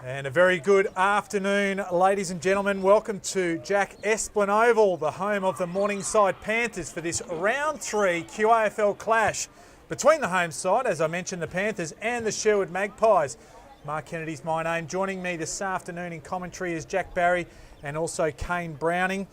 And a very good afternoon, ladies and gentlemen. Welcome to Jack Esplin Oval, the home of the MorningSide Panthers for this round 3 QAFL clash between the home side, as I mentioned, the Panthers and the Sherwood Magpies. Mark Kennedy's my name. Joining me this afternoon in commentary is Jack Barry and also Kane Browning.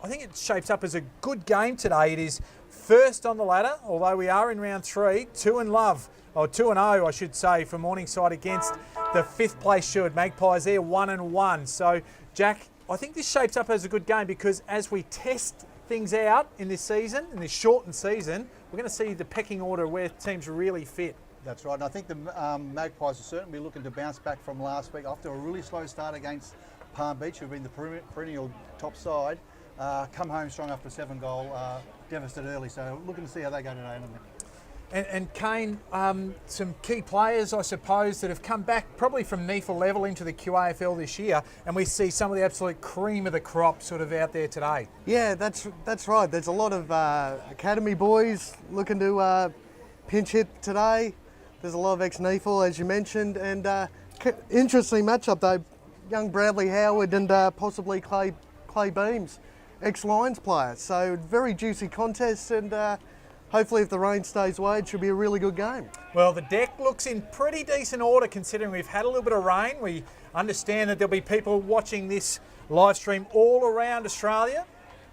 I think it shapes up as a good game today. It is first on the ladder, although we are in round 3, 2-0, I should say, for MorningSide against the 5th place Sherwood Magpies. They're 1-1. So, Jack, I think this shapes up as a good game because as we test things out in this season, in this shortened season, we're going to see the pecking order where teams really fit. That's right, and I think the Magpies will certainly be looking to bounce back from last week after a really slow start against Palm Beach, who've been the perennial top side. Come home strong after a 7-goal deficit early, so looking to see how they go today. And Kane, some key players, I suppose, that have come back probably from NEFL level into the QAFL this year, and we see some of the absolute cream of the crop sort of out there today. Yeah, that's right. There's a lot of academy boys looking to pinch hit today. There's a lot of ex-NEFL, as you mentioned, and interesting matchup though. Young Bradley Howard and possibly Clay Beams, ex-Lions player. So very juicy contest, and hopefully if the rain stays away, it should be a really good game. Well, the deck looks in pretty decent order considering we've had a little bit of rain. We understand that there'll be people watching this live stream all around Australia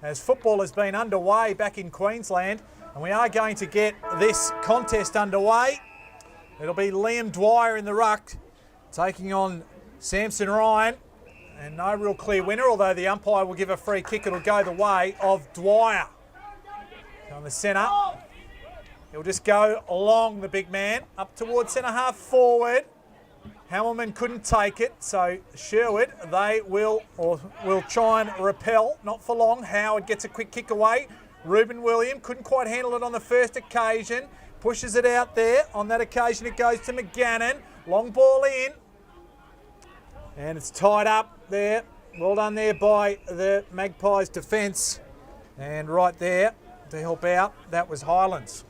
as football has been underway back in Queensland, and we are going to get this contest underway. It'll be Liam Dwyer in the ruck taking on Samson Ryan, and no real clear winner, although the umpire will give a free kick. It'll go the way of Dwyer. On the centre, he'll just go along the big man, up towards centre half forward. Hamilman couldn't take it, so Sherwood, they will try and repel, not for long. Howard gets a quick kick away. Ruben William couldn't quite handle it on the first occasion, pushes it out there. On that occasion it goes to McGannon, long ball in, and it's tied up there. Well done there by the Magpies defence, and right there to help out, that was Highlands.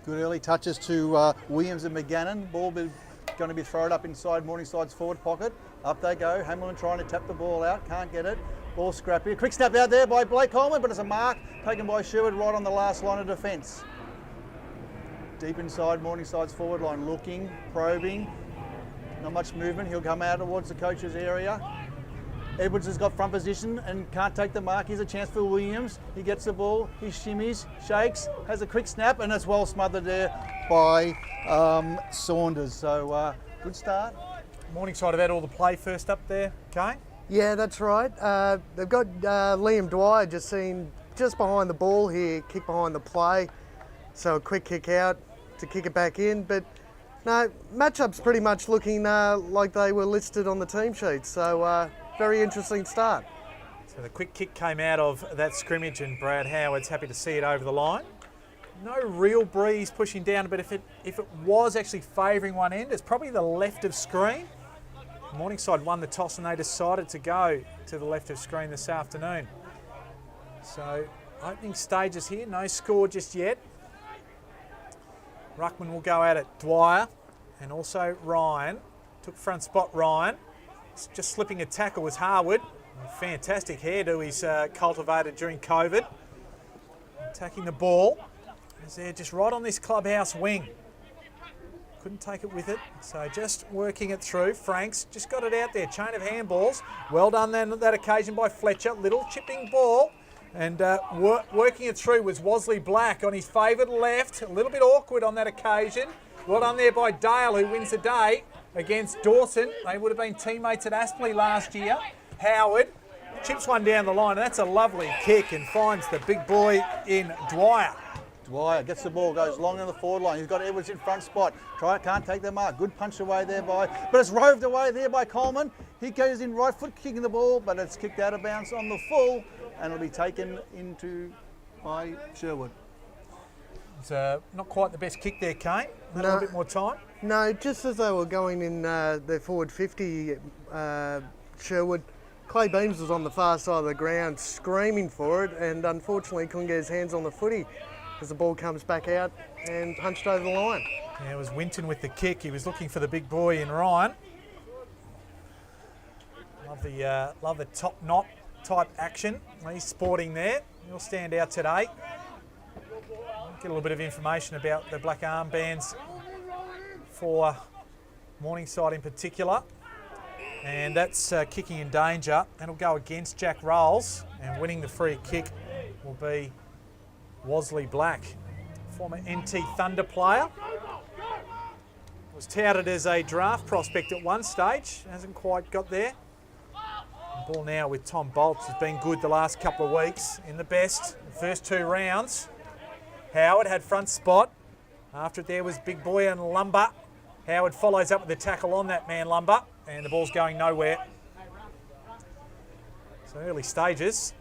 Good early touches to Williams and McGannon. Ball going to be thrown up inside Morningside's forward pocket. Up they go. Hamilton trying to tap the ball out. Can't get it. Ball scrappy. Quick snap out there by Blake Coleman, but it's a mark taken by Sherwood right on the last line of defence. Deep inside Morningside's forward line, looking, probing. Not much movement. He'll come out towards the coach's area. Edwards has got front position and can't take the mark. Here's a chance for Williams. He gets the ball, he shimmies, shakes, has a quick snap, and it's well smothered there by Saunders. So good start. Morningside have had all the play first up there, Kane? Yeah, that's right. They've got Liam Dwyer just behind the ball here, kick behind the play. So a quick kick out to kick it back in. But no, matchup's pretty much looking like they were listed on the team sheet. So very interesting start. So the quick kick came out of that scrimmage and Brad Howard's happy to see it over the line. No real breeze pushing down, but if it was actually favouring one end, it's probably the left of screen. Morningside won the toss and they decided to go to the left of screen this afternoon. So opening stages here, no score just yet. Ruckman will go at it. Dwyer and also Ryan. Took front spot Ryan. Just slipping a tackle was Harwood. A fantastic hairdo he's cultivated during COVID. Attacking the ball. He's there just right on this clubhouse wing. Couldn't take it with it, so just working it through. Franks just got it out there. Chain of handballs. Well done then on that occasion by Fletcher. Little chipping ball. And working it through was Wasley Black on his favoured left. A little bit awkward on that occasion. Well done there by Dale, who wins the day against Dawson. They would have been teammates at Aspley last year. Howard chips one down the line, and that's a lovely kick and finds the big boy in Dwyer. Dwyer gets the ball, goes long on the forward line. He's got Edwards in front spot. Can't take the mark. Good punch away there but it's roved away there by Coleman. He goes in right foot kicking the ball, but it's kicked out of bounds on the full, and it'll be taken into by Sherwood. It's not quite the best kick there, Kane. A little bit more time. No, just as they were going in their forward 50, Sherwood, Clay Beams was on the far side of the ground screaming for it, and unfortunately couldn't get his hands on the footy as the ball comes back out and punched over the line. Yeah, it was Winton with the kick. He was looking for the big boy in Ryan. Love the top knot type action. He's sporting there. He'll stand out today. Get a little bit of information about the black armbands for MorningSide in particular. And that's kicking in danger. That'll go against Jack Rolls, and winning the free kick will be Wasley Black, former NT Thunder player. Was touted as a draft prospect at one stage, hasn't quite got there. The ball now with Tom Bolts, has been good the last couple of weeks in the best. The first 2 rounds. Howard had front spot. After it there was Big Boy and Lumber. Howard follows up with the tackle on that man Lumber, and the ball's going nowhere. So early stages.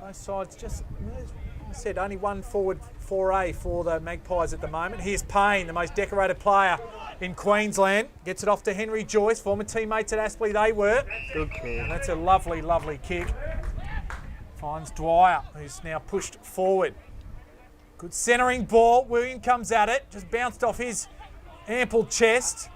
Both sides just, as I said, only one forward 4A for the Magpies at the moment. Here's Payne, the most decorated player in Queensland. Gets it off to Henry Joyce, former teammates at Aspley they were. Good kick. And that's a lovely, lovely kick. Finds Dwyer, who's now pushed forward. Good centering ball. William comes at it, just bounced off his ample chest.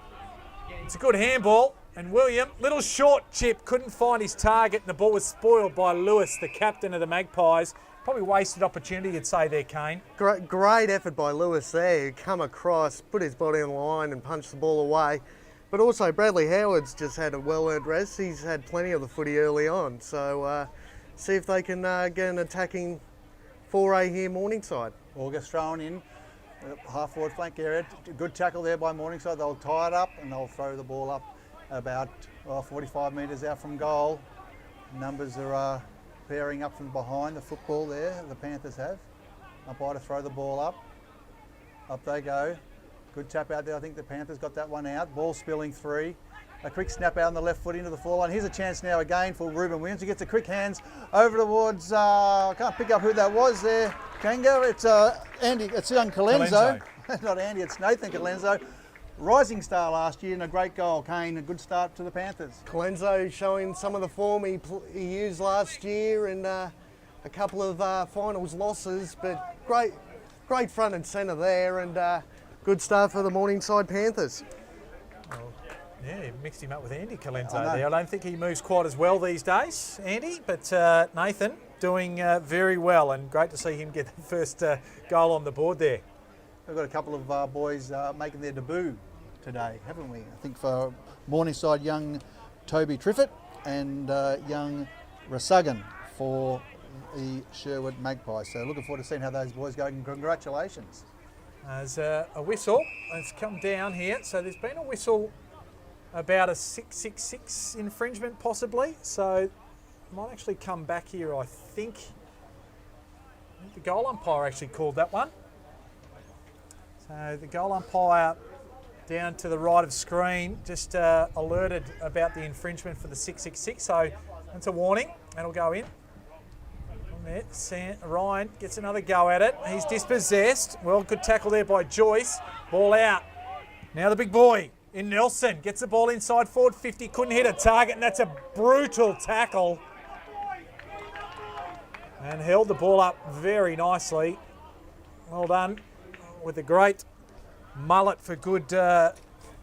It's a good handball. And William, little short chip, couldn't find his target, and the ball was spoiled by Lewis, the captain of the Magpies. Probably wasted opportunity, you'd say there, Kane. Great effort by Lewis there. He come across, put his body on the line and punched the ball away. But also Bradley Howard's just had a well-earned rest. He's had plenty of the footy early on. So see if they can get an attacking 4A here, Morningside. August thrown in, half forward flank area. Good tackle there by Morningside. They'll tie it up and they'll throw the ball up about 45 metres out from goal. Numbers are pairing up from behind the football there, the Panthers have. Umpire to throw the ball up. Up they go. Good tap out there. I think the Panthers got that one out. Ball spilling free. A quick snap out on the left foot into the foreline. Here's a chance now again for Ruben Williams. He gets a quick hands over towards, I can't pick up who that was there. Kanga, it's Andy, it's young Colenso. Not Andy, it's Nathan Colenso. Rising star last year and a great goal. Kane, a good start to the Panthers. Colenso showing some of the form he used last year and a couple of finals losses, but great front and centre there, and good start for the Morningside Panthers. Well, yeah, you mixed him up with Andy Colenso there. I don't think he moves quite as well these days, Andy, but Nathan doing very well, and great to see him get the first goal on the board there. We've got a couple of boys making their debut today, haven't we? I think for Morningside, young Toby Triffett and young Rasuggan for the Sherwood Magpies. So looking forward to seeing how those boys go, and congratulations. There's a whistle that's come down here. So there's been a whistle about a 666 infringement possibly. So might actually come back here, I think. The goal umpire actually called that one. So the goal umpire down to the right of screen just alerted about the infringement for the 666. So that's a warning. That'll go in. Ryan gets another go at it. He's dispossessed. Well, good tackle there by Joyce. Ball out. Now the big boy in Nelson gets the ball inside forward 50. Couldn't hit a target, and that's a brutal tackle. And held the ball up very nicely. Well done with a great mullet for good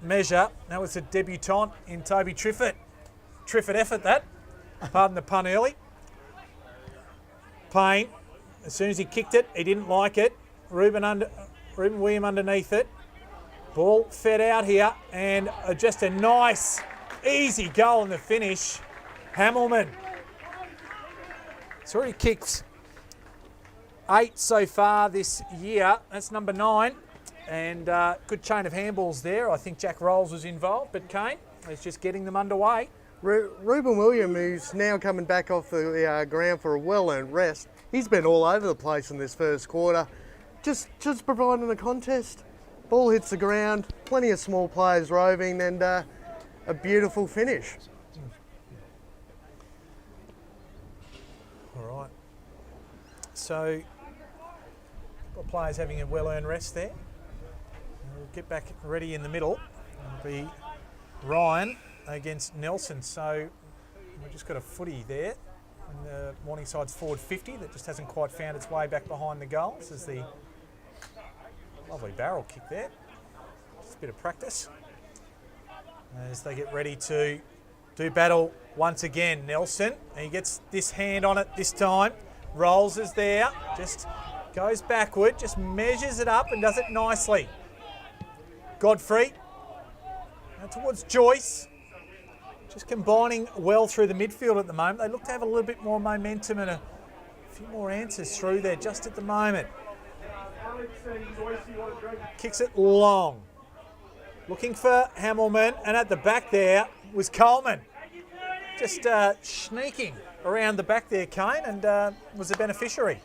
measure. That was a debutant in Toby Triffett. Triffett effort that. Pardon the pun early. Payne, as soon as he kicked it, he didn't like it. Ruben William underneath it. Ball fed out here, and just a nice, easy goal in the finish. Hamilman. He's already kicked 8 so far this year. That's number 9. And good chain of handballs there. I think Jack Rolls was involved, but Kane is just getting them underway. Ruben William, who's now coming back off the ground for a well-earned rest, he's been all over the place in this first quarter. Just providing the contest. Ball hits the ground, plenty of small players roving, and a beautiful finish. All right. So, got players having a well-earned rest there. We'll get back ready in the middle. It'll be Ryan against Nelson. So we've just got a footy there. And the Morningside's forward 50 that just hasn't quite found its way back behind the goals. There's the lovely barrel kick there. Just a bit of practice as they get ready to do battle once again. Nelson, and he gets this hand on it this time. Rolls is there, just goes backward, just measures it up and does it nicely. Godfrey, now towards Joyce. Just combining well through the midfield at the moment. They look to have a little bit more momentum and a few more answers through there just at the moment. Kicks it long. Looking for Hamilman, and at the back there was Coleman. Just sneaking around the back there, Kane, and was a beneficiary.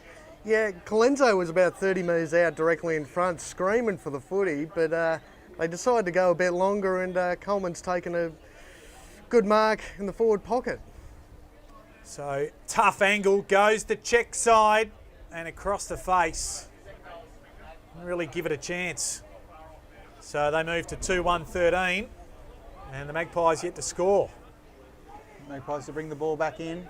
Yeah, Colenso was about 30 metres out directly in front, screaming for the footy, but they decided to go a bit longer, and Coleman's taken a good mark in the forward pocket. So tough angle, goes the check side and across the face. Really give it a chance. So they move to 2-1-13 and the Magpies yet to score. Magpies to bring the ball back in.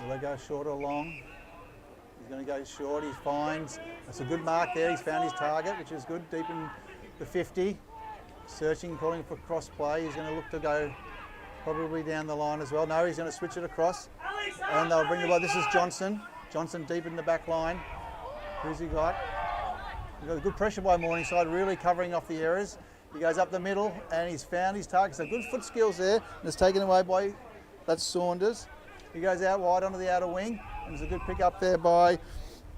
Will they go short or long? He's going to go short, he finds. That's a good mark there, he's found his target, which is good, deep in the 50. Searching, calling for cross play. He's going to look to go probably down the line as well. No, he's going to switch it across. And they'll bring the ball. This is Johnson. Johnson deep in the back line. Who's he got? He's got good pressure by Morningside, really covering off the errors. He goes up the middle and he's found his target. So good foot skills there. And it's taken away by, that's Saunders. He goes out wide onto the outer wing. And there's a good pick up there by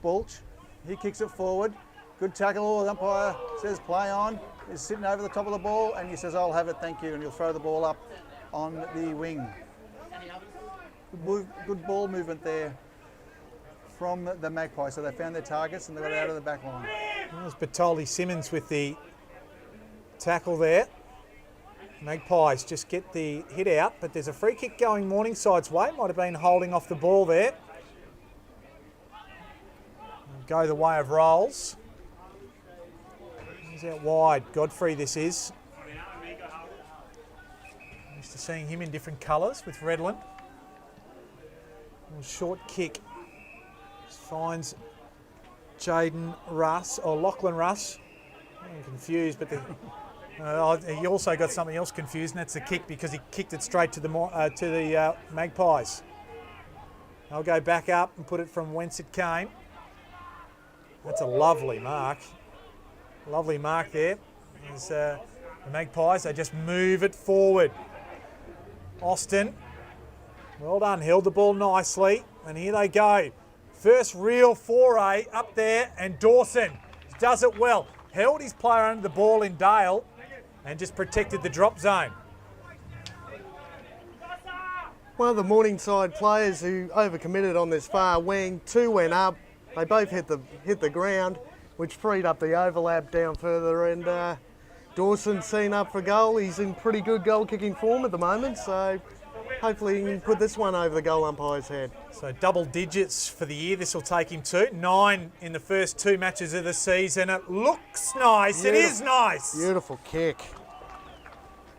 Bulch. He kicks it forward. Good tackle. The umpire says play on. He's sitting over the top of the ball and he says, I'll have it, thank you. And he'll throw the ball up on the wing. Good ball movement there from the Magpies. So they found their targets and they got out of the back line. There's Batoli Simmons with the tackle there. Magpies just get the hit out, but there's a free kick going Morningside's way. Might have been holding off the ball there. Go the way of Rolls. He's out wide. Godfrey this is. Used to seeing him in different colours with Redland. Short kick. Just finds Jaden Russ, or Lachlan Russ. I'm confused, but he also got something else confused, and that's the kick because he kicked it straight to the Magpies. They'll go back up and put it from whence it came. That's a lovely mark. Lovely mark there. There's the Magpies, they just move it forward. Austin, well done, held the ball nicely, and here they go. First real foray up there, and Dawson does it well. Held his player under the ball in Dale and just protected the drop zone. One of the Morningside players who overcommitted on this far wing, two went up. They both hit the ground, which freed up the overlap down further, and Dawson's seen up for goal. He's in pretty good goal kicking form at the moment, so hopefully he can put this one over the goal umpire's head. So double digits for the year this will take him to. 9 in the first 2 matches of the season. It looks nice. Beautiful. It is nice. Beautiful kick.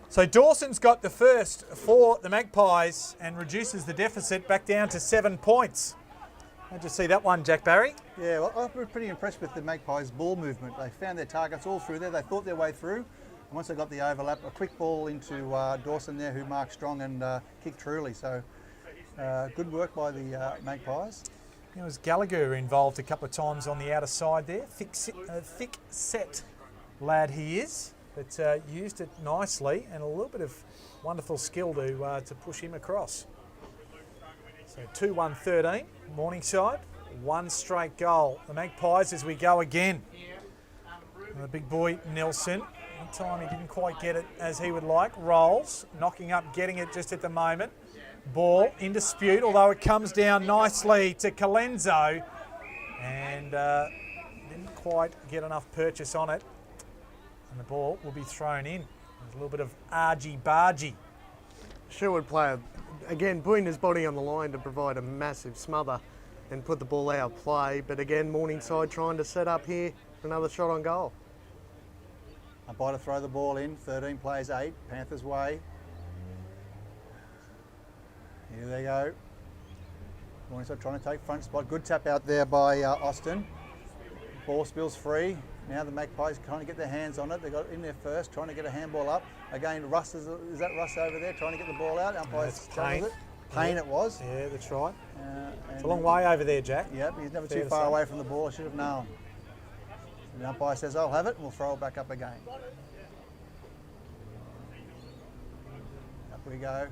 So Dawson's got the first for the Magpies and reduces the deficit back down to 7 points. How'd you see that one, Jack Barry? Yeah, well, I was pretty impressed with the Magpies' ball movement. They found their targets all through there. They thought their way through. And once they got the overlap, a quick ball into Dawson there, who marked strong and kicked truly. So good work by the Magpies. There was Gallagher involved a couple of times on the outer side there. Thick set lad he is, but used it nicely and a little bit of wonderful skill to push him across. So 2-1-13, Morningside, 1 straight goal. The Magpies as we go again. The big boy Nelson, that time he didn't quite get it as he would like. Rolls, knocking up, getting it just at the moment. Ball in dispute, although it comes down nicely to Colenso and didn't quite get enough purchase on it. And the ball will be thrown in. There's a little bit of argy-bargy. Sherwood player, again, putting his body on the line to provide a massive smother and put the ball out of play. But again, Morningside trying to set up here for another shot on goal. Umpire to throw the ball in, 13 plays 8, Panthers way. Here they go. Morningside trying to take front spot. Good tap out there by Austin. Ball spills free. Now the Magpies trying to get their hands on it. They got in there first, trying to get a handball up. Again, Russ is that Russ over there trying to get the ball out? Umpires Payne. Payne it was. Yeah, that's right. It's a And long way over there, Jack. Yep, he's never Fair too to far say. away from the ball. I should have known. The umpire says, I'll have it, and we'll throw it back up again. Up we go.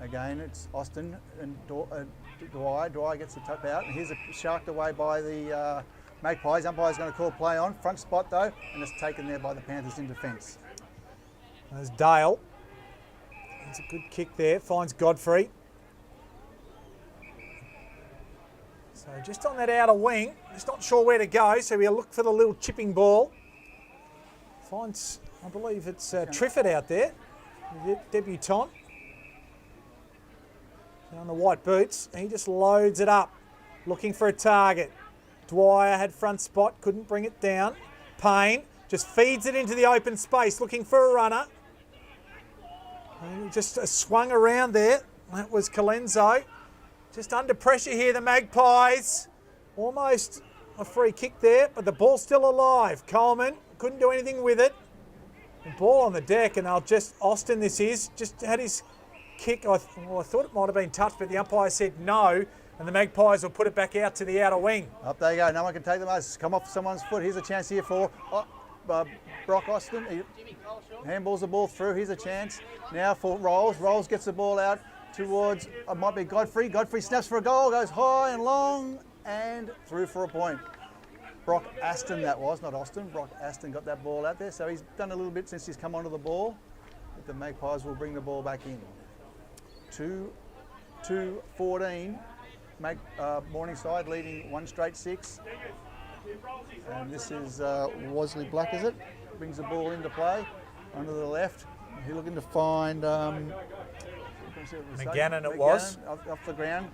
Again, it's Austin and Dwyer. Dwyer gets the tap out, and here's a sharked away by the Magpies. Umpire's going to call play on. Front spot, though, and it's taken there by the Panthers in defence. There's Dale. It's a good kick there. Finds Godfrey. So just on that outer wing, just not sure where to go, so we'll look for the little chipping ball. Finds, I believe it's Triffett out there, the debutant. On the white boots, he just loads it up, looking for a target. Dwyer had front spot, couldn't bring it down. Payne just feeds it into the open space, looking for a runner. And he just swung around there. That was Colenso. Just under pressure here, the Magpies. Almost a free kick there, but the ball's still alive. Coleman couldn't do anything with it. The ball on the deck, and they'll just, Austin this is, just had his kick. I thought it might have been touched, but the umpire said no, and the Magpies will put it back out to the outer wing. Up they go. No one can take them. It's come off someone's foot. Here's a chance here for Brock Austin. He handballs the ball through. Here's a chance now for Rolls. Rolls gets the ball out towards, it might be Godfrey. Godfrey snaps for a goal, goes high and long, and through for a point. Brock Aston that was, not Austin. Brock Aston got that ball out there, so he's done a little bit since he's come onto the ball. But the Magpies will bring the ball back in. 2-14. Morningside leading 1 straight 6. And this is Wesley Black, is it? Brings the ball into play under the left. He's looking to find McGannon it was. Off the ground.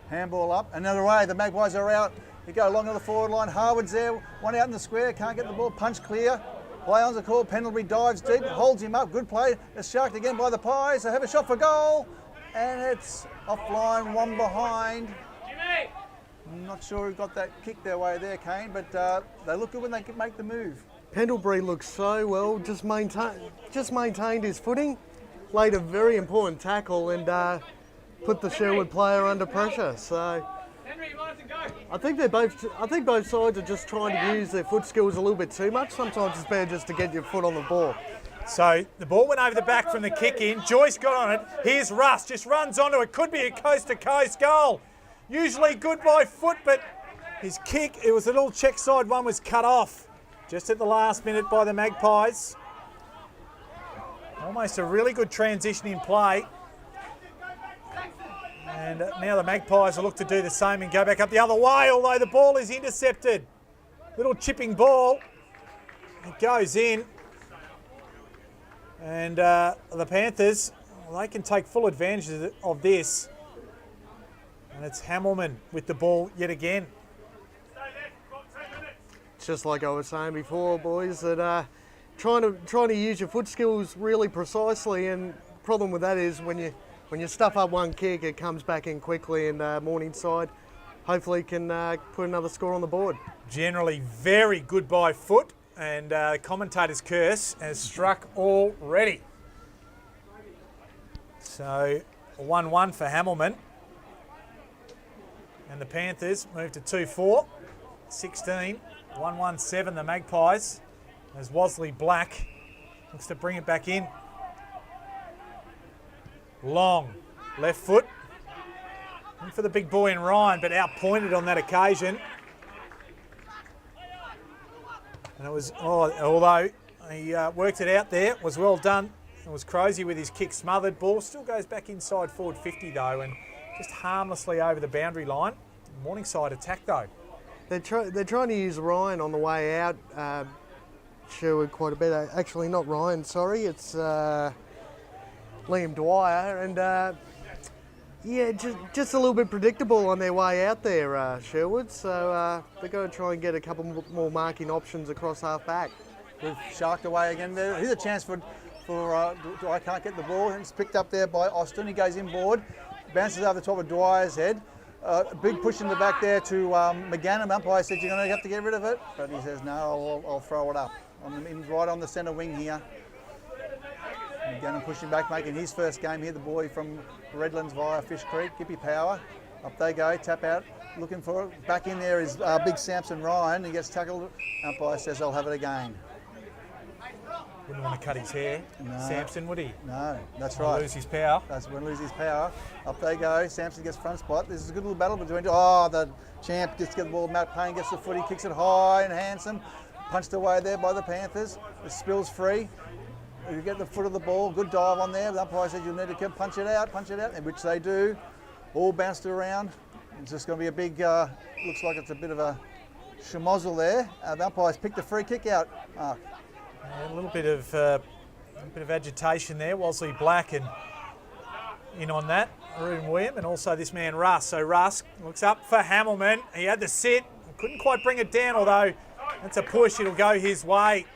Handball up. Another way. The Magpies are out. You go along to the forward line. Harwood's there. One out in the square. Can't get the ball. Punch clear. Play on's a call. Pendlebury dives deep. Holds him up. Good play. It's sharked again by the Pies. They have a shot for goal. And it's offline, one behind. I'm not sure who got that kick their way there, Kane, but they look good when they can make the move. Pendlebury looks so well, just maintained his footing, laid a very important tackle and put the Sherwood player under pressure. So I think both sides are just trying to use their foot skills a little bit too much. Sometimes it's better just to get your foot on the ball. So the ball went over the back from the kick in. Joyce got on it. Here's Russ, just runs onto it. Could be a coast-to-coast goal. Usually good by foot, but his kick, it was a little check side one, was cut off just at the last minute by the Magpies. Almost a really good transition in play. And now the Magpies will look to do the same and go back up the other way, although the ball is intercepted. Little chipping ball. It goes in. And the Panthers, well, they can take full advantage of this. And it's Hamilman with the ball yet again. It's just like I was saying before, boys, that trying to use your foot skills really precisely, and the problem with that is when you stuff up one kick, it comes back in quickly, and Morningside hopefully can put another score on the board. Generally very good by foot, and commentator's curse has struck already. So 1-1 for Hamilman. And the Panthers move to 2-4, 16, 1-1-7 the Magpies, as Wesley Black looks to bring it back in. Long, left foot, in for the big boy in Ryan, but out-pointed on that occasion. And it was, although he worked it out there, was well done. It was Crozier with his kick smothered. Ball still goes back inside forward 50 though, and just harmlessly over the boundary line. Morningside attack though. They're trying to use Ryan on the way out. Sherwood quite a bit. Actually, not Ryan. Sorry, it's Liam Dwyer, and yeah, just a little bit predictable on their way out there, Sherwood. So they've got to try and get a couple more marking options across half back. We've sharked away again there. Here's a chance for Dwyer. Can't get the ball. It's picked up there by Austin. He goes inboard, bounces over the top of Dwyer's head. A big push in the back there to McGannon. Umpire said you're going to have to get rid of it, but he says no, I'll throw it up. Right on the centre wing here. McGannon pushing back, making his first game here. The boy from Redlands via Fish Creek, Gippy Power. Up they go, tap out, looking for it. Back in there is big Samson Ryan. He gets tackled. Umpire says I'll have it again. Wouldn't want to cut his hair, No. Samson, would he? No, that's He'll right. lose his power. That's when lose his power. Up they go. Samson gets front spot. This is a good little battle between. Oh, the champ gets to get the ball. Matt Payne gets the footy, kicks it high and handsome. Punched away there by the Panthers. It spills free. You get the foot of the ball. Good dive on there. The umpire says you'll need to punch it out, which they do. All bounced around. It's just going to be a big. Looks like it's a bit of a schmozzle there. The umpire's picked the free kick out. Mark. A little bit of agitation there. Wolseley Black and in on that, Arun William, and also this man Russ. So Russ looks up for Hamilman. He had the sit, couldn't quite bring it down, although that's a push. It'll go his way.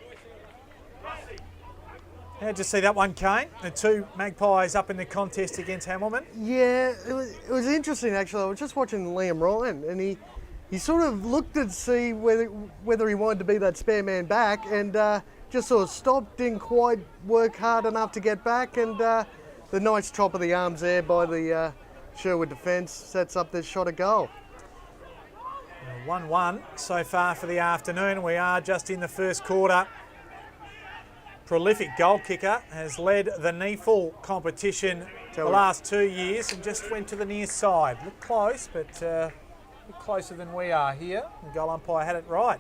How'd you see that one, Kane? The two Magpies up in the contest against Hamilman. Yeah, it was interesting actually. I was just watching Liam Ryan, and he sort of looked to see whether he wanted to be that spare man back, and just sort of stopped, didn't quite work hard enough to get back, and the nice chop of the arms there by the Sherwood defence sets up this shot of goal. 1-1 so far for the afternoon. We are just in the first quarter. Prolific goal kicker has led the NEFL competition the last 2 years and just went to the near side. Looked close, but a bit closer than we are here. The goal umpire had it right.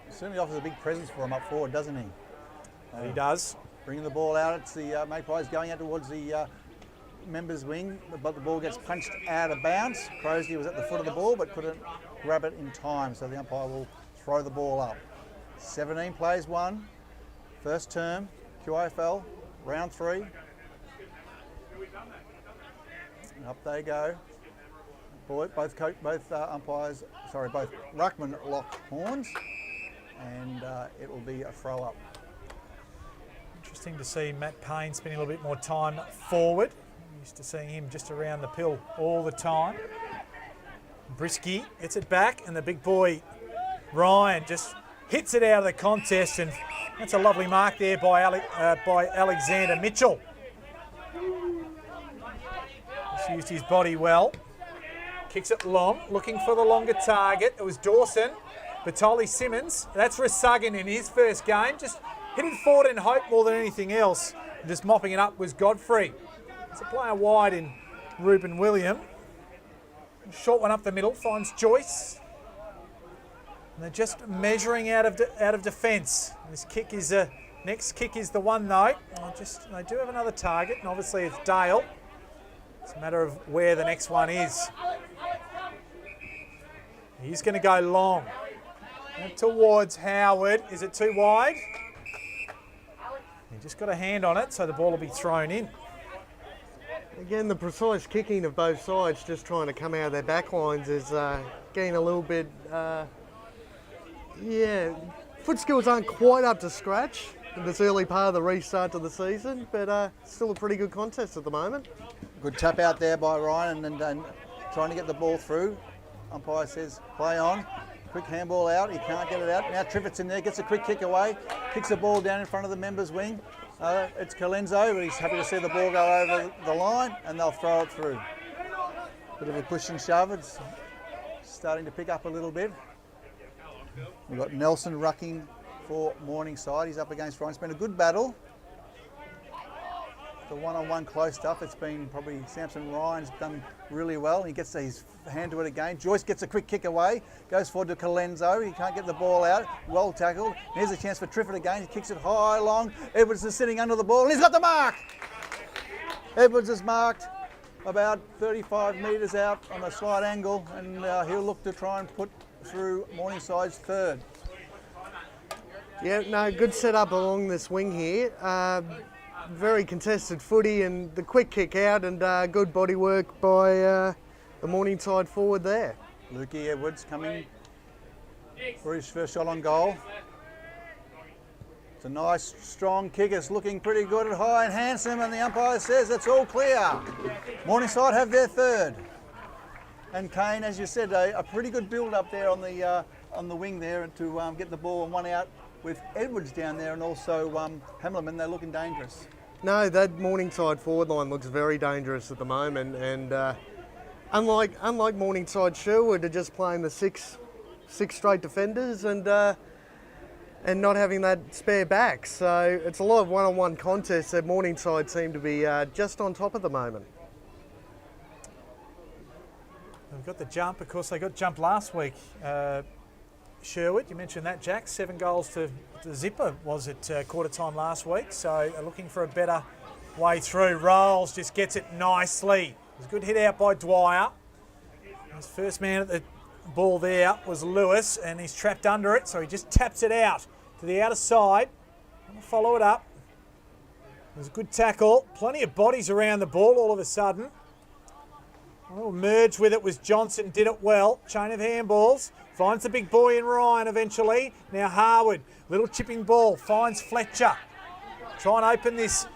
Certainly offers a big presence for him up forward, doesn't he? He does. Bringing the ball out, it's the Magpies going out towards the members' wing, but the ball gets punched out of bounds. Crosley was at the foot of the ball, but couldn't grab it in time, so the umpire will throw the ball up. 17 plays one, first term, QIFL, round 3. And up they go. Both umpires, both ruckmen lock horns, and it will be a throw up. Interesting to see Matt Payne spending a little bit more time forward. Used to seeing him just around the pill all the time. Brisky gets it back, and the big boy Ryan just hits it out of the contest, and that's a lovely mark there by Alexander Mitchell. Just used his body well. Kicks it long, looking for the longer target. It was Dawson. Batoli Simmons. That's Resuggin in his first game. Just hit it forward in hope more than anything else. And just mopping it up was Godfrey. It's a player wide in Ruben William. Short one up the middle, finds Joyce. And they're just measuring out of defence. This kick is next kick is the one though. They do have another target, and obviously it's Dale. It's a matter of where the next one is. He's going to go long. And towards Howard. Is it too wide? He just got a hand on it, so the ball will be thrown in. Again, the precise kicking of both sides, just trying to come out of their back lines, is getting a little bit, foot skills aren't quite up to scratch in this early part of the restart to the season, but still a pretty good contest at the moment. Good tap out there by Ryan and trying to get the ball through. Umpire says play on. Quick handball out, he can't get it out. Now Triffitt's in there, gets a quick kick away, kicks the ball down in front of the members' wing. It's Colenso, but he's happy to see the ball go over the line, and they'll throw it through. Bit of a push and shove, it's starting to pick up a little bit. We've got Nelson rucking for Morningside, he's up against Ryan. It's been a good battle. The one-on-one close stuff, it's been probably Samson Ryan's done really well. He gets his hand to it again. Joyce gets a quick kick away, goes forward to Colenso. He can't get the ball out. Well tackled. Here's a chance for Triffitt again. He kicks it high, long. Edwards is sitting under the ball, and he's got the mark. Edwards is marked about 35 metres out on a slight angle, and he'll look to try and put through Morningside's third. Yeah, no, good setup along this wing here. Very contested footy, and the quick kick out, and good body work by the Morningside forward there. Lukey Edwards coming for his first shot on goal. It's a nice strong kick, it's looking pretty good at high and handsome, and the umpire says it's all clear. Morningside have their third. And Kane, as you said, a pretty good build up there on the wing there to get the ball and one out with Edwards down there and also Hamilman. They're looking dangerous. No, that Morningside forward line looks very dangerous at the moment, and unlike Morningside, Sherwood are just playing the six straight defenders and not having that spare back. So it's a lot of one-on-one contests that Morningside seem to be just on top at the moment. We've got the jump. Of course, they got jump last week. Sherwood, you mentioned that, Jack. 7 goals to zipper was at quarter time last week. So looking for a better way through. Rolls just gets it nicely. It was a good hit out by Dwyer. His first man at the ball there was Lewis, and he's trapped under it. So he just taps it out to the outer side. Follow it up. It was a good tackle. Plenty of bodies around the ball all of a sudden. Oh, merge with it was Johnson, did it well. Chain of handballs. Finds the big boy in Ryan eventually. Now Harwood, little chipping ball, finds Fletcher. Try and open this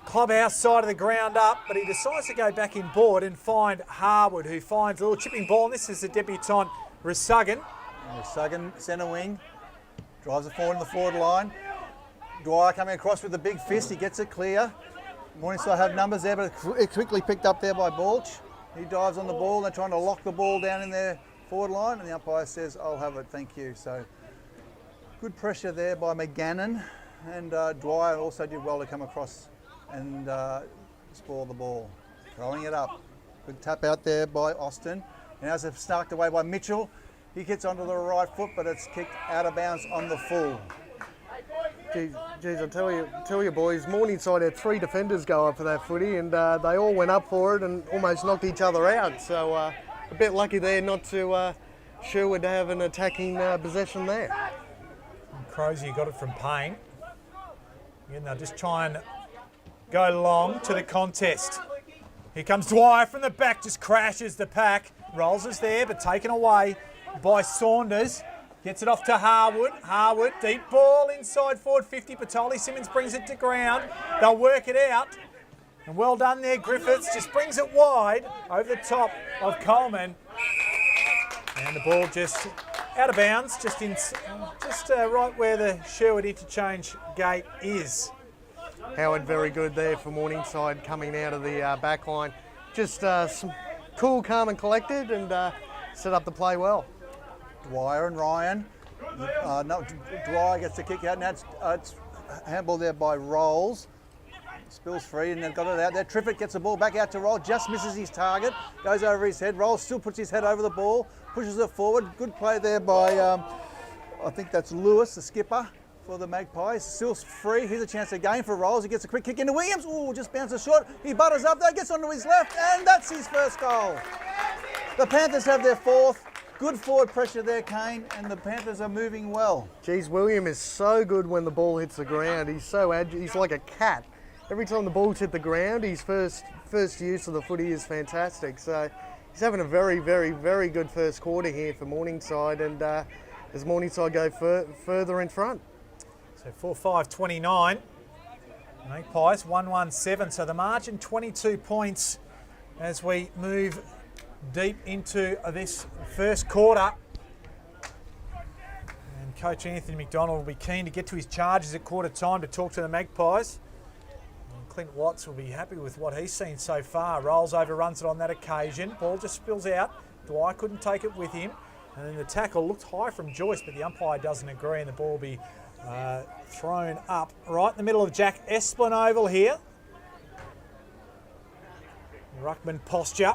clubhouse side of the ground up, but he decides to go back in board and find Harwood, who finds a little chipping ball. And this is the debutant, Resugan. Resugan, centre wing, drives it forward in the forward line. Dwyer coming across with a big fist, he gets it clear. Morningside have numbers there, but it's quickly picked up there by Balch. He dives on the ball. They're trying to lock the ball down in their forward line, and the umpire says, I'll have it, thank you. So good pressure there by McGannon, and Dwyer also did well to come across and spoil the ball. Throwing it up. Good tap out there by Austin. And as it's snarked away by Mitchell, he gets onto the right foot, but it's kicked out of bounds on the full. Geez, I tell you boys, Morningside had 3 defenders go up for that footy, and they all went up for it and almost knocked each other out. So a bit lucky there not to Sherwood to have an attacking possession there. Crozier got it from Payne. Again, they'll just try and go long to the contest. Here comes Dwyer from the back, just crashes the pack. Rolls is there, but taken away by Saunders. Gets it off to Harwood. Harwood, deep ball inside forward 50. Patoli Simmons brings it to ground. They'll work it out. And well done there, Griffiths. Just brings it wide over the top of Coleman. And the ball just out of bounds, just right where the Sherwood interchange gate is. Howard very good there for Morningside coming out of the back line. Just some cool, calm and collected, and set up the play well. Dwyer and Ryan. Dwyer gets the kick out. Now it's handball there by Rolls. Spills free and they've got it out there. Triffitt gets the ball back out to Roll. Just misses his target. Goes over his head. Rolls still puts his head over the ball. Pushes it forward. Good play there by, I think that's Lewis, the skipper for the Magpies. Still free. Here's a chance again for Rolls. He gets a quick kick into Williams. Ooh, just bounces short. He butters up there. Gets onto his left. And that's his first goal. The Panthers have their 4th. Good forward pressure there, Kane, and the Panthers are moving well. Geez, William is so good when the ball hits the ground. He's so agile. He's like a cat. Every time the ball's hit the ground, his first use of the footy is fantastic. So he's having a very, very, very good first quarter here for Morningside, and as Morningside go further in front. So 4-5-29. Magpies 1-1-7. So the margin 22 points as we move deep into this first quarter. And Coach Anthony McDonald will be keen to get to his charges at quarter time to talk to the Magpies. And Clint Watts will be happy with what he's seen so far. Rolls overruns it on that occasion. Ball just spills out. Dwyer couldn't take it with him. And then the tackle looked high from Joyce, but the umpire doesn't agree, and the ball will be thrown up right in the middle of Jack Esplin Oval here. Ruckman posture.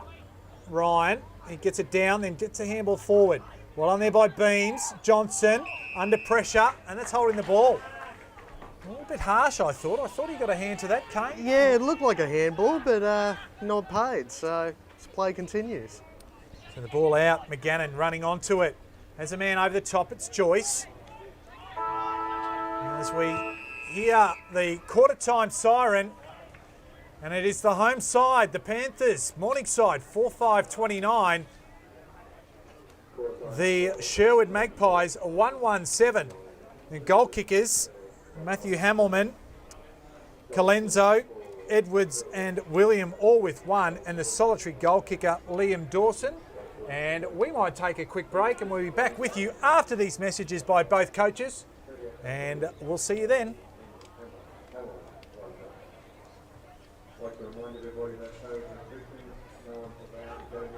Ryan, he gets it down, then gets a handball forward. Well on there by Beams. Johnson under pressure, and that's holding the ball. A little bit harsh, I thought. I thought he got a hand to that, Kane. Yeah, it looked like a handball, but not paid. So this play continues. So the ball out. McGannon running onto it. As a man over the top, it's Joyce. As we hear the quarter time siren, and it is the home side, the Panthers, Morningside, 4-5-29. The Sherwood Magpies, 1-1-7. The goal kickers, Matthew Hamilman, Colenso, Edwards and William all with 1, and the solitary goal kicker Liam Dawson. And we might take a quick break and we'll be back with you after these messages by both coaches, and we'll see you then. I'd like to remind everybody that shows no one's allowed to go near the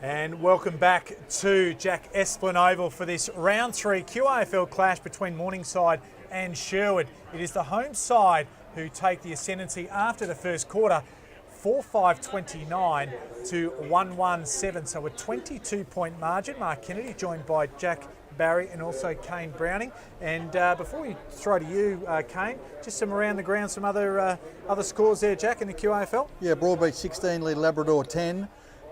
And welcome back to Jack Esplin Oval for this round 3 QAFL clash between Morningside and Sherwood. It is the home side who take the ascendancy after the first quarter, 4-5-29 to 1-1-7. So a 22-point margin. Mark Kennedy joined by Jack Barry and also Kane Browning. And before we throw to you, Kane, just some around the ground, some other scores there, Jack, in the QAFL? Yeah, Broadbeach 16, lead Labrador 10.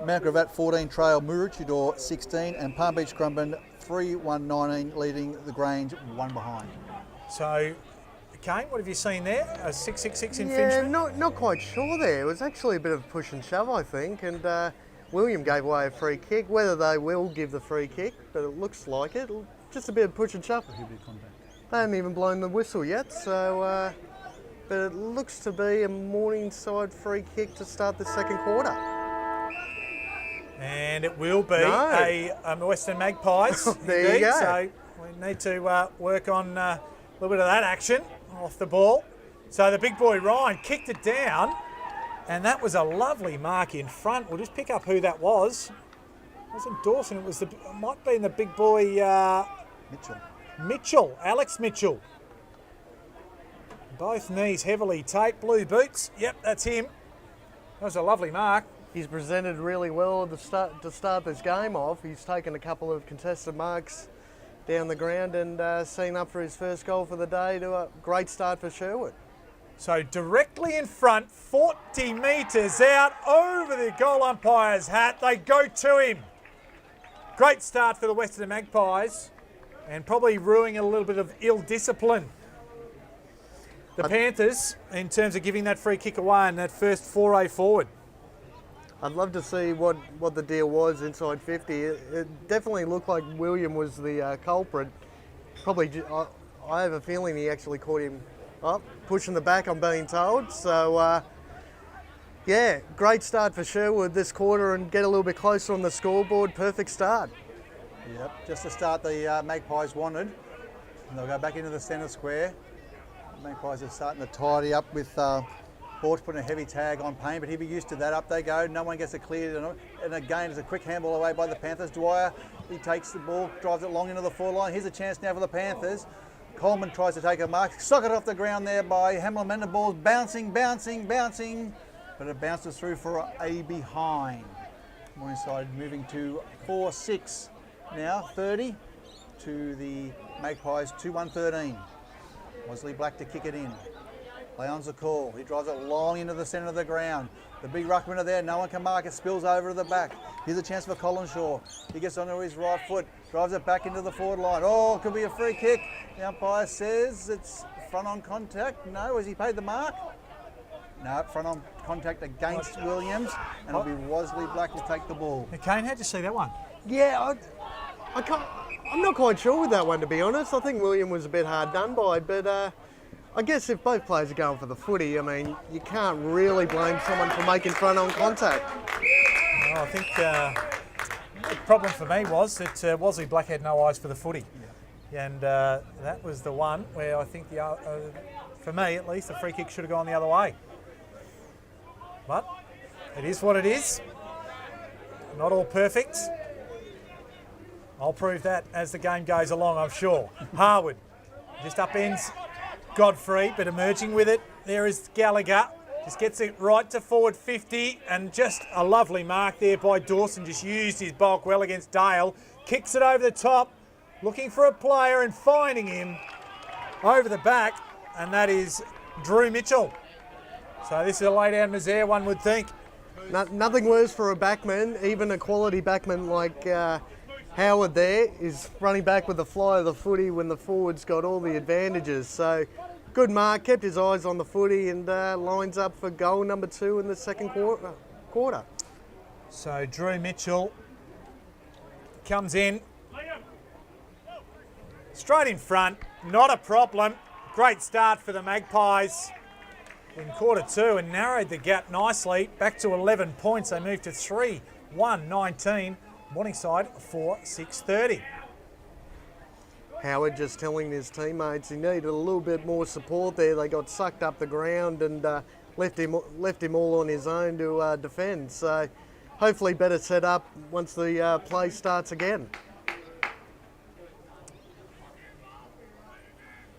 Mount Gravatt 14, trail Maroochydore 16, and Palm Beach Currumbin 3-1-19, leading the Grange 1 behind. So, Kane, what have you seen there? A 6-6-6 in Yeah, Finchman? not quite sure there. It was actually a bit of push and shove, I think, and William gave away a free kick. Whether they will give the free kick, but it looks like it. Just a bit of push and shove. They haven't even blown the whistle yet, so but it looks to be a Morningside free kick to start the second quarter. And it will be No. a Western Magpies. There you indeed. go. So we need to work on a little bit of that action off the ball. So the big boy Ryan kicked it down, and that was a lovely mark in front. We'll just pick up who that was. It wasn't Dawson. It might be the big boy Mitchell, Alex Mitchell. Both knees heavily taped, blue boots. Yep, that's him. That was a lovely mark. He's presented really well to start this game off. He's taken a couple of contested marks down the ground and seen up for his first goal for the day. To a great start for Sherwood. So directly in front, 40 metres out, over the goal umpire's hat. They go to him. Great start for the Western Magpies, and probably ruining a little bit of ill discipline. The Panthers, in terms of giving that free kick away and that first foray forward. I'd love to see what the deal was inside 50. It definitely looked like William was the culprit. Probably, I have a feeling he actually caught him up, pushing the back, I'm being told. So, yeah, great start for Sherwood this quarter and get a little bit closer on the scoreboard. Perfect start. Yep, just the start the Magpies wanted. And they'll go back into the centre square. The Magpies are starting to tidy up with Borch putting a heavy tag on Payne, but he'll be used to that. Up they go. No one gets it cleared. And again, it's a quick handball away by the Panthers. Dwyer, he takes the ball, drives it long into the forward line. Here's a chance now for the Panthers. Coleman tries to take a mark. Sock it off the ground there by Hamlin. The ball's bouncing. But it bounces through for a behind. Morningside moving to 4-6 now. 30 to the Magpies 2-1-13. Wesley Black to kick it in. Leon's a call. He drives it long into the centre of the ground. The big ruckman are there. No one can mark it. Spills over to the back. Here's a chance for Collinshaw. He gets onto his right foot. Drives it back into the forward line. Oh, it could be a free kick. The umpire says it's front on contact. No, has he paid the mark? No, front on contact against Williams. And it'll be Wesley Black to take the ball. Hey, Kane, how'd you see that one? Yeah, I'm not quite sure with that one, to be honest. I think William was a bit hard done by, but I guess if both players are going for the footy, I mean, you can't really blame someone for making front on contact. Well, I think the problem for me was that Wesley Black had no eyes for the footy. Yeah. And that was the one where I think, for me at least, the free kick should have gone the other way. But it is what it is. Not all perfect. I'll prove that as the game goes along, I'm sure. Harwood just upends Godfrey, but emerging with it. There is Gallagher. Just gets it right to forward 50, and just a lovely mark there by Dawson. Just used his bulk well against Dale. Kicks it over the top, looking for a player and finding him over the back, and that is Drew Mitchell. So this is a lay down misere, one would think. Nothing worse for a backman, even a quality backman like Howard there, is running back with the fly of the footy when the forward's got all the advantages. So good mark, kept his eyes on the footy and lines up for goal number 2 in the second quarter. So Drew Mitchell comes in. Straight in front, not a problem. Great start for the Magpies in quarter 2 and narrowed the gap nicely. Back to 11 points. They moved to 3-1-19. Morningside 4-6-30. Howard just telling his teammates he needed a little bit more support there. They got sucked up the ground and left him all on his own to defend. So hopefully better set up once the play starts again.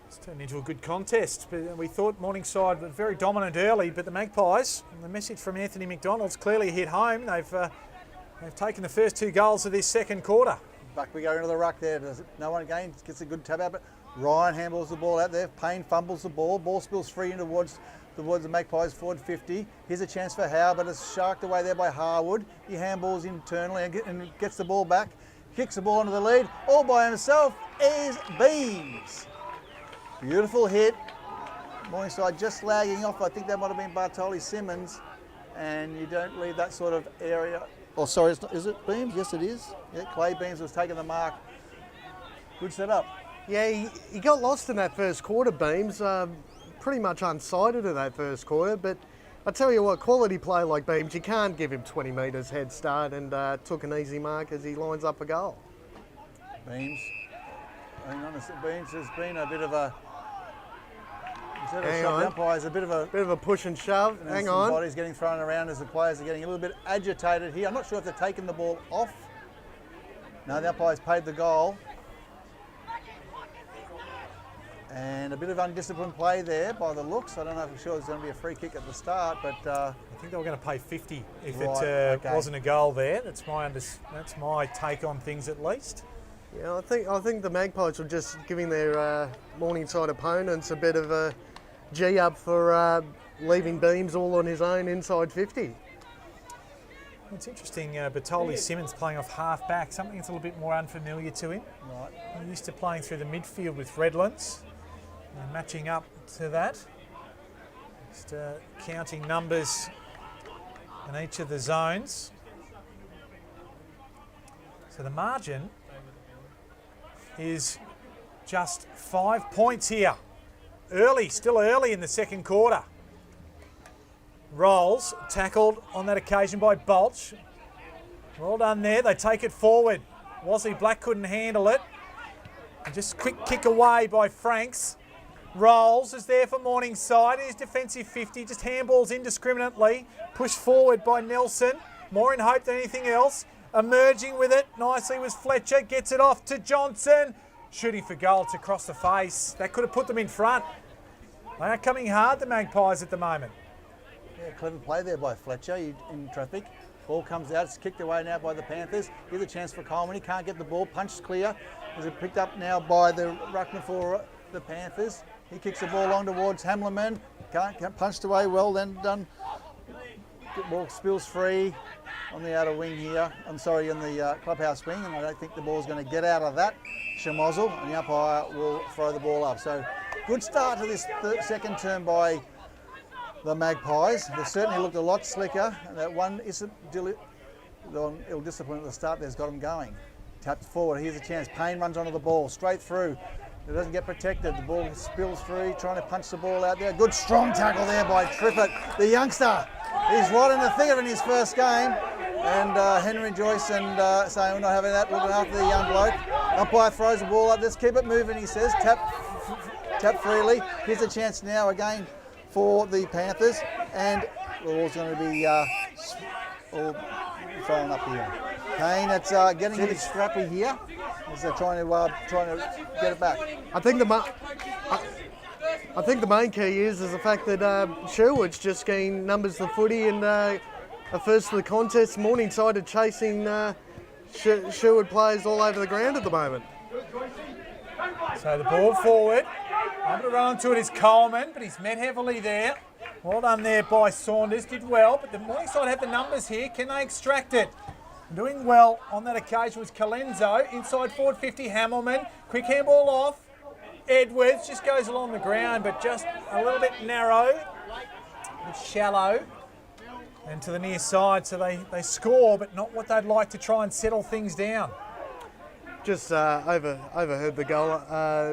It's turned into a good contest. But we thought Morningside were very dominant early, but the Magpies, the message from Anthony McDonald's clearly hit home. They've taken the first 2 goals of this second quarter. Back we go into the ruck there. No one again gets a good tab out, but Ryan handballs the ball out there. Payne fumbles the ball. Ball spills free in towards the Magpies forward 50. Here's a chance for Howe, but it's sharked away there by Harwood. He handballs internally and gets the ball back. Kicks the ball into the lead. All by himself is Beams. Beautiful hit. Morningside just lagging off. I think that might have been Bartoli Simmons. And you don't leave that sort of area. Oh, sorry, is it Beams? Yes, it is. Yeah, Clay Beams was taking the mark. Good setup. Yeah, he got lost in that first quarter, Beams. Pretty much unsighted in that first quarter, but I tell you what, quality play like Beams, you can't give him 20 metres head start, and took an easy mark as he lines up a goal. Beams. Hang on, Beams has been a bit of a... Instead of Hang shot on. the umpires, a bit of a push and shove. Hang some on. bodies getting thrown around as the players are getting a little bit agitated here. I'm not sure if they're taking the ball off. No, the umpires paid the goal. And a bit of undisciplined play there by the looks. I don't know for sure there's going to be a free kick at the start, but... I think they were going to pay 50 if Right, it okay. wasn't a goal there. That's my take on things at least. Yeah, I think the Magpies were just giving their Morningside opponents a bit of a G up for leaving Beams all on his own inside 50. It's interesting, Bartoli Simmons playing off half back, something that's a little bit more unfamiliar to him. Right. He's used to playing through the midfield with Redlands, and matching up to that. Just counting numbers in each of the zones. So the margin is just 5 points here. Still early in the second quarter. Rolls, tackled on that occasion by Bolch. Well done there, they take it forward. Wesley Black couldn't handle it. And just quick kick away by Franks. Rolls is there for Morningside. His defensive 50, just handballs indiscriminately. Pushed forward by Nelson. More in hope than anything else. Emerging with it nicely was Fletcher. Gets it off to Johnson. Shooting for goal, it's across the face. That could have put them in front. They are coming hard, the Magpies, at the moment. Yeah, clever play there by Fletcher in traffic. Ball comes out, it's kicked away now by the Panthers. Here's a chance for Coleman, he can't get the ball, punched clear. Is it picked up now by the ruckman for the Panthers? He kicks the ball long towards Hamleman, can't punched away, well then done. Ball spills free on the outer wing here. I'm sorry, in the clubhouse wing, and I don't think the ball's going to get out of that. Schmozzle, and the umpire will throw the ball up. So good start to this second term by the Magpies. They certainly looked a lot slicker. That one ill-discipline at the start there's got them going. Tapped forward, here's a chance. Payne runs onto the ball, straight through. It doesn't get protected. The ball spills free, trying to punch the ball out there. Good strong tackle there by Trippett, the youngster. He's right in the thick of it in his first game. And Henry Joyce and saying we're not having that, looking after the young bloke. Umpire throws the ball up, let's keep it moving, he says. Tap freely. Here's a chance now again for the Panthers. And the ball's going to be all thrown up here. Kane, it's getting a bit scrappy here as they're trying to get it back. I think the main key is the fact that Sherwood's just gained numbers of the footy and a first of the contest. Morningside are chasing Sherwood players all over the ground at the moment. So the ball forward. Able to run onto it is Coleman, but he's met heavily there. Well done there by Saunders, did well, but the Morningside have the numbers here. Can they extract it? Doing well on that occasion was Colenso. Inside forward 50, Hamilman. Quick handball off. Edwards just goes along the ground, but just a little bit narrow. A bit shallow. And to the near side, so they score, but not what they'd like to try and settle things down. Just overheard the goal.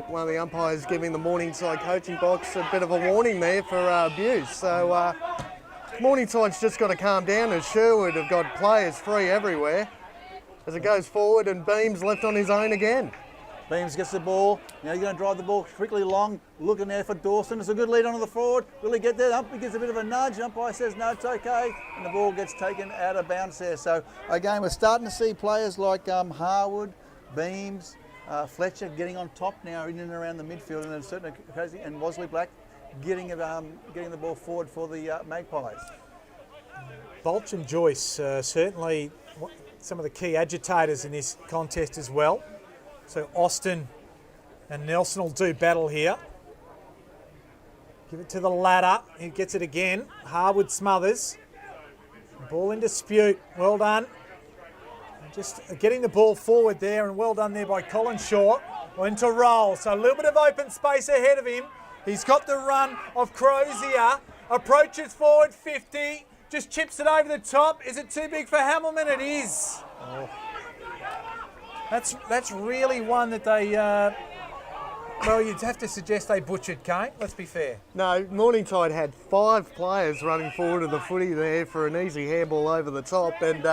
One of the umpires giving the Morningside coaching box a bit of a warning there for abuse. So Morningside's just got to calm down as Sherwood have got players free everywhere as it goes forward and Beams left on his own again. Beams gets the ball. Now you're going to drive the ball quickly long. Looking there for Dawson. It's a good lead onto the forward. Will he get there? Umpire gives a bit of a nudge. Umpire says no, it's okay. And the ball gets taken out of bounds there. So again, we're starting to see players like Harwood, Beams, Fletcher getting on top now in and around the midfield, and a certain occasion, and Wosley Black getting the ball forward for the Magpies. Bolch and Joyce certainly some of the key agitators in this contest as well. So Austin and Nelson will do battle here. Give it to the ladder. He gets it again. Harwood smothers. Ball in dispute. Well done. Just getting the ball forward there, and well done there by Colin Shaw. Into roll. So a little bit of open space ahead of him. He's got the run of Crozier. Approaches forward 50. Just chips it over the top. Is it too big for Hamilman? It is. Oh. That's really one that they, well, you'd have to suggest they butchered, Kane. Let's be fair. No, Morningside had 5 players running forward of the footy there for an easy handball over the top, and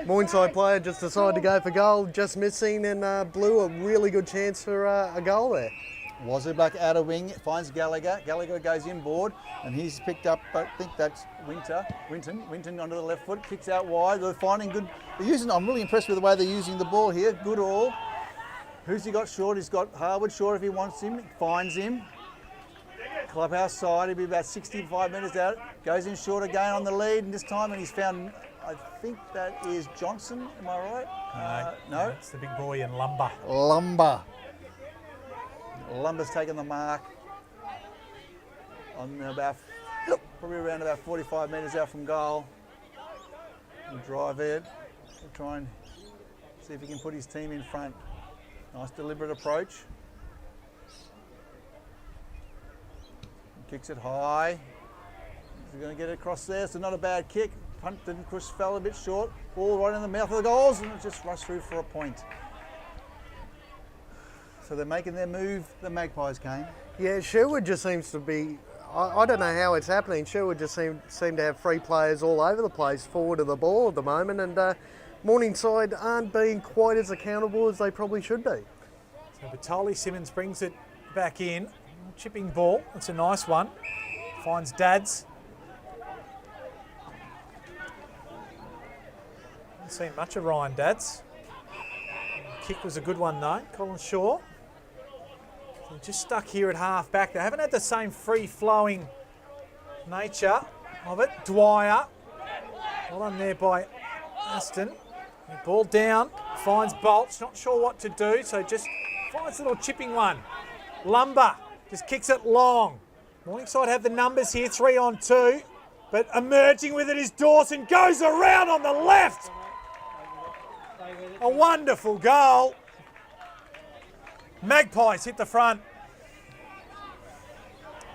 Morningside player just decided to go for goal, just missing, and blew a really good chance for a goal there. Wosley Black out of wing, finds Gallagher. Gallagher goes inboard, and he's picked up, I think that's Winton onto the left foot, kicks out wide. They're finding good. I'm really impressed with the way they're using the ball here. Good all. Who's he got short? He's got Harwood short if he wants him. Finds him. Clubhouse side, he'll be about 65 metres out. Goes in short again on the lead, and this time, and he's found, I think that is Johnson, am I right? No? It's the big boy in Lumber. Lumber's taken the mark on probably around about 45 metres out from goal. He'll drive it. He'll try and see if he can put his team in front. Nice deliberate approach. Kicks it high. He's going to get it across there, so not a bad kick. Punt didn't push, fell a bit short. Ball right in the mouth of the goals, and it just rushed through for a point. So they're making their move, the Magpies, Kane. Yeah, Sherwood just seems to be, I don't know how it's happening. Sherwood just seem to have free players all over the place forward of the ball at the moment, and Morningside aren't being quite as accountable as they probably should be. So Batoli Simmons brings it back in. Chipping ball, it's a nice one. Finds Dads. Haven't seen much of Ryan Dads. Kick was a good one though, Colin Shaw. They're just stuck here at half back. They haven't had the same free-flowing nature of it. Dwyer, well done there by Aston. Ball down, finds Bolts, not sure what to do, so just finds a little chipping one. Lumber just kicks it long. Morningside have the numbers here, 3-on-2, but emerging with it is Dawson, goes around on the left. A wonderful goal. Magpies hit the front.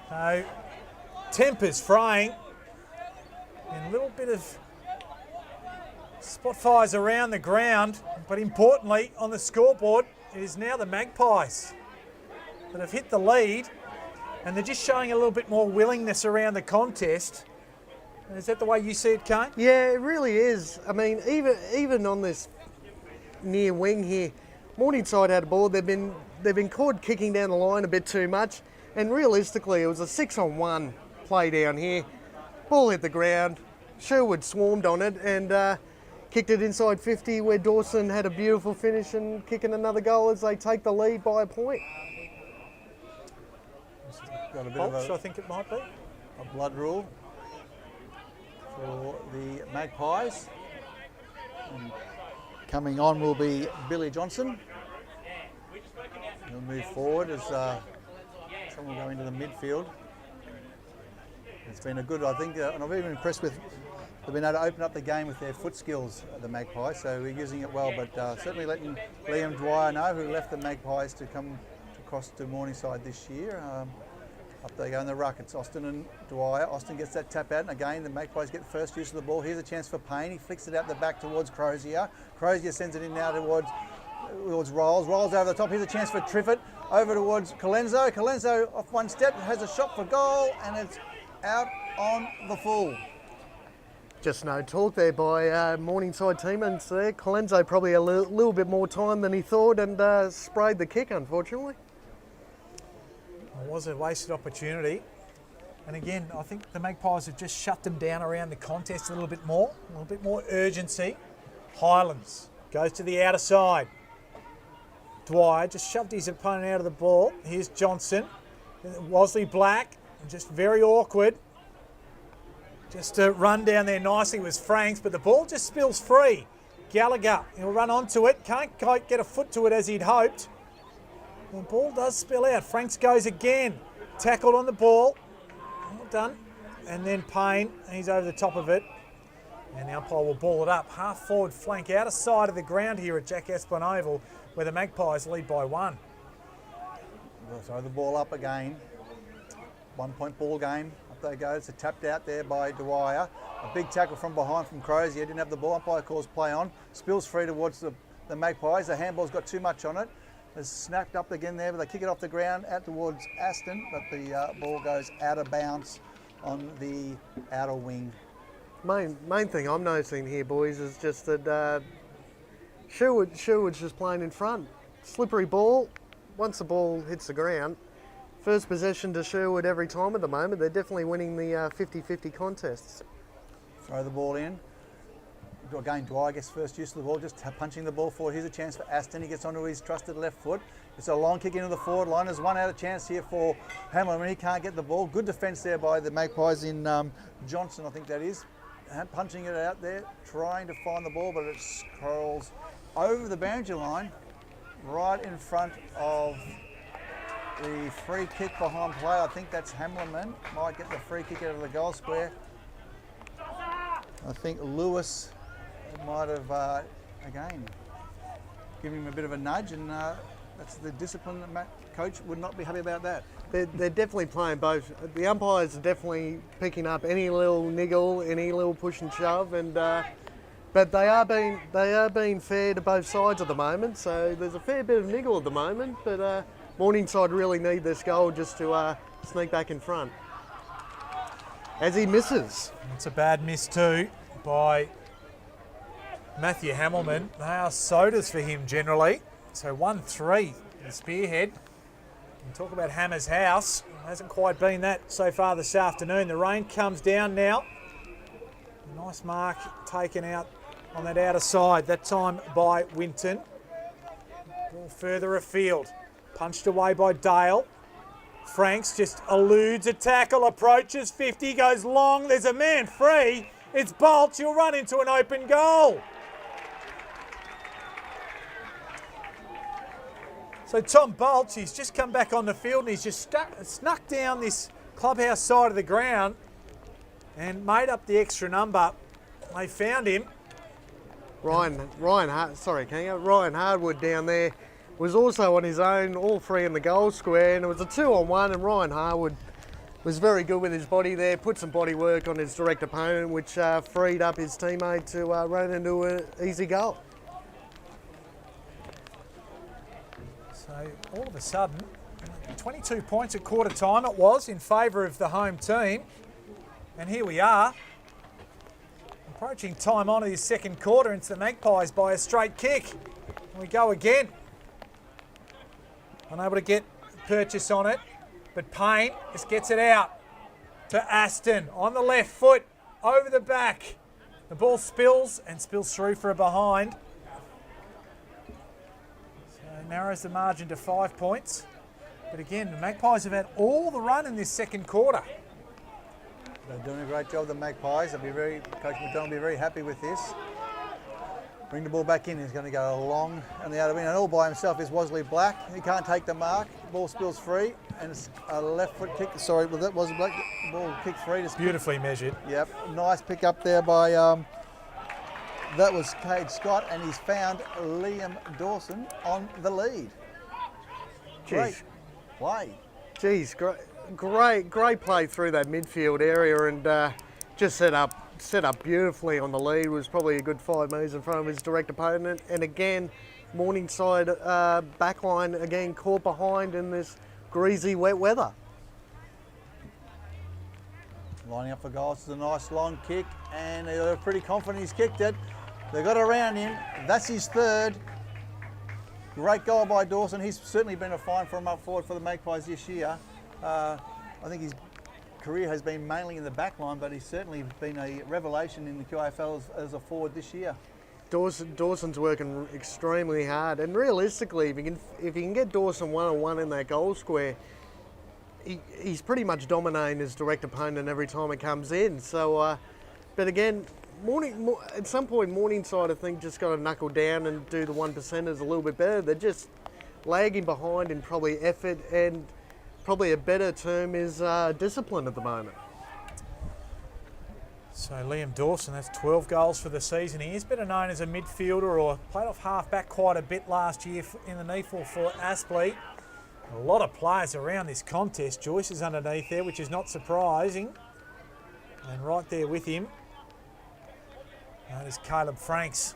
So, tempers fraying. And a little bit of spot fires around the ground. But importantly, on the scoreboard, it is now the Magpies that have hit the lead. And they're just showing a little bit more willingness around the contest. Is that the way you see it, Kane? Yeah, it really is. I mean, even on this near wing here, Morningside had a ball. They've been caught kicking down the line a bit too much, and realistically, it was a 6-on-1 play down here. Ball hit the ground. Sherwood swarmed on it and kicked it inside 50, where Dawson had a beautiful finish and kicking another goal as they take the lead by a point. Got a bit Bolch, of I think it might be. a blood rule for the Magpies. And coming on will be Billy Johnson. He'll move forward as someone will go into the midfield. It's been a good, I think, and I've been impressed with, they've been able to open up the game with their foot skills, the Magpies, so we're using it well, but certainly letting Liam Dwyer know, who left the Magpies to come across to Morningside this year. Up they go in the ruck. It's Austin and Dwyer. Austin gets that tap out, and again, the Magpies get the first use of the ball. Here's a chance for Payne. He flicks it out the back towards Crozier. Crozier sends it in now towards Rolls. Rolls over the top. Here's a chance for Triffett. Over towards Colenso. Colenso off one step, has a shot for goal, and it's out on the full. Just no talk there by Morningside teammates there. Colenso probably a little bit more time than he thought and sprayed the kick, unfortunately. It was a wasted opportunity. And again, I think the Magpies have just shut them down around the contest a little bit more urgency. Highlands goes to the outer side. Dwyer just shoved his opponent out of the ball. Here's Johnson. Wosley Black, just very awkward. Just to run down there nicely was Franks, but the ball just spills free. Gallagher, he'll run onto it. Can't quite get a foot to it as he'd hoped. The ball does spill out. Franks goes again. Tackled on the ball. Well done. And then Payne, he's over the top of it. And the umpire will ball it up. Half forward flank, outer side of the ground here at Jack Esplanade Oval, where the Magpies lead by 1. We'll throw the ball up again. 1 point ball game. Up they go. It's a tapped out there by Dwyer. A big tackle from behind from Crozier. Didn't have the ball. Umpire calls play on. Spills free towards the Magpies. The handball's got too much on it. It's snapped up again there, but they kick it off the ground out towards Aston, but the ball goes out of bounds on the outer wing. Main thing I'm noticing here, boys, is just that Sherwood's just playing in front. Slippery ball. Once the ball hits the ground, first possession to Sherwood every time at the moment. They're definitely winning the 50-50 contests. Throw the ball in. Again, Dwyer gets first use of the ball, just punching the ball forward. Here's a chance for Aston. He gets onto his trusted left foot. It's a long kick into the forward line. There's one out of chance here for Hamlin when he can't get the ball. Good defence there by the Magpies in Johnson, I think that is. Punching it out there, trying to find the ball, but it scrolls over the boundary line, right in front of the free kick behind play. I think that's Hamlin might get the free kick out of the goal square. I think Lewis might have, again, given him a bit of a nudge, and that's the discipline that coach would not be happy about that. They're definitely playing both. The umpires are definitely picking up any little niggle, any little push and shove, and but they are being fair to both sides at the moment. So there's a fair bit of niggle at the moment, but Morningside really need this goal just to sneak back in front. As he misses. It's a bad miss too by Matthew Hamilman. They are sodas for him generally. So 1-3, the spearhead. And talk about Hammer's house. It hasn't quite been that so far this afternoon. The rain comes down now. A nice mark taken out on that outer side, that time by Winton. Ball further afield. Punched away by Dale. Franks just eludes a tackle, approaches 50, goes long. There's a man free. It's Bolt. He'll run into an open goal. So Tom Bolt, he's just come back on the field and he's just snuck down this clubhouse side of the ground and made up the extra number. They found him. Ryan Hardwood down there was also on his own, all three in the goal square, and it was a 2-on-1, and Ryan Harwood was very good with his body there, put some body work on his direct opponent, which freed up his teammate to run into an easy goal. So all of a sudden, 22 points at quarter time it was in favour of the home team. And here we are, approaching time on in the second quarter. It's the Magpies by a straight kick. And we go again. Unable to get purchase on it, but Payne just gets it out to Aston on the left foot, over the back. The ball spills through for a behind. Narrows the margin to 5 points. But again, the Magpies have had all the run in this second quarter. They're doing a great job, the Magpies. Coach McDonald will be very happy with this. Bring the ball back in. He's going to go long on the outer wing. And all by himself is Wosley Black. He can't take the mark. The ball spills free. And it's a left foot kick. Sorry, was that Wosley Black? The ball kicked free. Beautifully measured. Yep. Nice pick up there by... that was Cade Scott, and he's found Liam Dawson on the lead. Great play. Geez, great play through that midfield area, and just set up beautifully on the lead. Was probably a good 5 metres in front of his direct opponent, and again, Morningside backline again caught behind in this greasy, wet weather. Lining up for goals. It's a nice long kick, and they're pretty confident he's kicked it. They got around him. That's his third. Great goal by Dawson. He's certainly been a find for him up forward for the Magpies this year. I think his career has been mainly in the back line, but he's certainly been a revelation in the QAFL as a forward this year. Dawson's working extremely hard, and realistically, if you can get Dawson 1-on-1 in that goal square, he's pretty much dominating his direct opponent every time it comes in. So, but again, at some point, Morningside, I think, just got to knuckle down and do the 1%ers a little bit better. They're just lagging behind in probably effort, and probably a better term is discipline at the moment. So Liam Dawson, that's 12 goals for the season. He is better known as a midfielder, or played off half-back quite a bit last year in the NEFL for Aspley. A lot of players around this contest. Joyce is underneath there, which is not surprising. And right there with him, that is Caleb Franks.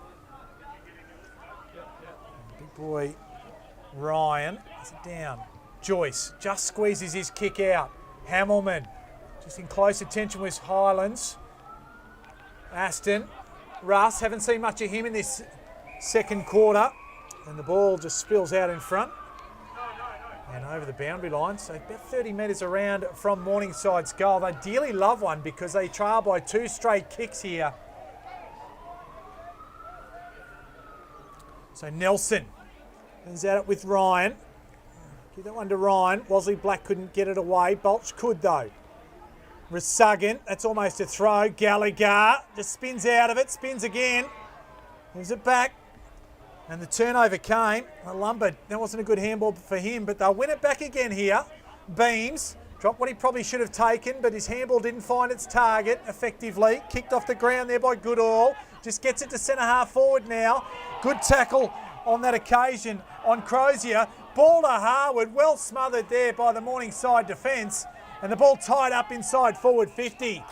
Big boy Ryan, is it down? Joyce just squeezes his kick out. Hamilman, just in close attention with Highlands. Aston, Russ, haven't seen much of him in this second quarter. And the ball just spills out in front and over the boundary line. So about 30 metres around from Morningside's goal. They ideally love one because they trail by 2 straight kicks here. So Nelson is at it with Ryan. Give that one to Ryan. Wosley Black couldn't get it away. Bolch could though. Resuggin, that's almost a throw. Gallagher just spins out of it, spins again. Moves it back. And the turnover came. Lumber, that wasn't a good handball for him, but they'll win it back again here. Beams dropped what he probably should have taken, but his handball didn't find its target effectively. Kicked off the ground there by Goodall. Just gets it to centre half forward now. Good tackle on that occasion on Crozier. Ball to Harwood, well smothered there by the Morningside defence. And the ball tied up inside forward 50.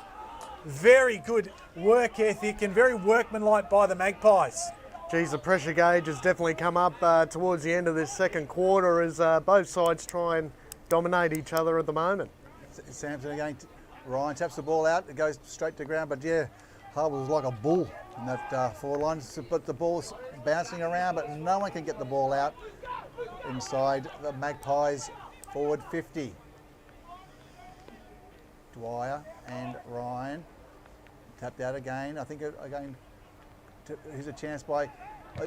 Very good work ethic and very workmanlike by the Magpies. Geez, the pressure gauge has definitely come up towards the end of this second quarter as both sides try and dominate each other at the moment. Sampson again. Ryan taps the ball out. It goes straight to ground, but yeah, Harwood was like a bull in that forward line. But the ball's bouncing around, but no one can get the ball out inside the Magpies forward 50. Dwyer and Ryan tapped out again. I think again here's a chance by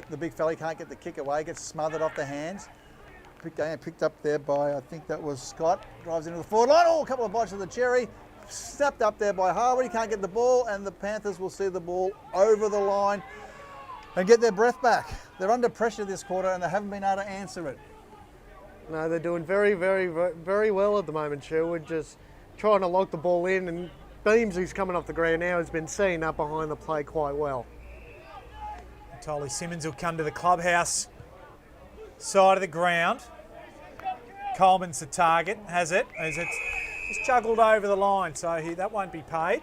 the big fella. He can't get the kick away, gets smothered off the hands. Picked up there by, I think that was Scott. Drives into the forward line. Oh, a couple of bites of the cherry. Snapped up there by Harwood. He can't get the ball, and the Panthers will see the ball over the line and get their breath back. They're under pressure this quarter, and they haven't been able to answer it. No, they're doing very, very, very well at the moment, Sherwood. Just trying to lock the ball in, and Beams, who's coming off the ground now, has been seen up behind the play quite well. Tolly Simmons will come to the clubhouse side of the ground. Coleman's the target, has it, as it's just juggled over the line, so that won't be paid.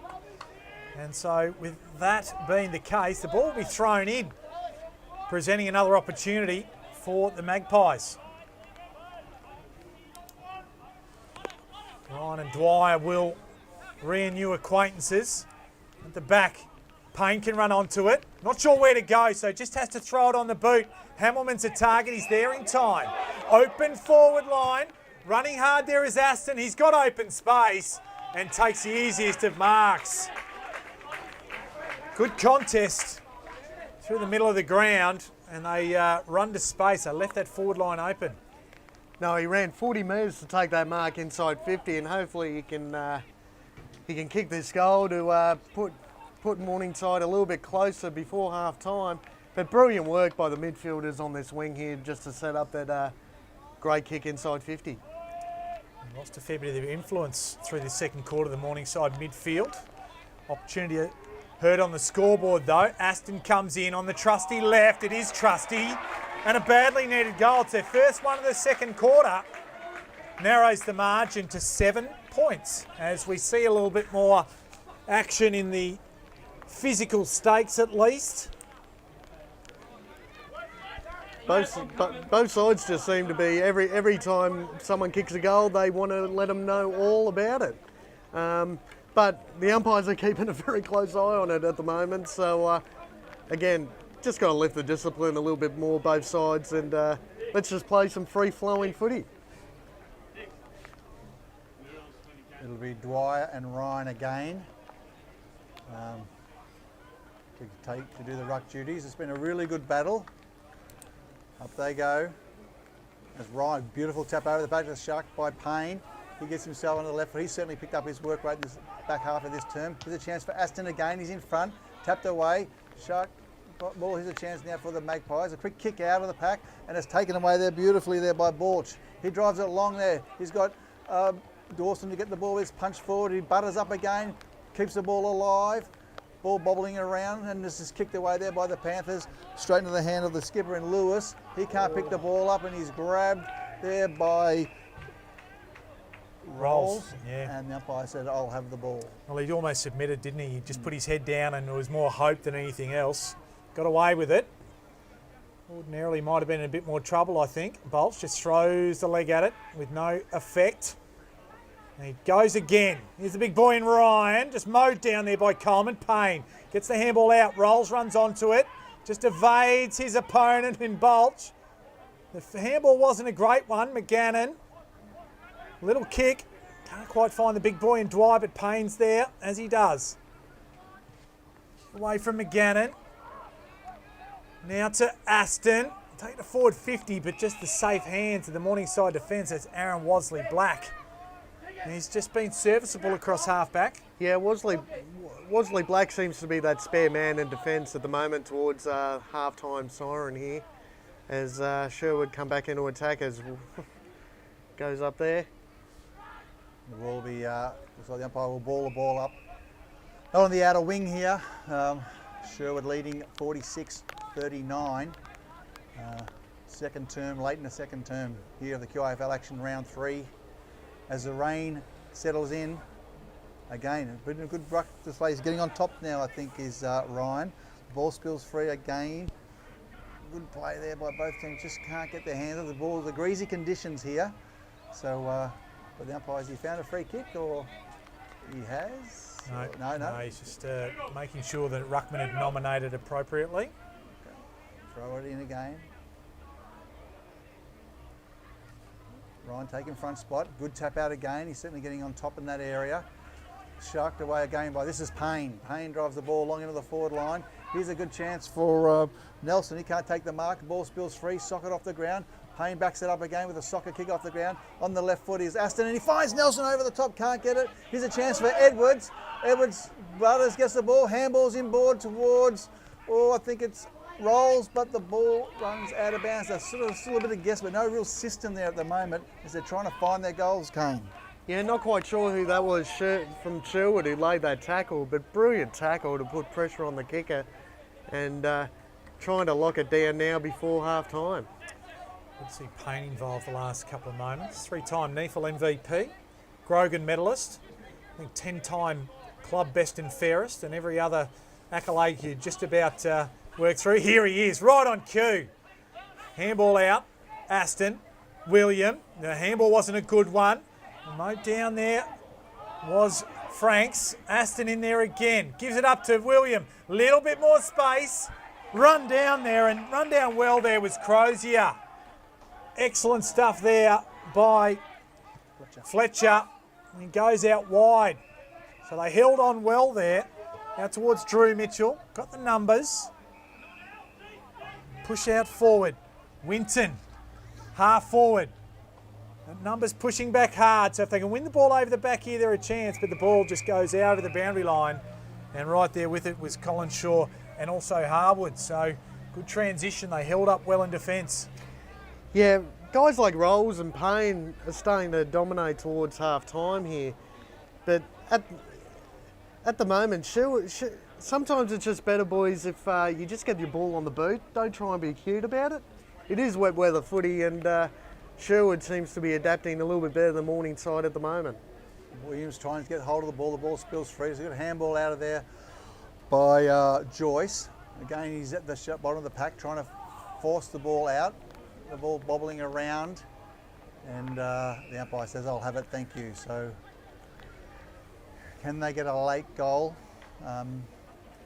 And so with that being the case, the ball will be thrown in, presenting another opportunity for the Magpies. Ryan and Dwyer will renew acquaintances. At the back, Payne can run onto it. Not sure where to go, so just has to throw it on the boot. Hamilman's a target, he's there in time. Open forward line. Running hard there is Aston. He's got open space and takes the easiest of marks. Good contest through the middle of the ground, and they run to space. They left that forward line open. No, he ran 40 metres to take that mark inside 50, and hopefully he can kick this goal to put Morningside a little bit closer before half time. But brilliant work by the midfielders on this wing here just to set up that great kick inside 50. Lost a fair bit of their influence through the second quarter of the Morningside midfield. Opportunity heard on the scoreboard though. Aston comes in on the trusty left. It is trusty. And a badly needed goal. It's their first one of the second quarter. Narrows the margin to 7 points as we see a little bit more action in the physical stakes at least. Both sides just seem to be, every time someone kicks a goal, they want to let them know all about it. but the umpires are keeping a very close eye on it at the moment. So, again, just got to lift the discipline a little bit more, both sides, and let's just play some free-flowing footy. It'll be Dwyer and Ryan again to do the ruck duties. It's been a really good battle. Up they go. As Ryan, beautiful tap over the back of the Shark by Payne. He gets himself on the left foot. He's certainly picked up his work rate in this back half of this term. Here's a chance for Aston again. He's in front, tapped away. Shark ball. Here's a chance now for the Magpies. A quick kick out of the pack, and it's taken away there beautifully there by Borch. He drives it long there. He's got Dawson to get the ball. He's punched forward. He butters up again, keeps the ball alive. Ball bobbling around, and this is kicked away there by the Panthers, straight into the hand of the skipper in Lewis. He can't pick the ball up, and he's grabbed there by Rolls. Yeah. And the umpire said, I'll have the ball. Well, he almost submitted, didn't he? He just put his head down, and it was more hope than anything else. Got away with it. Ordinarily might have been in a bit more trouble, I think. Bolch just throws the leg at it with no effect. And he goes again. Here's the big boy in Ryan, just mowed down there by Coleman. Payne gets the handball out. Rolls, runs onto it. Just evades his opponent in Bolch. The handball wasn't a great one. McGannon, little kick. Can't quite find the big boy in Dwyer, but Payne's there, as he does. Away from McGannon. Now to Aston. Take the forward 50, but just the safe hands of the Morningside defence. That's Aaron Wasley-Black. And he's just been serviceable across half-back. Yeah, Wasley Black seems to be that spare man in defence at the moment towards half-time siren here, as Sherwood come back into attack as goes up there. It will be, looks like the umpire will ball the ball up. Not on the outer wing here. Sherwood leading 46-39. Second term, late in the second term here of the QIFL action round 3. As the rain settles in, again, a good ruck display. He's getting on top now, I think, is Ryan. Ball spills free again. Good play there by both teams. Just can't get their hands on the ball. The greasy conditions here. So, but the umpires, he found a free kick, or he has? No. He's just making sure that Ruckman had nominated appropriately. Okay. Throw it in again. Ryan taking front spot. Good tap out again. He's certainly getting on top in that area. Sharked away again by, this is Payne. Payne drives the ball long into the forward line. Here's a good chance for Nelson. He can't take the mark. The ball spills free. Socket off the ground. Payne backs it up again with a soccer kick off the ground. On the left foot is Aston, and he finds Nelson over the top. Can't get it. Here's a chance for Edwards. Edwards Brothers gets the ball. Handballs inboard towards, I think it's Rolls, but the ball runs out of bounds. There's still a bit of guess, but no real system there at the moment as they're trying to find their goals, Kane. Yeah, not quite sure who that was from Sherwood who laid that tackle, but brilliant tackle to put pressure on the kicker and trying to lock it down now before half time. Good to see Payne involved the last couple of moments. 3-time NEFL MVP, Grogan medalist, I think 10-time club best and fairest, and every other accolade you just about work through. Here he is, right on cue. Handball out, Aston, William. The handball wasn't a good one. The moat down there was Franks. Aston in there again. Gives it up to William. Little bit more space. Run down there, and run down well there was Crozier. Excellent stuff there by Fletcher. And he goes out wide. So they held on well there. Out towards Drew Mitchell. Got the numbers. Push out forward. Winton, half forward. The numbers pushing back hard, so if they can win the ball over the back here, they're a chance, but the ball just goes out over the boundary line, and right there with it was Colin Shaw and also Harwood. So good transition. They held up well in defence. Yeah, guys like Rolls and Payne are starting to dominate towards half time here, but at the moment, sometimes it's just better, boys, if you just get your ball on the boot. Don't try and be cute about it. It is wet weather footy, and Sherwood seems to be adapting a little bit better than Morningside at the moment. Williams trying to get hold of the ball. The ball spills free. He's got a handball out of there by Joyce. Again, he's at the bottom of the pack trying to force the ball out. The ball bobbling around, and the umpire says, I'll have it, thank you. So Can they get a late goal?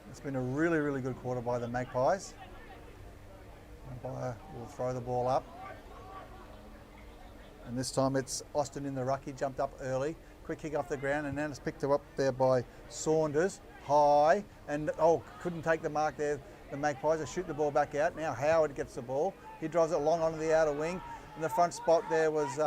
It's been a really, really good quarter by the Magpies. Umpire will throw the ball up. And this time it's Austin in the ruck. He jumped up early. Quick kick off the ground, and then it's picked up there by Saunders. High, and couldn't take the mark there. The Magpies are shooting the ball back out. Now Howard gets the ball. He drives it long onto the outer wing. In the front spot there was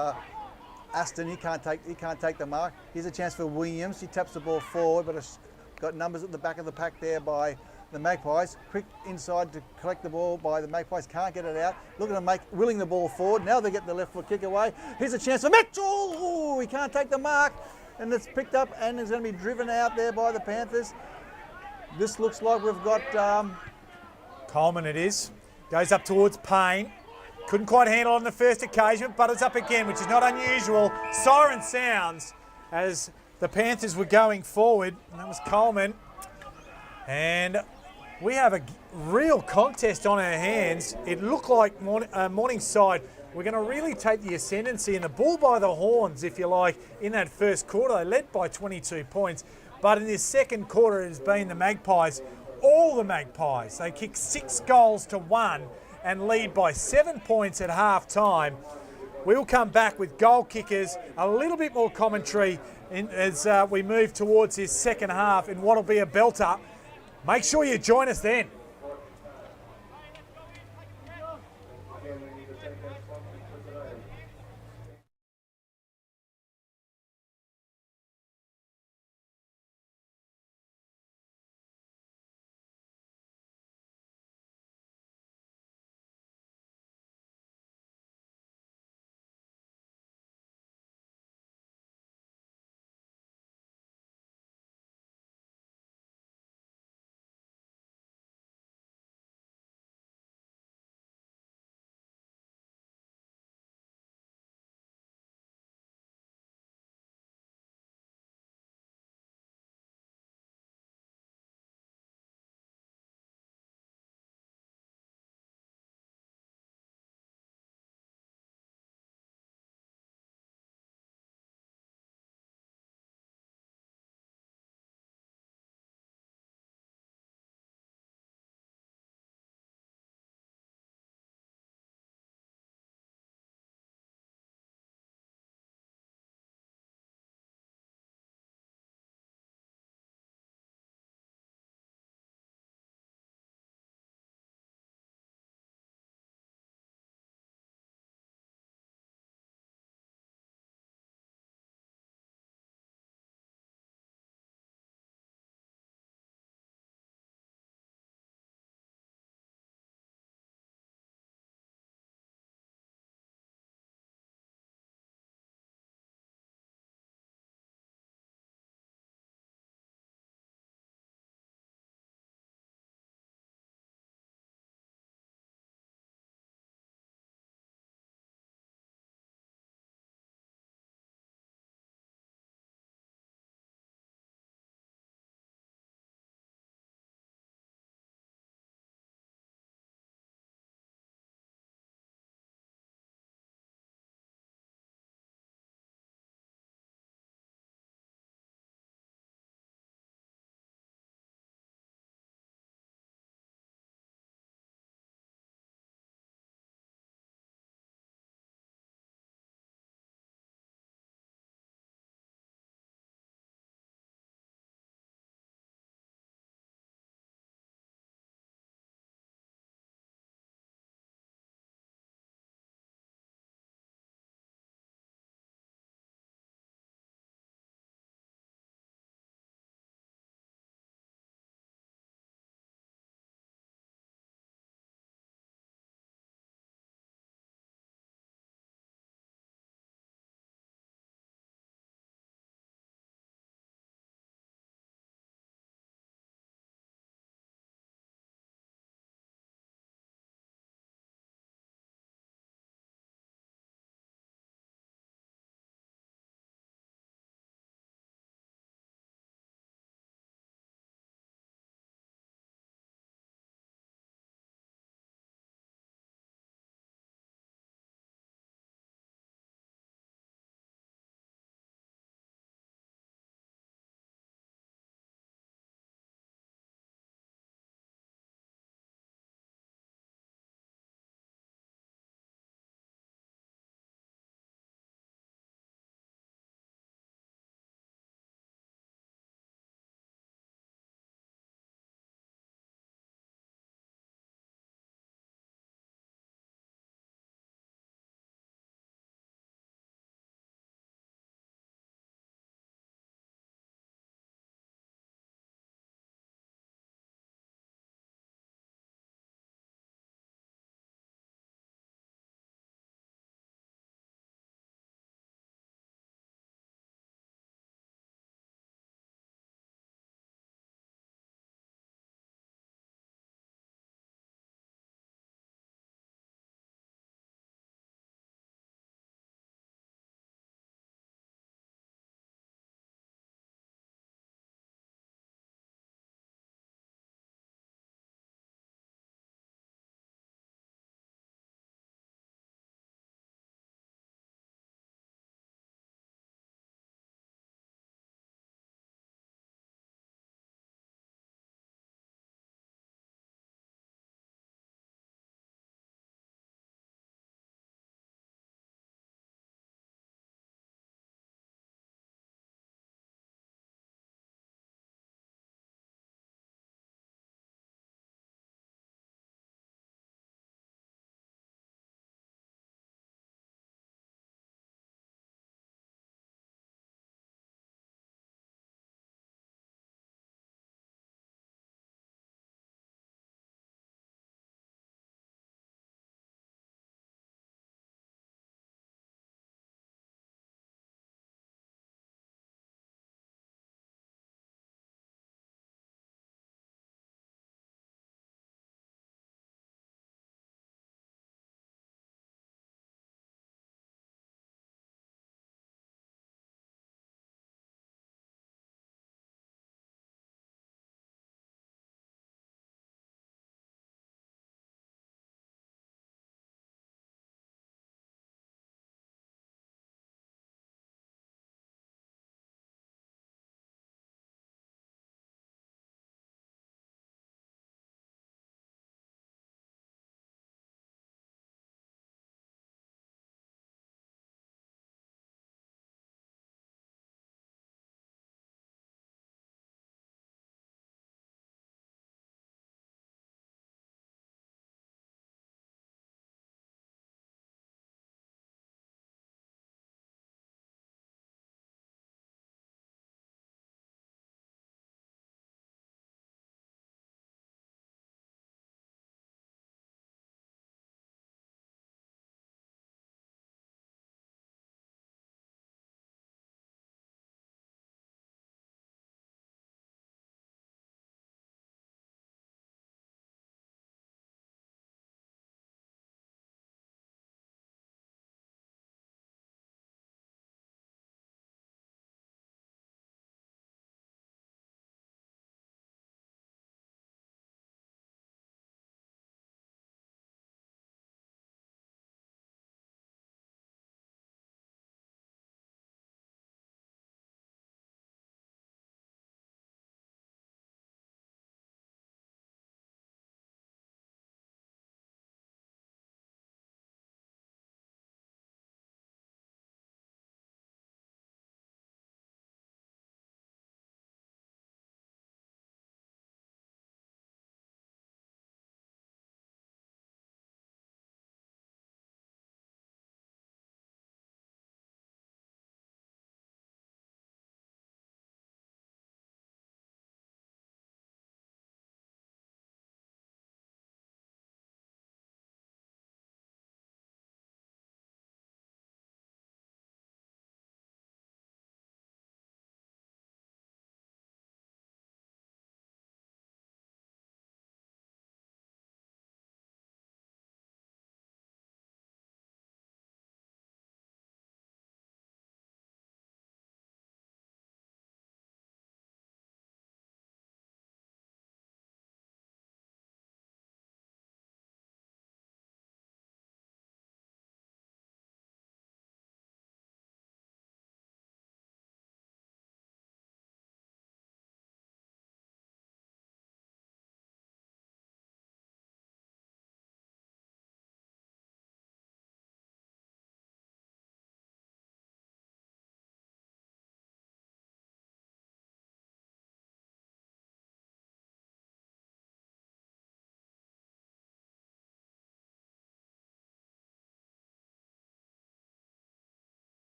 Aston. He can't take the mark. Here's a chance for Williams. He taps the ball forward, but it's got numbers at the back of the pack there by the Magpies. Quick inside to collect the ball by the Magpies. Can't get it out. Looking to willing the ball forward. Now they get the left foot kick away. Here's a chance for Mitchell. Ooh, he can't take the mark. And it's picked up and is going to be driven out there by the Panthers. This looks like we've got... Coleman it is. Goes up towards Payne. Couldn't quite handle it on the first occasion, but it's up again, which is not unusual. Siren sounds as the Panthers were going forward. And that was Coleman. And we have a real contest on our hands. It looked like Morningside were going to really take the ascendancy and the bull by the horns, if you like, in that first quarter. They led by 22 points. But in this second quarter, it has been the Magpies, all the Magpies. They kicked 6 goals to 1 and lead by 7 points at half time. We'll come back with goal kickers, a little bit more commentary as we move towards this second half in what will be a belter. Make sure you join us then.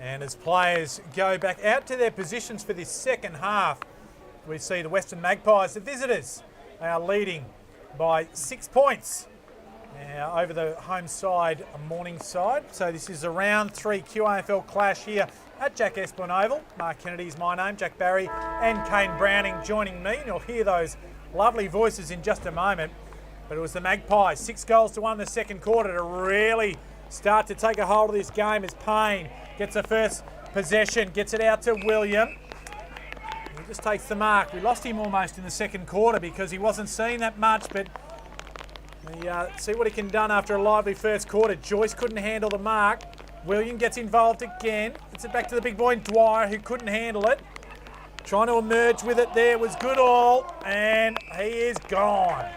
And as players go back out to their positions for this second half, we see the Western Magpies, the visitors, they are leading by 6 points over the home side, MorningSide. So this is a round 3 QAFL clash here at Jack Esplin Oval. Mark Kennedy is my name, Jack Barry and Kane Browning joining me. And you'll hear those lovely voices in just a moment. But it was the Magpies, 6 goals to 1 in the second quarter to really start to take a hold of this game as Payne gets the first possession, gets it out to William. He just takes the mark. We lost him almost in the second quarter because he wasn't seeing that much, but we see what he can do after a lively first quarter. Joyce couldn't handle the mark. William gets involved again. Gets it back to the big boy Dwyer, who couldn't handle it. Trying to emerge with it there was Goodall, and he is gone.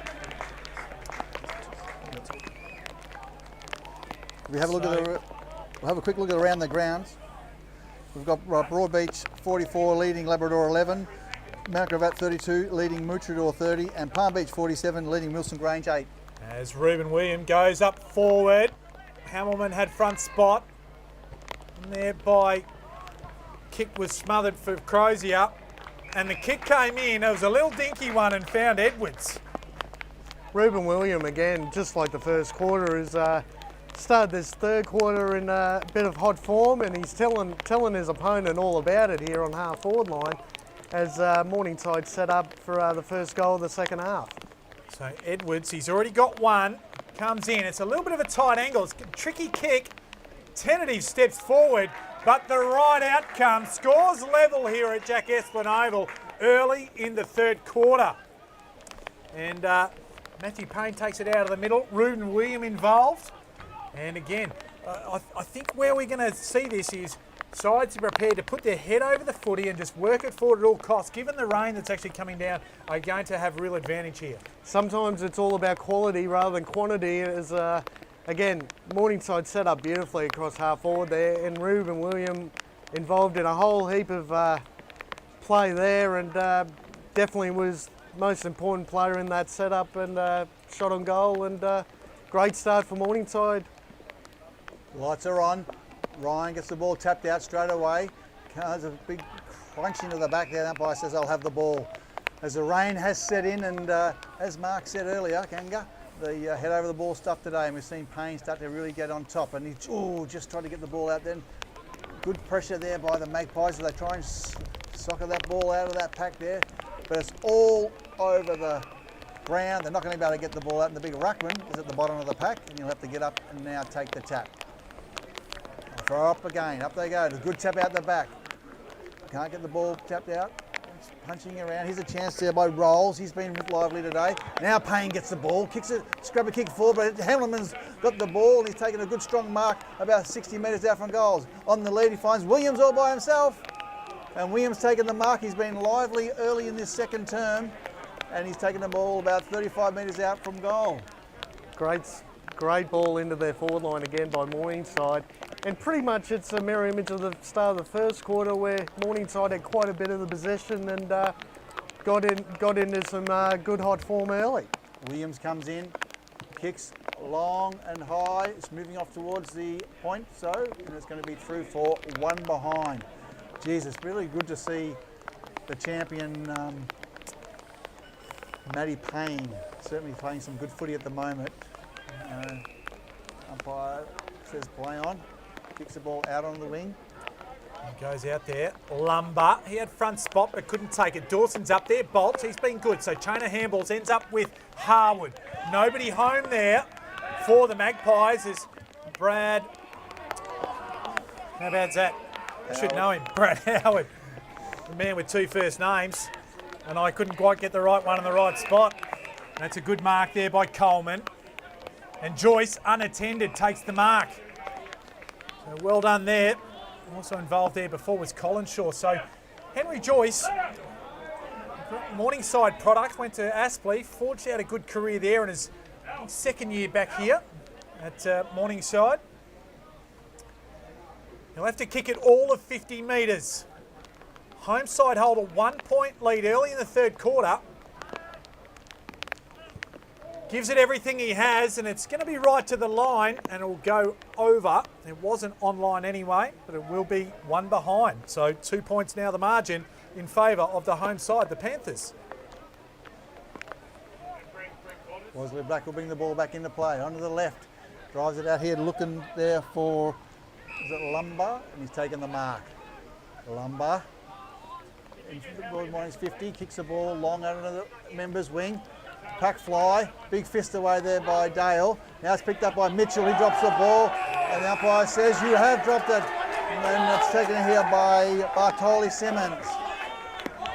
We have a look we'll have a quick look at around the grounds. We've got Broadbeach 44 leading Labrador 11, Mount Gravatt 32 leading Mootrador 30, and Palm Beach 47 leading Wilson Grange 8. As Ruben William goes up forward, Hamilman had front spot, and thereby kick was smothered for Crozier, and the kick came in. It was a little dinky one and found Edwards. Ruben William, again, just like the first quarter, is started this third quarter in a bit of hot form, and he's telling his opponent all about it here on half forward line as Morningside set up for the first goal of the second half. So Edwards, he's already got one, comes in. It's a little bit of a tight angle. It's a tricky kick. Tentative steps forward, but the right outcome. Scores level here at Jack Esplin Oval early in the third quarter. And Matthew Payne takes it out of the middle. Ruben William involved. And again, I think where we're going to see this is sides are prepared to put their head over the footy and just work it forward at all costs. Given the rain that's actually coming down, are going to have real advantage here. Sometimes it's all about quality rather than quantity. As again, Morningside set up beautifully across half forward there, and Ruben William involved in a whole heap of play there, and definitely was most important player in that setup and shot on goal, and great start for Morningside. Lights are on. Ryan gets the ball tapped out straight away. There's a big crunch into the back there. The umpire says I'll have the ball. As the rain has set in, and as Mark said earlier, Kanga, the head over the ball stuff today, and we've seen Payne start to really get on top, and he just tried to get the ball out then. Good pressure there by the Magpies as they try and soccer that ball out of that pack there, but it's all over the ground. They're not going to be able to get the ball out, and the big ruckman is at the bottom of the pack, and you'll have to get up and now take the tap. Throw up again, up they go. The good tap out the back. Can't get the ball tapped out. It's punching around. Here's a chance there by Rolls. He's been lively today. Now Payne gets the ball, kicks it, scrub a kick forward, but Hamilman's got the ball and he's taken a good strong mark about 60 metres out from goals. On the lead he finds Williams all by himself. And Williams taking the mark. He's been lively early in this second term, and he's taken the ball about 35 metres out from goal. Great ball into their forward line again by Morningside. And pretty much it's a mirror image of the start of the first quarter, where Morningside had quite a bit of the possession and got into some good hot form early. Williams comes in, kicks long and high. It's moving off towards the point, so and it's going to be through for one behind. Jeez, it's really good to see the champion Matty Payne certainly playing some good footy at the moment. Umpire says play on. Kicks the ball out on the wing. He goes out there. Lumber. He had front spot but couldn't take it. Dawson's up there. Bolts. He's been good. So chain of handballs ends up with Harwood. Nobody home there for the Magpies is Brad. How bad's that? I should know him. Brad Howard. The man with 2 first names. And I couldn't quite get the right one in the right spot. That's a good mark there by Coleman. And Joyce, unattended, takes the mark. So well done there. Also involved there before was Collinshaw. So Henry Joyce, Morningside product, went to Aspley, forged out a good career there in his second year back here at Morningside. He'll have to kick it all of 50 metres. Home side hold a 1 point lead early in the third quarter. gives it everything he has, and it's going to be right to the line, and it'll go over. It wasn't on line anyway, but it will be one behind. So 2 points now the margin in favour of the home side, the Panthers. Wesley Black will bring the ball back into play. Onto the left. Drives it out here, looking there for, is it Lumber? And he's taken the mark. Lumber. Into the Royal Mornings 50. Kicks the ball long under the members' wing. Pack fly. Big fist away there by Dale. Now it's picked up by Mitchell. He drops the ball. And the umpire says, you have dropped it. And then it's taken here by Bartoli Simmons.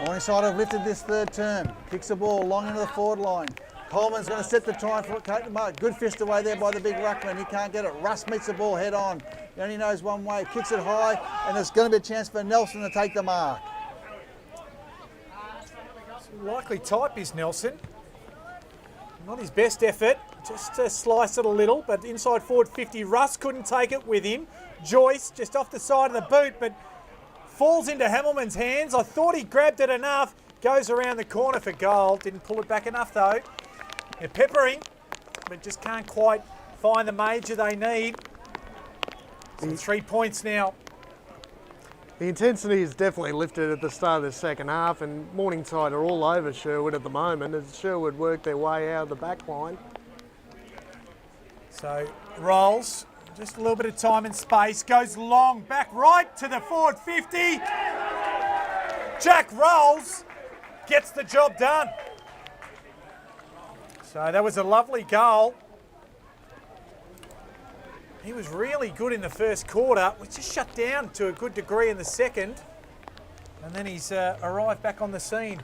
Morningside have lifted this third term. Kicks the ball long into the forward line. Coleman's going to set the try and take the mark. Good fist away there by the big ruckman. He can't get it. Russ meets the ball head on. He only knows one way. Kicks it high, and there's going to be a chance for Nelson to take the mark. Likely type is Nelson. Not his best effort. Just to slice it a little, but inside forward 50. Russ couldn't take it with him. Joyce just off the side of the boot, but falls into Hamilman's hands. I thought he grabbed it enough. Goes around the corner for goal. Didn't pull it back enough though. They're peppering, but just can't quite find the major they need. So 3 points now. The intensity is definitely lifted at the start of the second half, and Morningside are all over Sherwood at the moment as Sherwood work their way out of the back line. So rolls, just a little bit of time and space, goes long, back right to the forward 50. Jack rolls, gets the job done. So that was a lovely goal. He was really good in the first quarter. Was just shut down to a good degree in the second. And then he's arrived back on the scene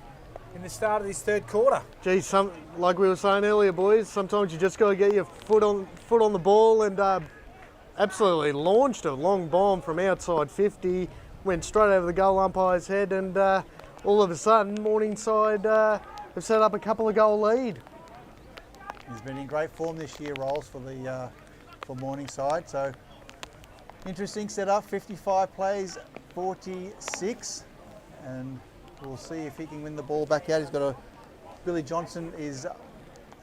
in the start of this third quarter. Geez, like we were saying earlier, boys, sometimes you just got to get your foot on the ball, and absolutely launched a long bomb from outside 50, went straight over the goal umpire's head, and all of a sudden Morningside have set up a couple of goal lead. He's been in great form this year, Rolls, for Morningside. So interesting setup. 55 plays, 46, and we'll see if he can win the ball back out. He's got Billy Johnson is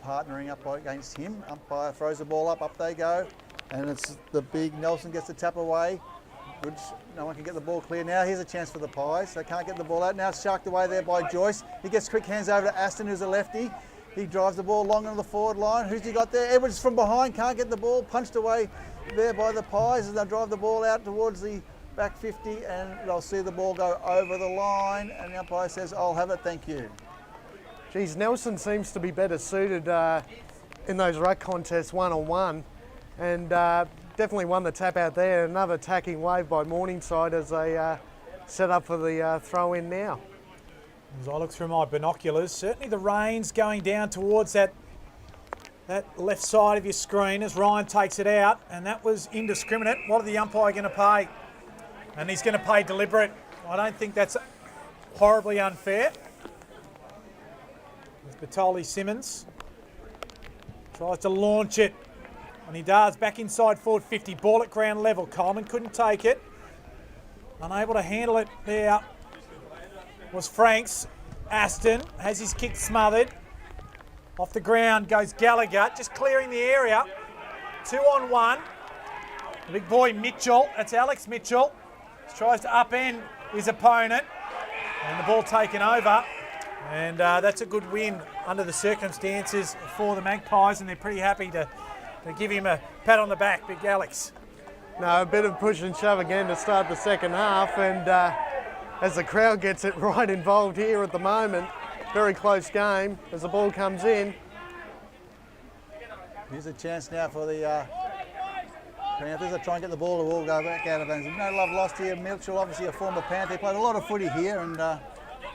partnering up against him. Umpire throws the ball up they go, and it's the big Nelson gets the tap away. Good. No one can get the ball clear now. Here's a chance for the Pies. They can't get the ball out. Now it's sharked away there by Joyce. He gets quick hands over to Aston, who's a lefty. He drives the ball long on the forward line. Who's he got there? Edwards from behind, can't get the ball. Punched away there by the Pies as they drive the ball out towards the back 50, and they'll see the ball go over the line, and the umpire says, I'll have it, thank you. Geez, Nelson seems to be better suited in those ruck contests one-on-one, and definitely won the tap out there. Another attacking wave by Morningside as they set up for the throw-in now. As I look through my binoculars, certainly the rain's going down towards that left side of your screen as Ryan takes it out, and that was indiscriminate. What are the umpire going to pay? And he's going to pay deliberate. I don't think that's horribly unfair. Bartoli Simmons tries to launch it, and he does. Back inside forward 50, ball at ground level. Coleman couldn't take it. Unable to handle it there was Franks. Aston has his kick smothered. Off the ground goes Gallagher, just clearing the area. 2-on-1. The big boy Mitchell, that's Alex Mitchell, tries to upend his opponent, and the ball taken over. And that's a good win under the circumstances for the Magpies, and they're pretty happy to give him a pat on the back, big Alex. No, a bit of push and shove again to start the second half, and as the crowd gets it right involved here at the moment, very close game as the ball comes in. Here's a chance now for the Panthers to try and get the ball to all go back out of bounds. No love lost here. Mitchell, obviously a former Panther, played a lot of footy here and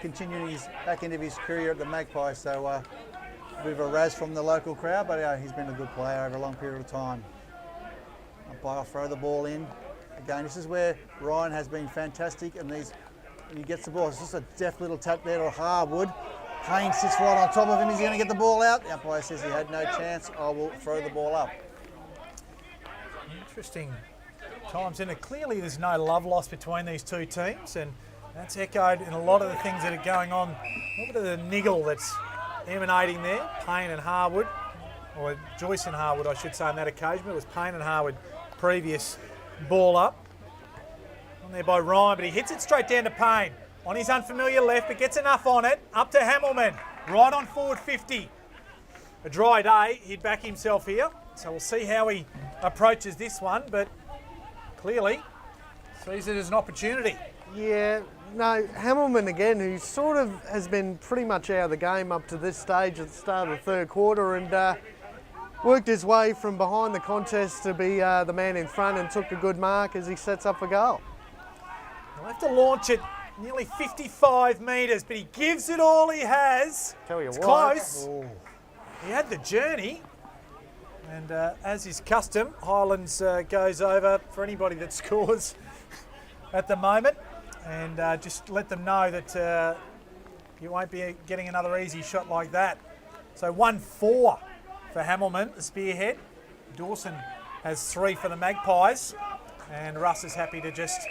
continuing his back end of his career at the Magpies. So a bit of a razz from the local crowd, but he's been a good player over a long period of time. Umpire throw the ball in. Again, this is where Ryan has been fantastic, and he gets the ball. It's just a deft little tap there to Harwood. Haynes sits right on top of him. He's going to get the ball out. The umpire says he had no chance. I will throw the ball up. Interesting times in it. Clearly there's no love lost between these two teams, and that's echoed in a lot of the things that are going on. A little bit of the niggle that's emanating there, Payne and Harwood. or Joyce and Harwood, I should say, on that occasion. It was Payne and Harwood previous ball up. On there by Ryan, but he hits it straight down to Payne. On his unfamiliar left, but gets enough on it. Up to Hamilman, right on forward 50. A dry day, he'd back himself here. So we'll see how he approaches this one, but clearly sees it as an opportunity. Yeah, no, Hamilman again, who sort of has been pretty much out of the game up to this stage at the start of the third quarter, and worked his way from behind the contest to be the man in front and took a good mark as he sets up for goal. He'll have to launch it nearly 55 metres, but he gives it all he has. Tell you it's what. close. Oh. He had the journey. And as is custom, Highlands goes over for anybody that scores at the moment. And just let them know that you won't be getting another easy shot like that. So 1-4 for Hamilman, the spearhead. Dawson has 3 for the Magpies. And Russ is happy to just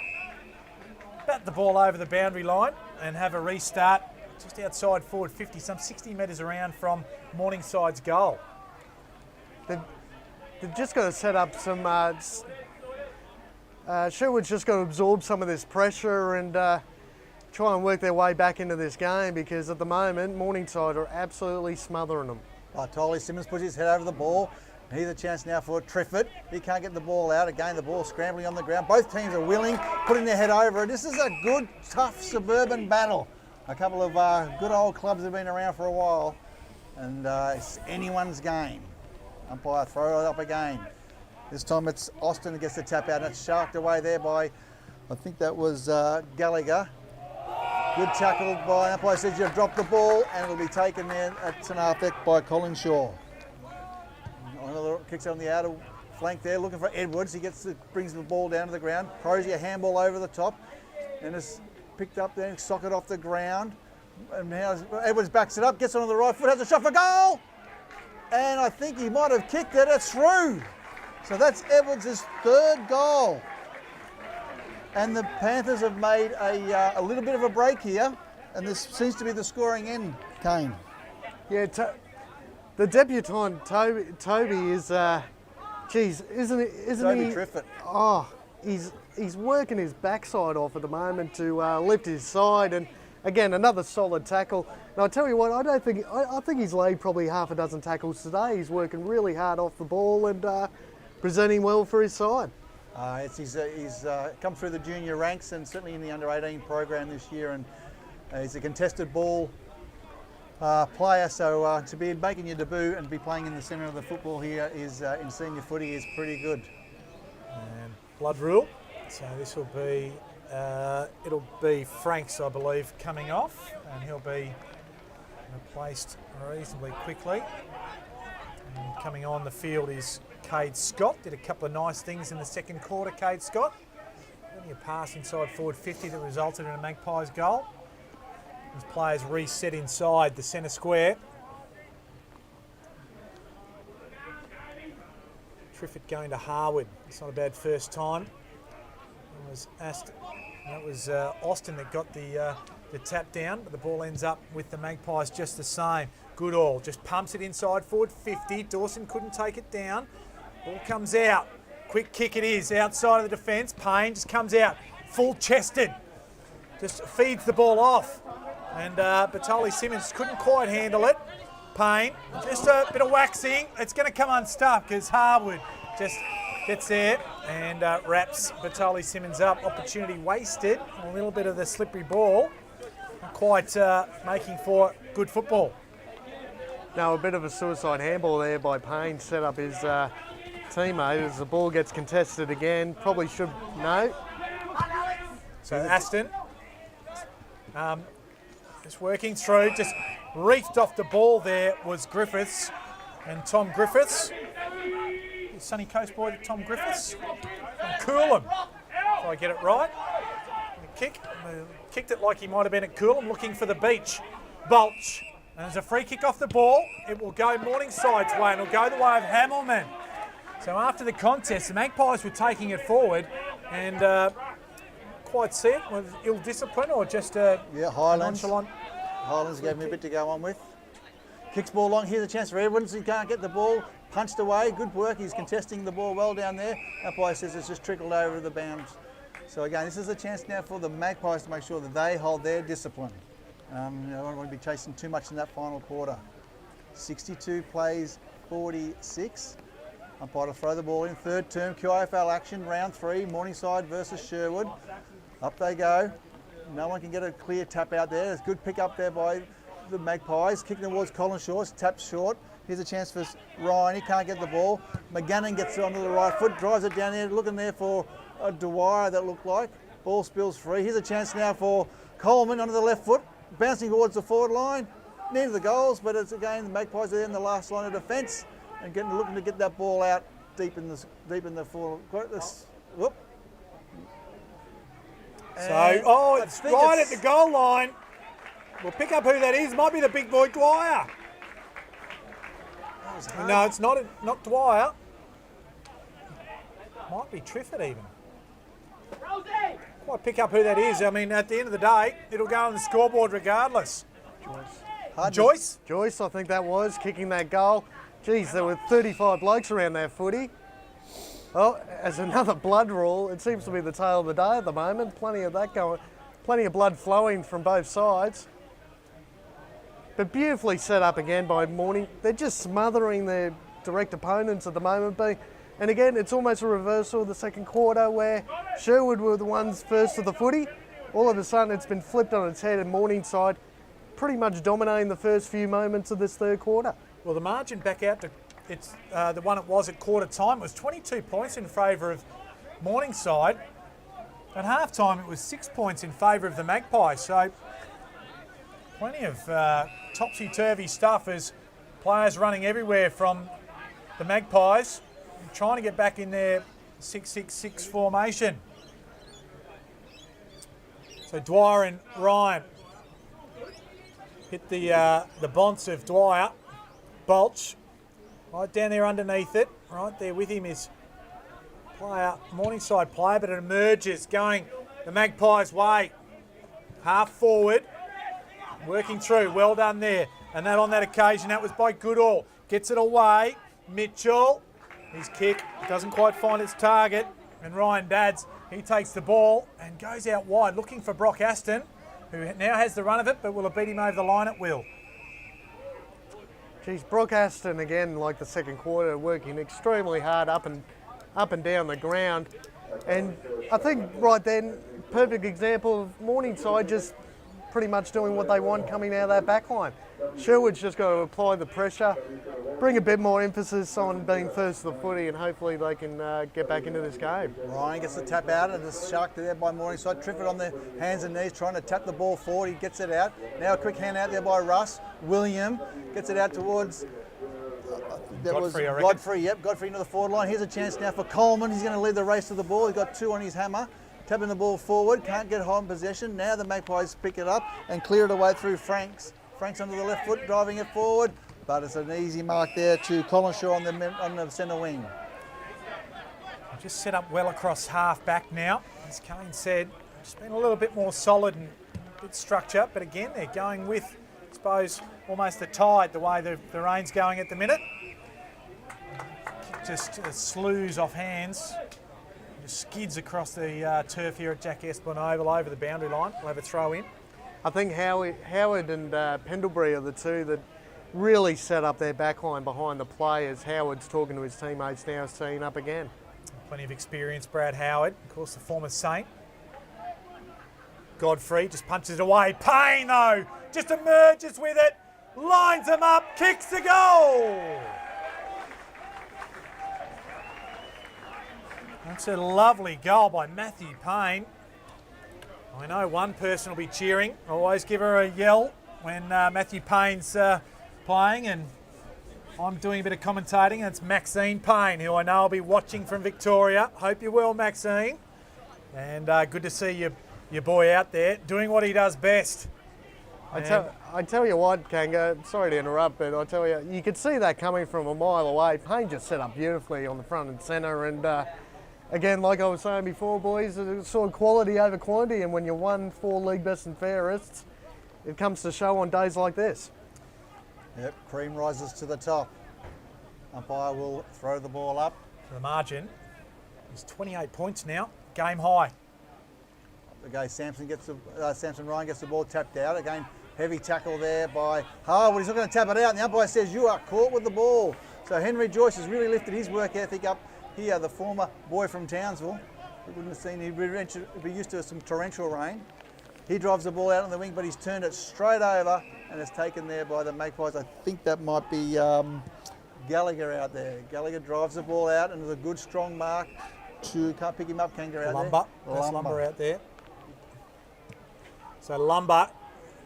bat the ball over the boundary line and have a restart just outside forward 50, some 60 metres around from Morningside's goal. They've just got to set up some... Sherwood's just got to absorb some of this pressure and try and work their way back into this game, because at the moment, Morningside are absolutely smothering them. Tolly Simmons puts his head over the ball. Here's a chance now for Triffett. He can't get the ball out. Again, the ball scrambling on the ground. Both teams are willing, putting their head over it. This is a good, tough suburban battle. A couple of good old clubs have been around for a while, and it's anyone's game. Umpire throw it up again. This time it's Austin who gets the tap out, and it's sharked away there by, I think that was Gallagher. Good tackle by umpire, says you've dropped the ball, and it'll be taken there at Tanarthek by Colin Shaw. Another kicks on the outer flank there, looking for Edwards. He brings the ball down to the ground. Crozier handball over the top, and it's picked up there, socket off the ground. And now Edwards backs it up, gets on the right foot, has a shot for goal, and I think he might have kicked it. It's through. So that's Edwards' 3rd goal. And the Panthers have made a little bit of a break here, and this seems to be the scoring end, Kane. Yeah, the debutant Toby is, geez, isn't Toby he? Triffett. Oh, he's working his backside off at the moment to lift his side, and again another solid tackle. And I tell you what, I think he's laid probably half a dozen tackles today. He's working really hard off the ball and presenting well for his side. He's come through the junior ranks and certainly in the under-18 program this year, and he's a contested ball player, so to be making your debut and be playing in the centre of the football here is in senior footy is pretty good. And blood rule, so this will be, it'll be Franks, I believe, coming off, and he'll be replaced reasonably quickly. And coming on the field is Cade Scott. Did a couple of nice things in the second quarter, Cade Scott. Only a pass inside forward 50 that resulted in a Magpies goal. As players reset inside the centre square. Triffett going to Harwood. It's not a bad first time. That was Austin that got the tap down, but the ball ends up with the Magpies just the same. Goodall just pumps it inside forward 50. Dawson couldn't take it down. Ball comes out. Quick kick it is outside of the defence. Payne just comes out full chested. Just feeds the ball off. And Batoli Simmons couldn't quite handle it. Payne, just a bit of waxing. It's going to come unstuck because Harwood just gets there and wraps Batoli Simmons up. Opportunity wasted. A little bit of the slippery ball. Not quite making for good football. Now a bit of a suicide handball there by Payne, set up his teammate as the ball gets contested again. Probably should know. So Aston just working through, just reefed off the ball there was Griffiths and Tom Griffiths. Sunny Coast boy Tom Griffiths from Coolum, if I get it right. Kicked it like he might have been at Coolum looking for the beach. Bulch. And there's a free kick off the ball. It will go Morningside's way and it'll go the way of Hamilman. So after the contest, the Magpies were taking it forward and quite see it with ill discipline or just Highlands. nonchalant. Highlands gave me a bit to go on with. Kicks ball long. Here's a chance for Edwards. He can't get the ball. Punched away. Good work. He's contesting the ball well down there. Umpire says it's just trickled over the bounds. So again, this is a chance now for the Magpies to make sure that they hold their discipline. They don't want to be chasing too much in that final quarter. 62 plays 46. Umpire to throw the ball in. Third term QIFL action, round 3, Morningside versus Sherwood. Up they go. No one can get a clear tap out there. There's a good pick up there by the Magpies. Kicking towards Colin Short, taps short. Here's a chance for Ryan, he can't get the ball. McGannon gets it onto the right foot, drives it down there, looking there for a Dwyer that looked like. Ball spills free. Here's a chance now for Coleman onto the left foot, bouncing towards the forward line. Near the goals, but it's again the Magpies are there in the last line of defence and looking to get that ball out deep in the forward. Whoop. So, it's right at the goal line. We'll pick up who that is. Might be the big boy Dwyer. No, it's not Dwyer. Might be Triffett even. Might pick up who that is. I mean, at the end of the day, it'll go on the scoreboard regardless. Joyce? Joyce, I think that was, kicking that goal. Geez, there were 35 blokes around that footy. Well, as another blood rule, it seems to be the tale of the day at the moment. Plenty of that going, plenty of blood flowing from both sides. But beautifully set up again by Morning. They're just smothering their direct opponents at the moment. And again, it's almost a reversal of the second quarter where Sherwood were the ones first to the footy. All of a sudden, it's been flipped on its head and Morningside pretty much dominating the first few moments of this third quarter. Well, the margin back out to the one it was at quarter time was 22 points in favour of Morningside. At half time, it was 6 points in favour of the Magpies. So plenty of topsy-turvy stuff as players running everywhere from the Magpies, trying to get back in their 6-6-6 formation. So Dwyer and Ryan hit the bonce of Dwyer. Bolch, right down there underneath it. Right there with him is Morningside player, but it emerges going the Magpies' way. Half forward, working through, well done there. And that on that occasion, that was by Goodall. Gets it away, Mitchell. His kick doesn't quite find its target. And Ryan Dadds, he takes the ball and goes out wide, looking for Brock Aston, who now has the run of it, but will have beat him over the line at will. Geez, Brock Aston again, like the second quarter, working extremely hard up and down the ground. And I think right then, perfect example of Morningside just pretty much doing what they want coming out of that back line. Sherwood's just got to apply the pressure, bring a bit more emphasis on being first to the footy, and hopefully they can get back into this game. Ryan gets the tap out and it's sharked there by Morningside. Triffett on the hands and knees trying to tap the ball forward. He gets it out. Now a quick hand out there by Russ. William gets it out towards Godfrey. Yep, Godfrey into the forward line. Here's a chance now for Coleman. He's going to lead the race to the ball. He's got 2 on his hammer. Tapping the ball forward. Can't get home possession. Now the Magpies pick it up and clear it away through Franks. Franks onto the left foot, driving it forward. But it's an easy mark there to Colin Shaw on the centre wing. Just set up well across half back now. As Kane said, just been a little bit more solid and a bit structure. But again, they're going with, I suppose, almost the tide, the way the rain's going at the minute. Just slews off hands. Just skids across the turf here at Jack Esplanade Oval over the boundary line. We'll have a throw in. I think Howard and Pendlebury are the two that really set up their backline behind the players. Howard's talking to his teammates now, seeing up again. Plenty of experience, Brad Howard, of course the former Saint. Godfrey just punches it away. Payne though, just emerges with it, lines him up, kicks the goal. That's a lovely goal by Matthew Payne. I know one person will be cheering. I always give her a yell when Matthew Payne's playing, and I'm doing a bit of commentating. It's Maxine Payne, who I know will be watching from Victoria. Hope you're well, Maxine. And good to see your boy out there doing what he does best. I tell you what, Kanga, sorry to interrupt, but I tell you, you could see that coming from a mile away. Payne just set up beautifully on the front and centre, and again, like I was saying before, boys, it's sort of quality over quantity, and when you won 4 league best and fairest, it comes to show on days like this. Yep, cream rises to the top. Umpire will throw the ball up. The margin is 28 points now, game high. Okay, Samson Ryan gets the ball tapped out. Again, heavy tackle there by Harwood. He's not going to tap it out, and the umpire says you are caught with the ball. So Henry Joyce has really lifted his work ethic up here, the former boy from Townsville. He wouldn't have seen, he'd be used to some torrential rain. He drives the ball out on the wing, but he's turned it straight over and is taken there by the Magpies. I think that might be Gallagher out there. Gallagher drives the ball out and there's a good strong mark to, can't pick him up, Kanga out Lumber. there. That's Lumber out there. So Lumber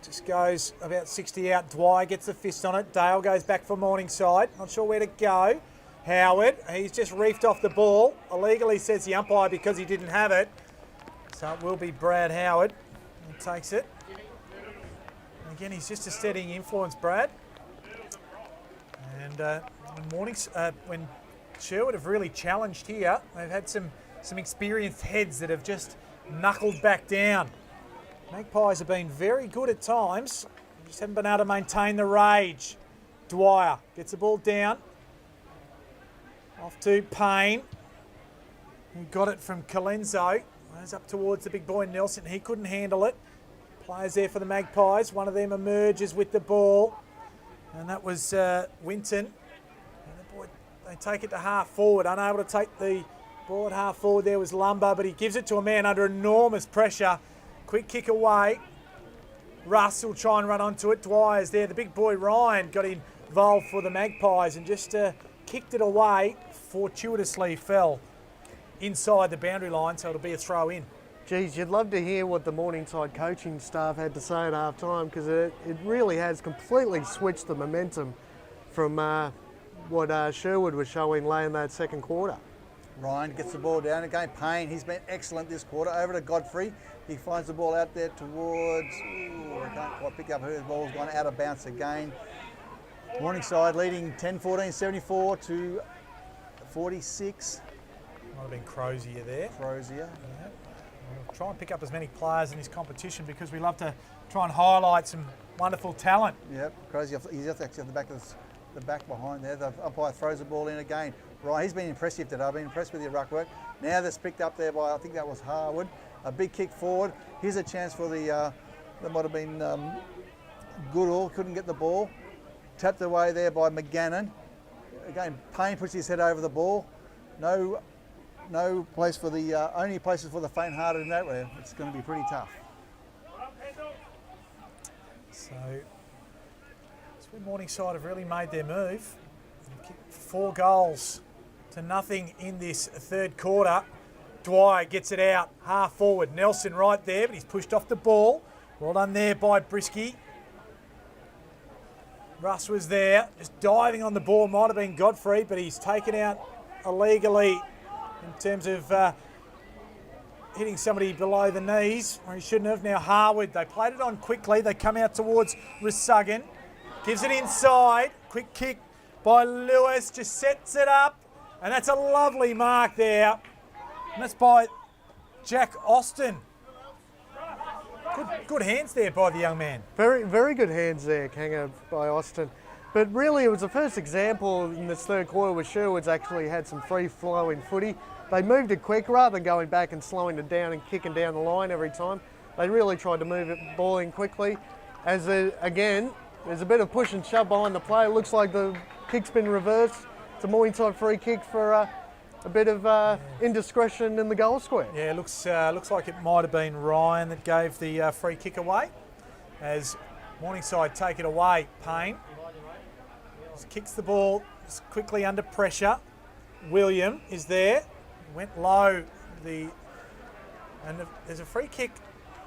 just goes about 60 out. Dwyer gets the fist on it. Dale goes back for Morningside. Not sure where to go. Howard, he's just reefed off the ball. Illegally, says the umpire, because he didn't have it. So it will be Brad Howard who takes it. And again, he's just a steadying influence, Brad. And when Sherwood have really challenged here, they've had some experienced heads that have just knuckled back down. Magpies have been very good at times, just haven't been able to maintain the rage. Dwyer gets the ball down. Off to Payne, who got it from Colenso. Goes up towards the big boy Nelson. He couldn't handle it. Players there for the Magpies. One of them emerges with the ball. And that was Winton. And they take it to half forward. Unable to take the ball at half forward there was Lumber, but he gives it to a man under enormous pressure. Quick kick away. Russ will try and run onto it. Dwyer's there. The big boy Ryan got involved for the Magpies and just kicked it away. Fortuitously fell inside the boundary line, so it'll be a throw in. Geez, you'd love to hear what the Morningside coaching staff had to say at half time, because it really has completely switched the momentum from what Sherwood was showing late in that second quarter. Ryan gets the ball down again. Payne, he's been excellent this quarter. Over to Godfrey. He finds the ball out there towards, I can't quite pick up who the ball's gone out of bounds again. Morningside leading 10-14, 74 to 46. Might have been Crozier there. Crozier. Yeah. We'll try and pick up as many players in this competition because we love to try and highlight some wonderful talent. Yep, Crozier, he's actually at the back of the back behind there. The umpire throws the ball in again. Right, he's been impressive today. I've been impressed with your ruck work. Now that's picked up there by, I think that was Harwood. A big kick forward. Here's a chance for that might have been Goodall, couldn't get the ball. Tapped away there by McGannon. Again, Payne puts his head over the ball. No place for the, only places for the faint-hearted in that way. It's going to be pretty tough. So, that's where Morningside have really made their move. They've kicked 4 goals to nothing in this third quarter. Dwyer gets it out, half forward. Nelson right there, but he's pushed off the ball. Well done there by Brisky. Russ was there, just diving on the ball. Might have been Godfrey, but he's taken out illegally in terms of hitting somebody below the knees, where he shouldn't have. Now Harwood, they played it on quickly. They come out towards Resuggin. Gives it inside. Quick kick by Lewis, just sets it up. And that's a lovely mark there. And that's by Jack Austin. Good hands there by the young man. Very, very good hands there, Kanga, by Austin. But really, it was the first example in this third quarter where Sherwood's actually had some free-flowing footy. They moved it quick rather than going back and slowing it down and kicking down the line every time. They really tried to move it, ball in quickly. Again, there's a bit of push and shove behind the play. It looks like the kick's been reversed. It's a Morningside free kick for a bit of indiscretion in the goal square. Yeah, looks like it might have been Ryan that gave the free kick away. As Morningside take it away, Payne just kicks the ball just quickly under pressure. William is there, went low. There's a free kick.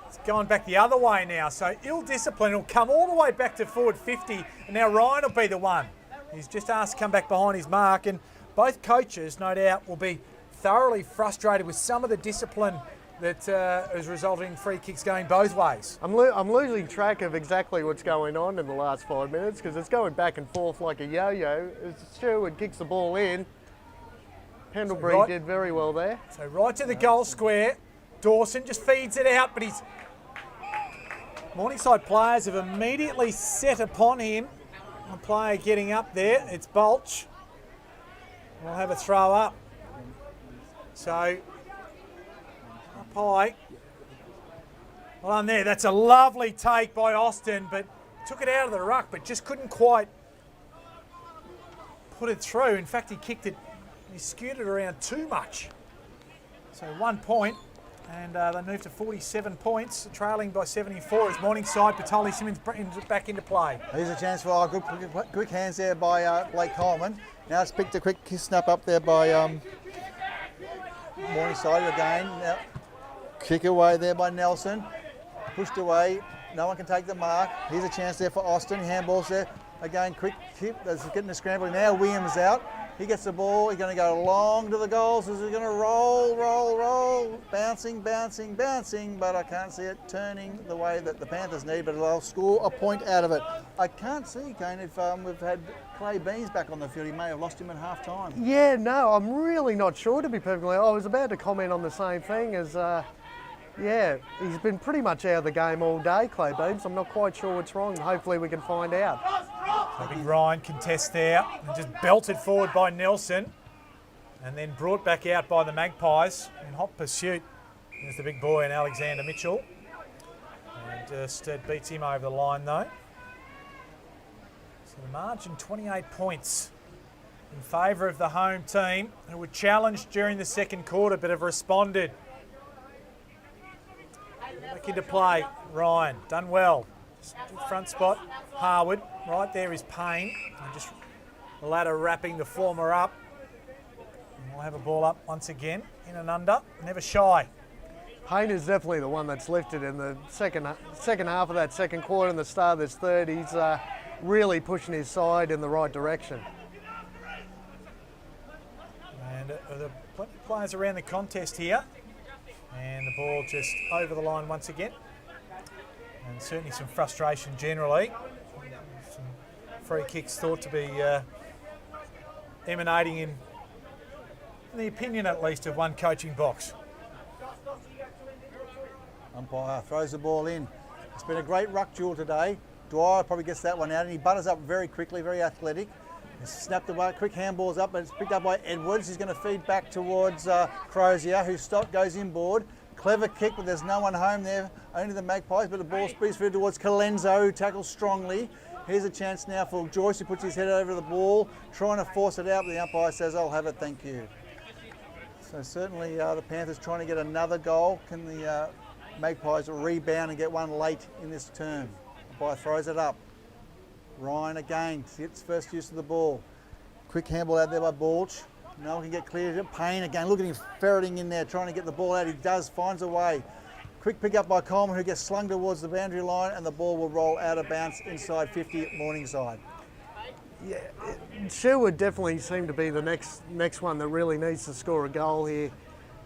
It's going back the other way now. So ill discipline will come all the way back to forward 50, and now Ryan will be the one. He's just asked to come back behind his mark, and both coaches, no doubt, will be thoroughly frustrated with some of the discipline that is resulting in free kicks going both ways. I'm losing track of exactly what's going on in the last 5 minutes because it's going back and forth like a yo-yo. As Sherwood kicks the ball in, Pendlebury did very well there. So right to the goal square. Dawson just feeds it out, but Morningside players have immediately set upon him. A player getting up there. It's Bolch. We'll have a throw up. So, up high. Well done there. That's a lovely take by Austin, but took it out of the ruck, but just couldn't quite put it through. In fact, he kicked it, he skewed it around too much. So 1 point, and they move to 47 points, trailing by 74 as Morningside, Patoli Simmons back into play. Here's a chance for good quick hands there by Blake Coleman. Now it's picked a quick snap up there by Morningside again. Now, kick away there by Nelson. Pushed away. No one can take the mark. Here's a chance there for Austin. Handballs there. Again, quick kick. That's getting the scramble. Now Williams out. He gets the ball. He's going to go long to the goals. He's going to roll. Bouncing. But I can't see it turning the way that the Panthers need. But they'll score a point out of it. I can't see, Kane, if we've had Clay Beans back on the field. He may have lost him at half time. Yeah, no, I'm really not sure, to be perfectly honest. I was about to comment on the same thing as, yeah, he's been pretty much out of the game all day, Clay Beams. I'm not quite sure what's wrong. Hopefully we can find out. A big Ryan contest there and just belted forward by Nelson and then brought back out by the Magpies in hot pursuit. There's the big boy and Alexander Mitchell. And just beats him over the line though. So the margin 28 points in favour of the home team, who were challenged during the second quarter but have responded. Back into play, Ryan, done well. Front spot, Harwood, right there is Payne. And just the ladder wrapping the former up. And we'll have a ball up once again, in and under, never shy. Payne is definitely the one that's lifted in the second half of that second quarter and the start of this third. He's really pushing his side in the right direction. And there are plenty of players around the contest here. And the ball just over the line once again. And certainly some frustration generally. Some free kicks thought to be emanating in the opinion at least of one coaching box. Umpire throws the ball in. It's been a great ruck duel today. Dwyer probably gets that one out and he butters up very quickly, very athletic. It's snapped away, quick handballs up, but it's picked up by Edwards. He's going to feed back towards Crozier, who goes inboard. Clever kick, but there's no one home there, only the Magpies, but the ball speeds through towards Colenso, who tackles strongly. Here's a chance now for Joyce, who puts his head over the ball, trying to force it out, but the umpire says, I'll have it, thank you. So certainly the Panthers trying to get another goal. Can the Magpies rebound and get one late in this term? Umpire throws it up. Ryan again gets first use of the ball. Quick handball out there by Balch. No one can get clear. Payne again. Look at him ferreting in there, trying to get the ball out. He does, finds a way. Quick pick up by Coleman, who gets slung towards the boundary line, and the ball will roll out of bounds inside 50 Morningside. Yeah, Sherwood definitely seemed to be the next one that really needs to score a goal here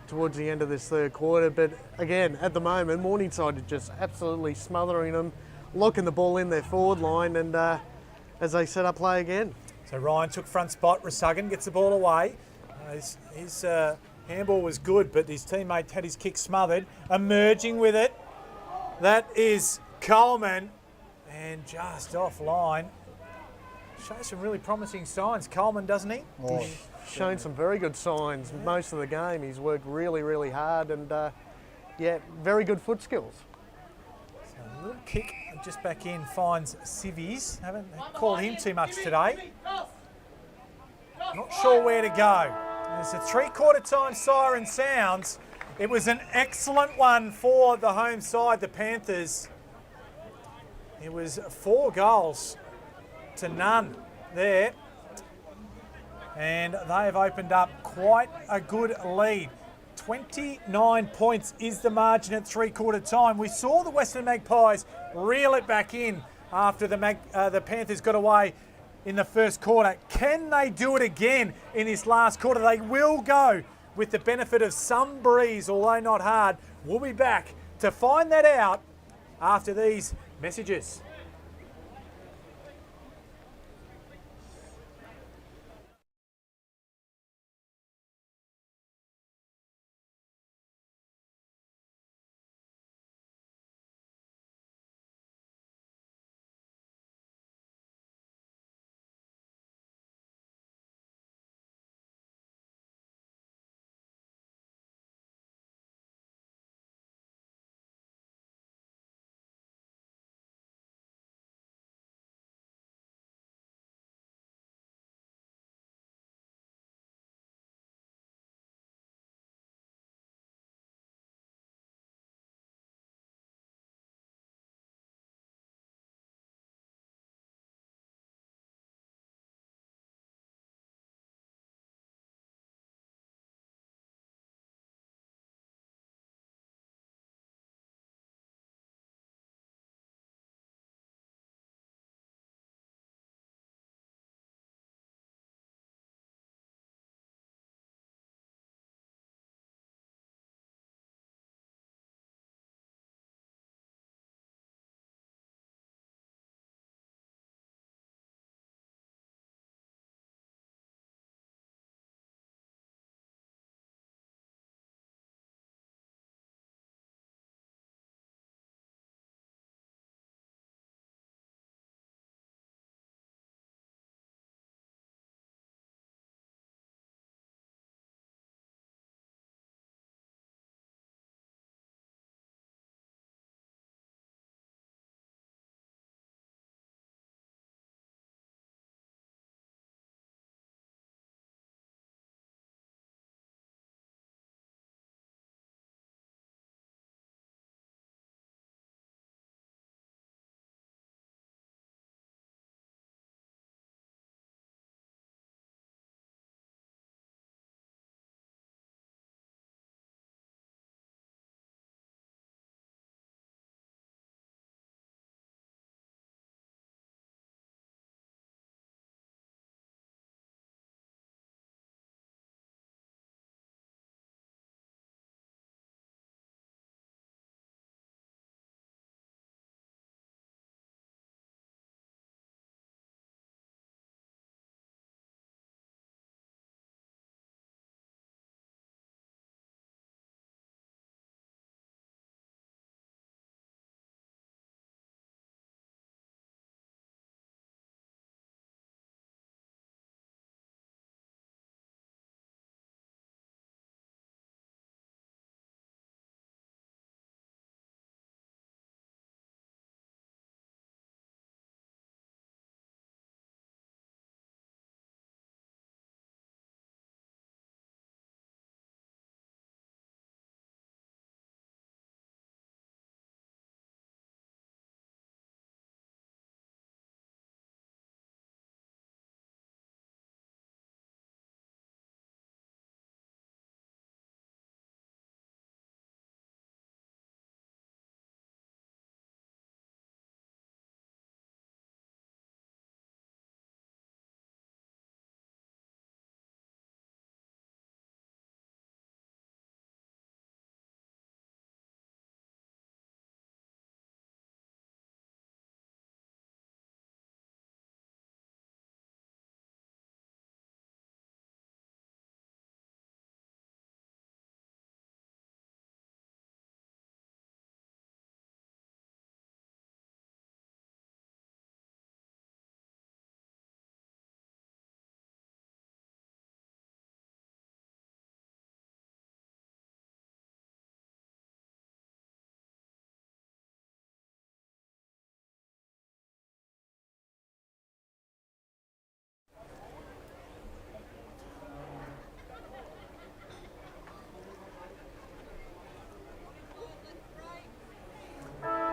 towards the end of this third quarter. But again, at the moment, Morningside are just absolutely smothering them, locking the ball in their forward line, and as they set up play again. So Ryan took front spot, Resugan gets the ball away. His handball was good, but his teammate had his kick smothered. Emerging with it, that is Coleman, and just offline. Shows some really promising signs, Coleman, doesn't he? Oh, He's shown some very good signs most of the game. He's worked really, really hard, and yeah, very good foot skills. So a little kick just back in, finds Civies. Haven't called him too much today. Not sure where to go. As the three-quarter time siren sounds, it was an excellent one for the home side, the Panthers. It was 4 goals to none there. And they have opened up quite a good lead. 29 points is the margin at three-quarter time. We saw the Western Magpies reel it back in after the Panthers got away in the first quarter. Can they do it again in this last quarter? They will go with the benefit of some breeze, although not hard. We'll be back to find that out after these messages.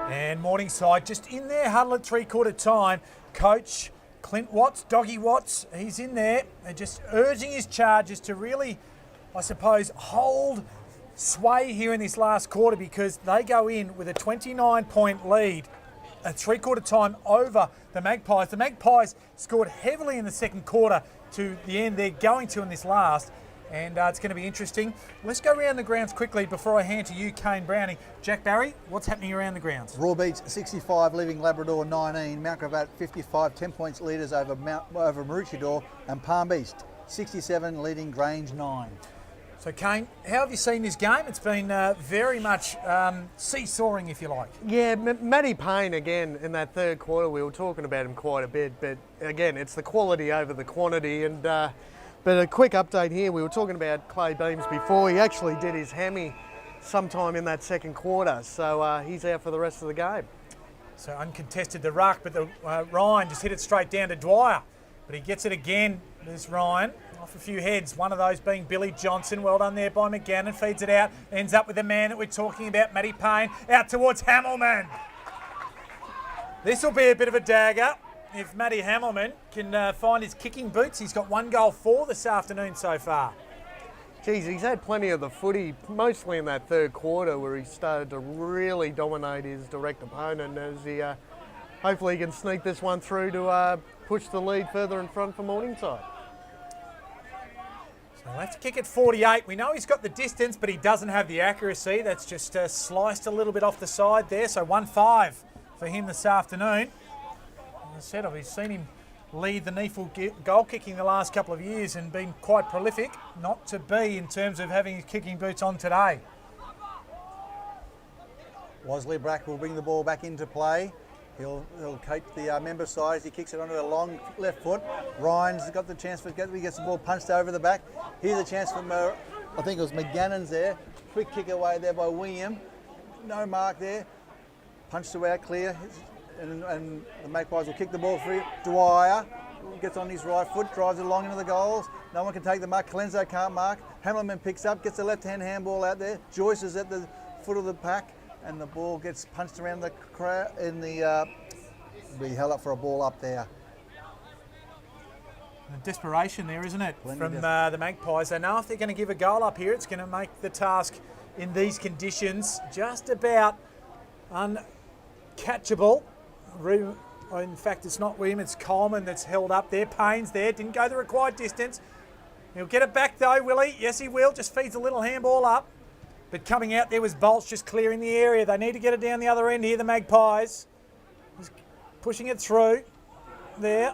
And Morningside just in there, huddle at three-quarter time. Coach Clint Watts, Doggy Watts, he's in there. They're just urging his charges to really, I suppose, hold sway here in this last quarter, because they go in with a 29-point lead at three-quarter time over the Magpies. The Magpies scored heavily in the second quarter to the end they're going to in this last, and it's going to be interesting. Let's go around the grounds quickly before I hand to you, Kane Browning. Jack Barry, what's happening around the grounds? Raw Beach 65, leaving Labrador 19. Mount Gravatt 55, 10 points leaders over Maroochydore, and Palm Beast 67, leading Grange 9. So Kane, how have you seen this game? It's been very much seesawing, if you like. Yeah, Matty Payne again in that third quarter. We were talking about him quite a bit, but again, it's the quality over the quantity. And but a quick update here. We were talking about Clay Beams before. He actually did his hammy sometime in that second quarter, so he's out for the rest of the game. So uncontested the ruck, but the Ryan just hit it straight down to Dwyer. But he gets it again. There's Ryan. Off a few heads, one of those being Billy Johnson. Well done there by McGannon. Feeds it out. Ends up with the man that we're talking about, Matty Payne. Out towards Hamilman. This will be a bit of a dagger if Matty Hamilman can find his kicking boots. He's got 1 goal for this afternoon so far. Geez, he's had plenty of the footy, mostly in that third quarter where he started to really dominate his direct opponent, as he hopefully he can sneak this one through to push the lead further in front for Morningside. He'll have to kick at 48. We know he's got the distance, but he doesn't have the accuracy. That's just sliced a little bit off the side there. So 1-5 for him this afternoon. As I said, I've seen him lead the NEFL goal kicking the last couple of years and been quite prolific. Not to be in terms of having his kicking boots on today. Wesley Brack will bring the ball back into play. He'll take the member side as he kicks it onto a long left foot. Ryan's got the chance for he gets the ball punched over the back. Here's a chance for I think it was McGannon's there. Quick kick away there by William. No mark there. Punched away out clear. And the Magpies will kick the ball free. Dwyer gets on his right foot, drives it along into the goals. No one can take the mark. Colenso can't mark. Hamilman picks up, gets a left-hand handball out there. Joyce is at the foot of the pack, and the ball gets punched around the crowd in the. Be held up for a ball up there. Desperation there, isn't it, from the Magpies? They know if they're going to give a goal up here, it's going to make the task in these conditions just about uncatchable. In fact, it's not William, it's Coleman that's held up there. Payne's there, didn't go the required distance. He'll get it back though, will he? Yes, he will. Just feeds a little handball up. But coming out there was Bolts just clearing the area. They need to get it down the other end here, the Magpies. He's pushing it through there.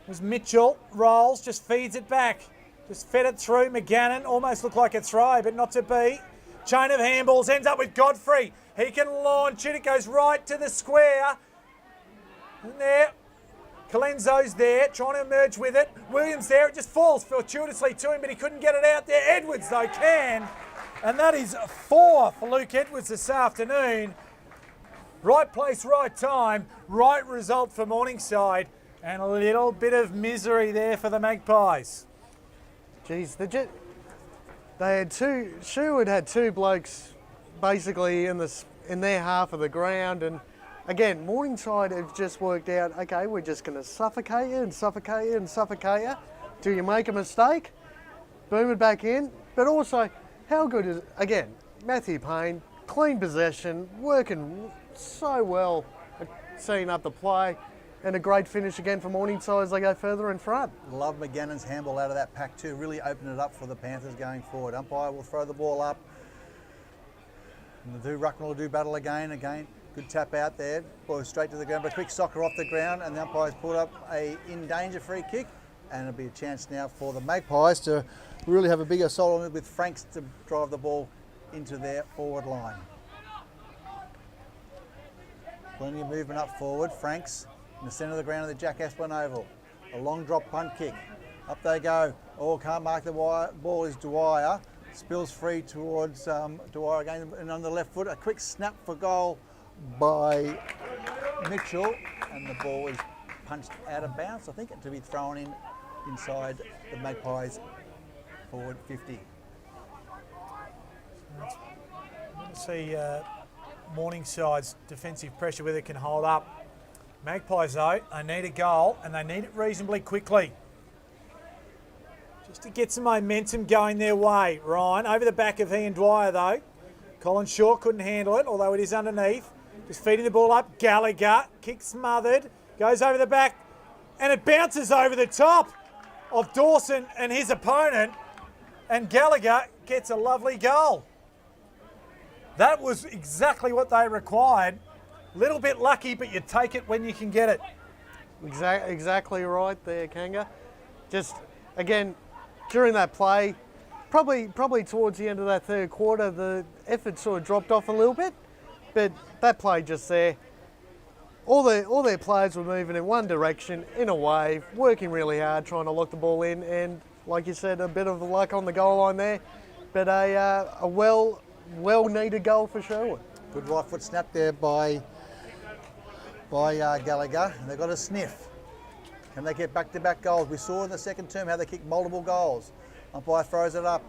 Was Mitchell, rolls, just feeds it back. Just fed it through. McGannon almost looked like a throw, but not to be. Chain of handballs ends up with Godfrey. He can launch it. It goes right to the square. And there. Colenso's there, trying to emerge with it. Williams there. It just falls fortuitously to him, but he couldn't get it out there. Edwards, though, can. And that is 4 for Luke Edwards this afternoon. Right place, right time, right result for Morningside. And a little bit of misery there for the Magpies. Geez, they had Sherwood had 2 blokes basically in their half of the ground, and again, Morningside have just worked out, okay, we're just going to suffocate you and suffocate you and suffocate you till you make a mistake, boom it back in. But also, how good is, again, Matthew Payne, clean possession, working so well, setting up the play. And a great finish again for Morningside as they go further in front. Love McGannon's handball out of that pack too. Really opened it up for the Panthers going forward. Umpire will throw the ball up. And the Ruckman will do battle again. Good tap out there. Ball straight to the ground, but quick soccer off the ground, and the umpire's pulled up a in danger free kick. And it'll be a chance now for the Magpies to really have a big assault on it with Franks to drive the ball into their forward line. Plenty of movement up forward. Franks in the centre of the ground of the Jack Asplin Oval. A long drop punt kick. Up they go. Oh, can't mark the wire. Ball is Dwyer. Spills free towards Dwyer again, and on the left foot. A quick snap for goal by Mitchell. And the ball is punched out of bounds, I think, to be thrown in inside the Magpies forward 50. I want to see Morningside's defensive pressure, whether it can hold up. Magpies, though, they need a goal, and they need it reasonably quickly. Just to get some momentum going their way. Ryan, over the back of Ian Dwyer, though. Colin Shaw couldn't handle it, although it is underneath. Just feeding the ball up. Gallagher, kick smothered, goes over the back, and it bounces over the top of Dawson and his opponent, and Gallagher gets a lovely goal. That was exactly what they required. Little bit lucky, but you take it when you can get it. Exactly right there, Kanga. Just, again, during that play, probably towards the end of that third quarter, the effort sort of dropped off a little bit, but that play just there, all their players were moving in one direction, in a wave, working really hard, trying to lock the ball in, and like you said, a bit of luck on the goal line there, but a well-needed goal for Sherwood. Good right foot snap there by Gallagher. And they've got a sniff. Can they get back-to-back goals? We saw in the second term how they kicked multiple goals. Umpire throws it up.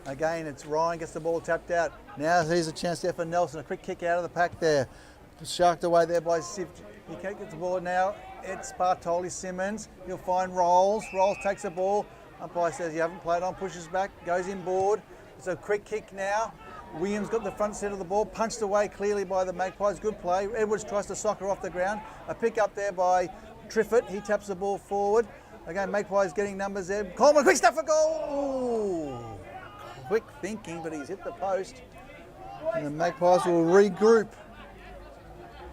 Again, it's Ryan gets the ball tapped out. Now here's a chance there for Nelson. A quick kick out of the pack there. Sharked away there by Siv. He can't get the ball now. It's Bartoli Simmons. He'll find Rolls. Rolls takes the ball. Umpire says you haven't played on, pushes back, goes inboard. It's a quick kick now. Williams got the front set of the ball, punched away clearly by the Magpies. Good play. Edwards tries to sock her off the ground. A pick up there by Triffett. He taps the ball forward. Again, Magpies getting numbers there. Coleman, quick stuff for goal. Ooh. Quick thinking, but he's hit the post. And the Magpies will regroup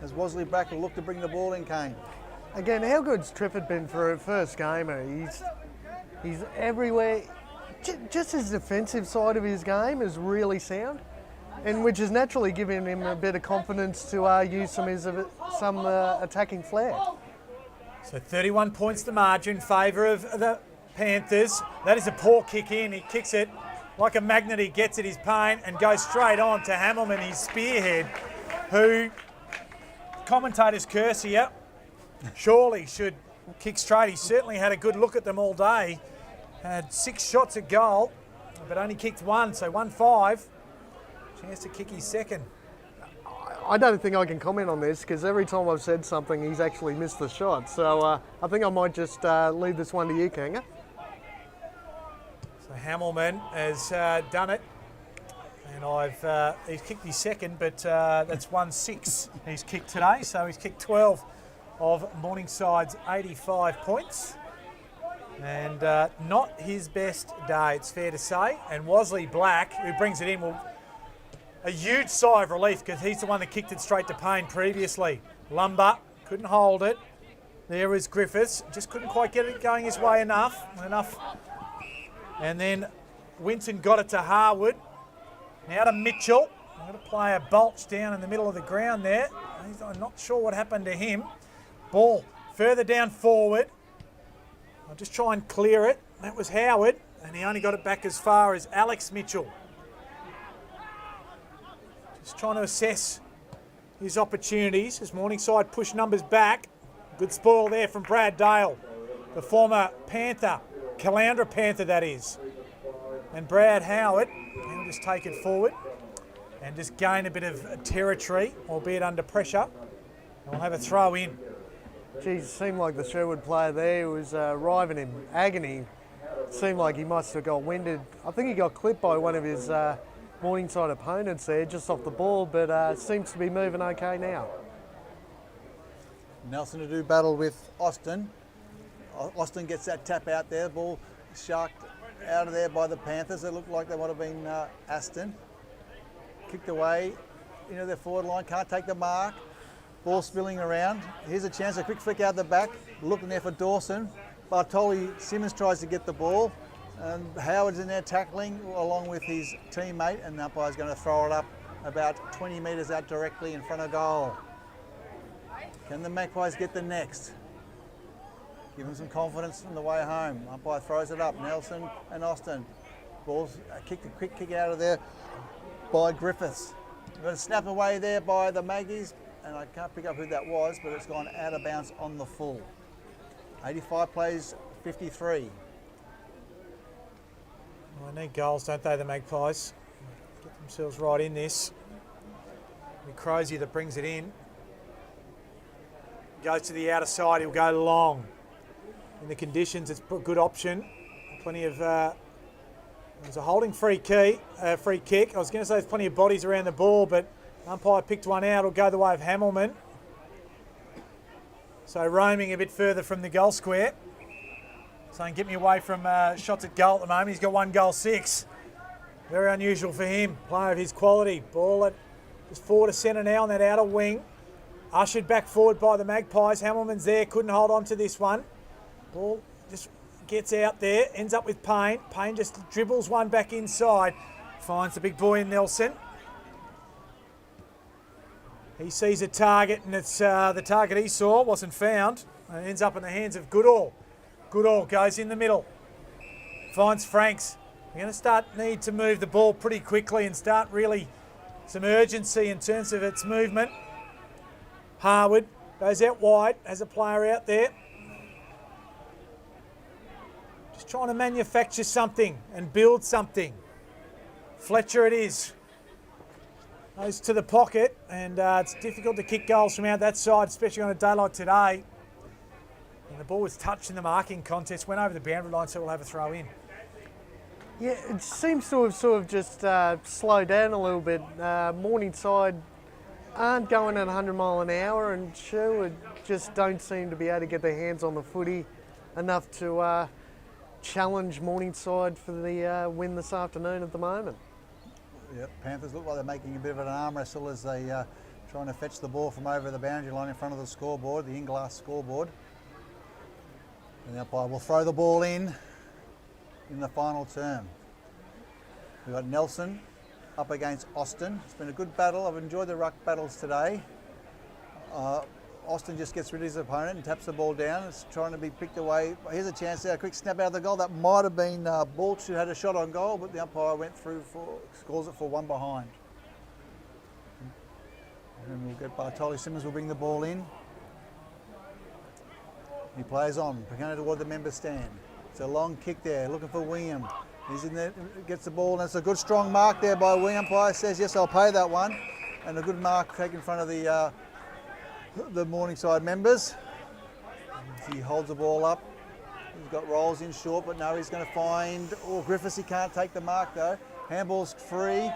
as Wosley Brack will look to bring the ball in, Kane. Again, how good's Triffett been for a first gamer? He's everywhere. Just his defensive side of his game is really sound, and which is naturally giving him a bit of confidence to use some attacking flair. So 31 points the margin in favour of the Panthers. That is a poor kick in. He kicks it like a magnet. He gets it, his pain, and goes straight on to Hamilman, his spearhead, who commentators curse here. Surely should kick straight. He certainly had a good look at them all day. Had 6 shots at goal, but only kicked 1, so 1-5. Chance to kick his second. I don't think I can comment on this because every time I've said something, he's actually missed the shot. So I think I might just leave this one to you, Kanga. So Hamilman has done it, and he's kicked his second, but that's 1-6 he's kicked today. So he's kicked 12 of Morningside's 85 points. And not his best day, it's fair to say. And Wosley Black, who brings it in, will a huge sigh of relief because he's the one that kicked it straight to Payne previously. Lumber couldn't hold it. There was Griffiths, just couldn't quite get it going his way enough. And then Winton got it to Harwood. Now to Mitchell. I'm going to play a Bulch down in the middle of the ground there. I'm not sure what happened to him. Ball further down forward. I'll just try and clear it. That was Howard, and he only got it back as far as Alex Mitchell. Just trying to assess his opportunities as Morningside push numbers back. Good spoil there from Brad Dale, the former Panther, Caloundra Panther that is. And Brad Howard, he'll just take it forward and just gain a bit of territory, albeit under pressure. And we'll have a throw in. Geez, it seemed like the Sherwood player there was writhing in agony. It seemed like he must have got winded. I think he got clipped by one of his Morningside opponents there, just off the ball, but seems to be moving okay now. Nelson to do battle with Austin. Austin gets that tap out there. Ball sharked out of there by the Panthers. It looked like they might have been Aston. Kicked away into their forward line. Can't take the mark. Ball spilling around. Here's a chance, a quick flick out the back. Looking there for Dawson. Bartoli Simmons tries to get the ball. And Howard's in there tackling along with his teammate. And the umpire's going to throw it up about 20 metres out directly in front of goal. Can the Magpies get the next? Give them some confidence on the way home. Umpire throws it up. Nelson and Austin. Ball's kicked a quick kick out of there by Griffiths. We've got a snap away there by the Maggies. And I can't pick up who that was, but it's gone out of bounds on the full. 85 plays 53. Well, they need goals, don't they, the Magpies? Get themselves right in this. Crozier that brings it in. Goes to the outer side, he'll go long. In the conditions, it's a good option. Plenty of, there's a holding free kick. I was going to say there's plenty of bodies around the ball, but umpire picked one out. It'll go the way of Hamilman. So roaming a bit further from the goal square. Saying, get me away from shots at goal at the moment. He's got 1 goal 6. Very unusual for him. Player of his quality. Ball at just forward to centre now on that outer wing. Ushered back forward by the Magpies. Hamilman's there, couldn't hold on to this one. Ball just gets out there, ends up with Payne. Payne just dribbles one back inside. Finds the big boy in Nelson. He sees a target, and it's the target he saw wasn't found. And it ends up in the hands of Goodall. Goodall goes in the middle. Finds Franks. We're going to need to move the ball pretty quickly and start really some urgency in terms of its movement. Harwood goes out wide, has a player out there. Just trying to manufacture something and build something. Fletcher it is. Goes to the pocket, and it's difficult to kick goals from out that side, especially on a day like today. And the ball was touched in the marking contest, went over the boundary line, so we'll have a throw in. Yeah, it seems to have sort of just slowed down a little bit. Morningside aren't going at 100 mile an hour, and Sherwood just don't seem to be able to get their hands on the footy enough to challenge Morningside for the win this afternoon at the moment. Yep, Panthers look like they're making a bit of an arm wrestle as they trying to fetch the ball from over the boundary line in front of the scoreboard, the in-glass scoreboard. And the umpire will throw the ball in the final term. We've got Nelson up against Austin. It's been a good battle. I've enjoyed the ruck battles today. Austin just gets rid of his opponent and taps the ball down. It's trying to be picked away. Here's a chance there, a quick snap out of the goal. That might have been Balch who had a shot on goal, but the umpire went through scores it for 1 behind. And we'll get Bartoli Simmons will bring the ball in. He plays on, going toward the member stand. It's a long kick there, looking for William. He's in there, gets the ball, and it's a good strong mark there by William. Umpire says, yes, I'll pay that one. And a good mark taken in front of the Morningside members. He holds the ball up. He's got rolls in short, but no, he's going to find, Griffiths, he can't take the mark though. Handball's free.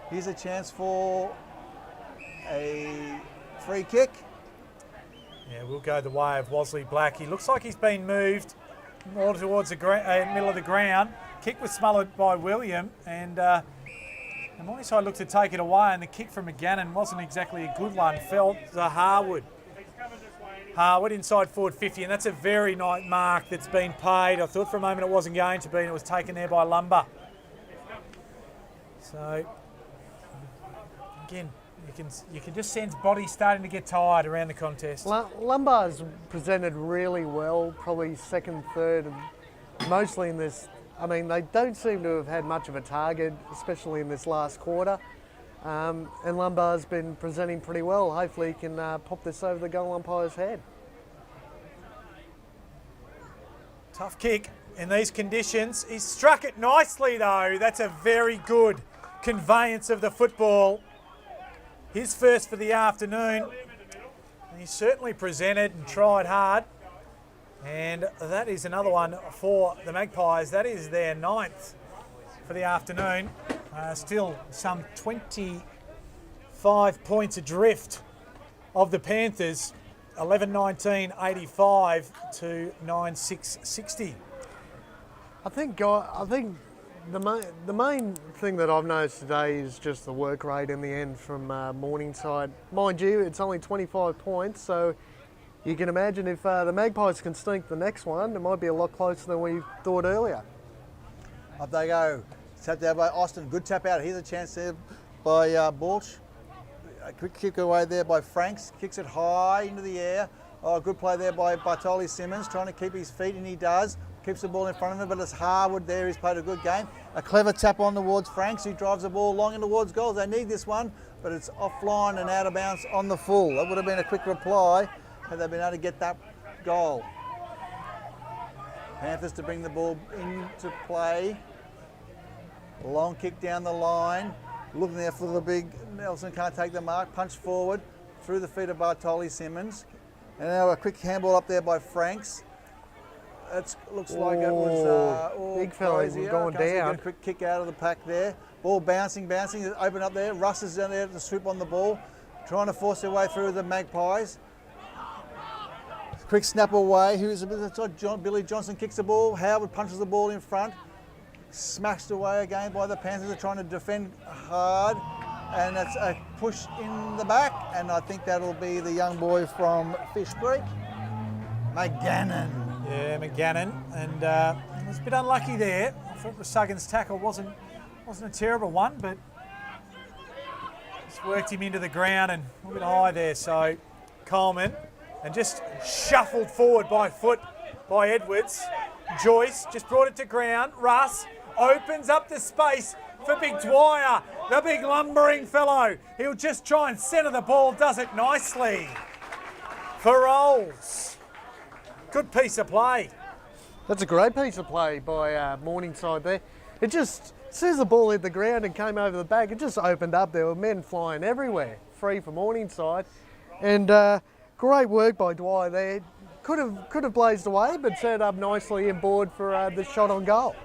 Here's a chance for a free kick. Yeah, we'll go the way of Wasley Black. He looks like he's been moved more towards the middle of the ground. Kick was smothered by William, and Morningside looked to take it away, and the kick from McGannon wasn't exactly a good one. Fell to Harwood. Harwood inside forward 50, and that's a very nice mark that's been paid. I thought for a moment it wasn't going to be, and it was taken there by Lumber. So, again, you can just sense bodies starting to get tired around the contest. Lumbar's presented really well, probably second, third, mostly in this. I mean, they don't seem to have had much of a target, especially in this last quarter. And Lumbar's been presenting pretty well. Hopefully he can pop this over the goal umpire's head. Tough kick in these conditions. He's struck it nicely though. That's a very good conveyance of the football. His first for the afternoon. He certainly presented and tried hard. And that is another one for the Magpies. That is their 9th for the afternoon. Still some 25 points adrift of the Panthers. 11-19-85 to 9-6-60. I think the main thing that I've noticed today is just the work rate in the end from Morningside. Mind you, it's only 25 points, so you can imagine if the Magpies can sneak the next one, it might be a lot closer than we thought earlier. Up they go. Tapped out by Austin. Good tap out. Here's a chance there by Balch. A quick kick away there by Franks. Kicks it high into the air. Oh, good play there by Bartoli Simmons, trying to keep his feet, and he does. Keeps the ball in front of him, but it's Harwood there. He's played a good game. A clever tap on towards Franks, who drives the ball long in towards goals. They need this one, but it's offline and out of bounds on the full. That would have been a quick reply had they been able to get that goal. Panthers to bring the ball into play. Long kick down the line. Looking there for the big Nelson can't take the mark. Punch forward through the feet of Bartoli Simmons. And now a quick handball up there by Franks. It looks like it was big fella was going down. A quick kick out of the pack there. Ball bouncing, open up there. Russ is down there to swoop on the ball, trying to force their way through the Magpies. Quick snap away. Billy Johnson kicks the ball. Howard punches the ball in front. Smashed away again by the Panthers. They're trying to defend hard. And it's a push in the back. And I think that'll be the young boy from Fish Creek, McGannon. Yeah, McGannon. And was a bit unlucky there. I thought Rusuggan's tackle wasn't a terrible one, but just worked him into the ground and a little bit high there. So Coleman, and just shuffled forward by foot by Edwards. Joyce just brought it to ground. Russ opens up the space for Big Dwyer, the big lumbering fellow. He'll just try and centre the ball, does it nicely for Rolls. Good piece of play. That's a great piece of play by Morningside there. It just, as soon as the ball hit the ground and came over the back, it just opened up. There were men flying everywhere, free for Morningside. And great work by Dwyer there. Could have blazed away, but set up nicely inboard for the shot on goal.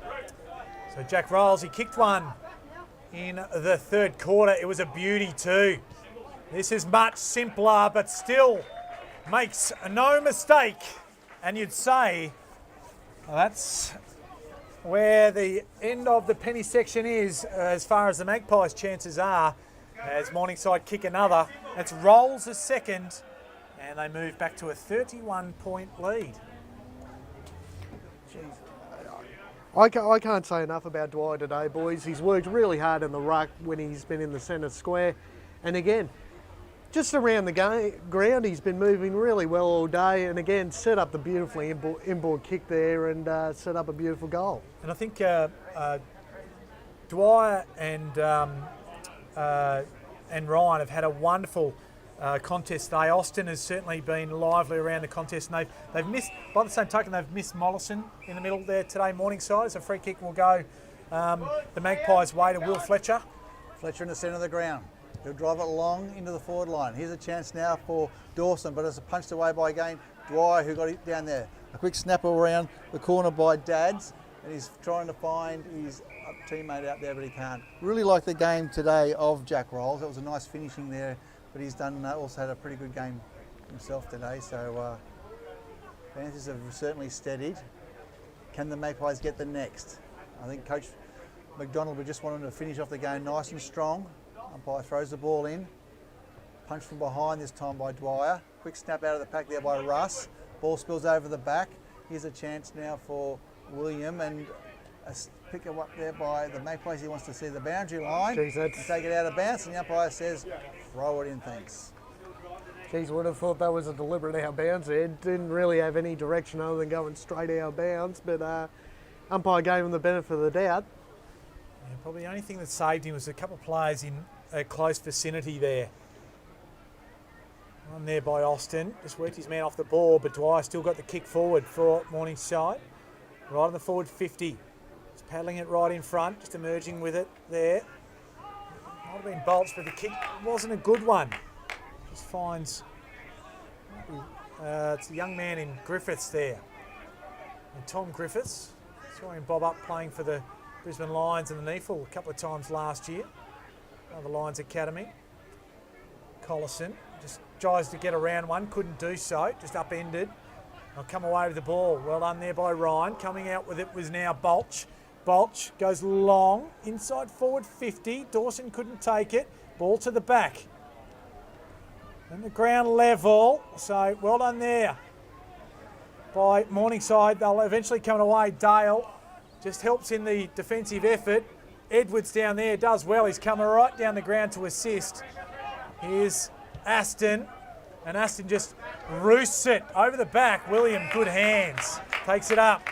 So Jack Rolls, he kicked one in the third quarter. It was a beauty too. This is much simpler, but still makes no mistake. And you'd say that's where the end of the penny section is as far as the Magpies' chances are, as Morningside kick another. It's Rolls a second, and they move back to a 31-point lead. I can't say enough about Dwyer today, boys. He's worked really hard in the ruck when he's been in the centre square. And again, just around the ground, he's been moving really well all day. And again, set up the beautifully inboard kick there and set up a beautiful goal. And I think Dwyer and Ryan have had a wonderful contest today. Austin has certainly been lively around the contest, and they've missed, by the same token, they've missed Mollison in the middle there today, Morningside. So free kick will go the Magpies' way to Will Fletcher. Fletcher in the centre of the ground. He'll drive it long into the forward line. Here's a chance now for Dawson, but it's punched away by again Dwyer, who got it down there. A quick snap around the corner by Dads, and he's trying to find his teammate out there, but he can't. Really like the game today of Jack Rolls. That was a nice finishing there, but he's done also had a pretty good game himself today. So Panthers have certainly steadied. Can the Magpies get the next? I think Coach McDonald would just want them to finish off the game nice and strong. Umpire throws the ball in. Punch from behind this time by Dwyer. Quick snap out of the pack there by Russ. Ball spills over the back. Here's a chance now for William, and a pick up there by the Magpies. He wants to see the boundary line and take it out of bounds, and the umpire says, throw it in, thanks. Geez, would have thought that was a deliberate out of bounds there. Didn't really have any direction other than going straight out of bounds, but umpire gave him the benefit of the doubt. Yeah, probably the only thing that saved him was a couple of players in a close vicinity there. One there by Austin, just worked his man off the ball, but Dwyer still got the kick forward for Morningside. Right on the forward 50. Just paddling it right in front, just emerging with it there. Might have been Bolts, but the kick wasn't a good one. Just finds, it's a young man in Griffiths there. And Tom Griffiths, saw him bob up playing for the Brisbane Lions and the NEFL a couple of times last year. The Lions Academy. Collison just tries to get around one, couldn't do so, just upended. They'll come away with the ball. Well done there by Ryan. Coming out with it was now Bolch. Bolch goes long, inside forward 50. Dawson couldn't take it. Ball to the back. And the ground level. So well done there by Morningside. They'll eventually come away. Dale just helps in the defensive effort. Edwards down there does well. He's coming right down the ground to assist. Here's Aston. And Aston just roosts it over the back. William, good hands. Takes it up.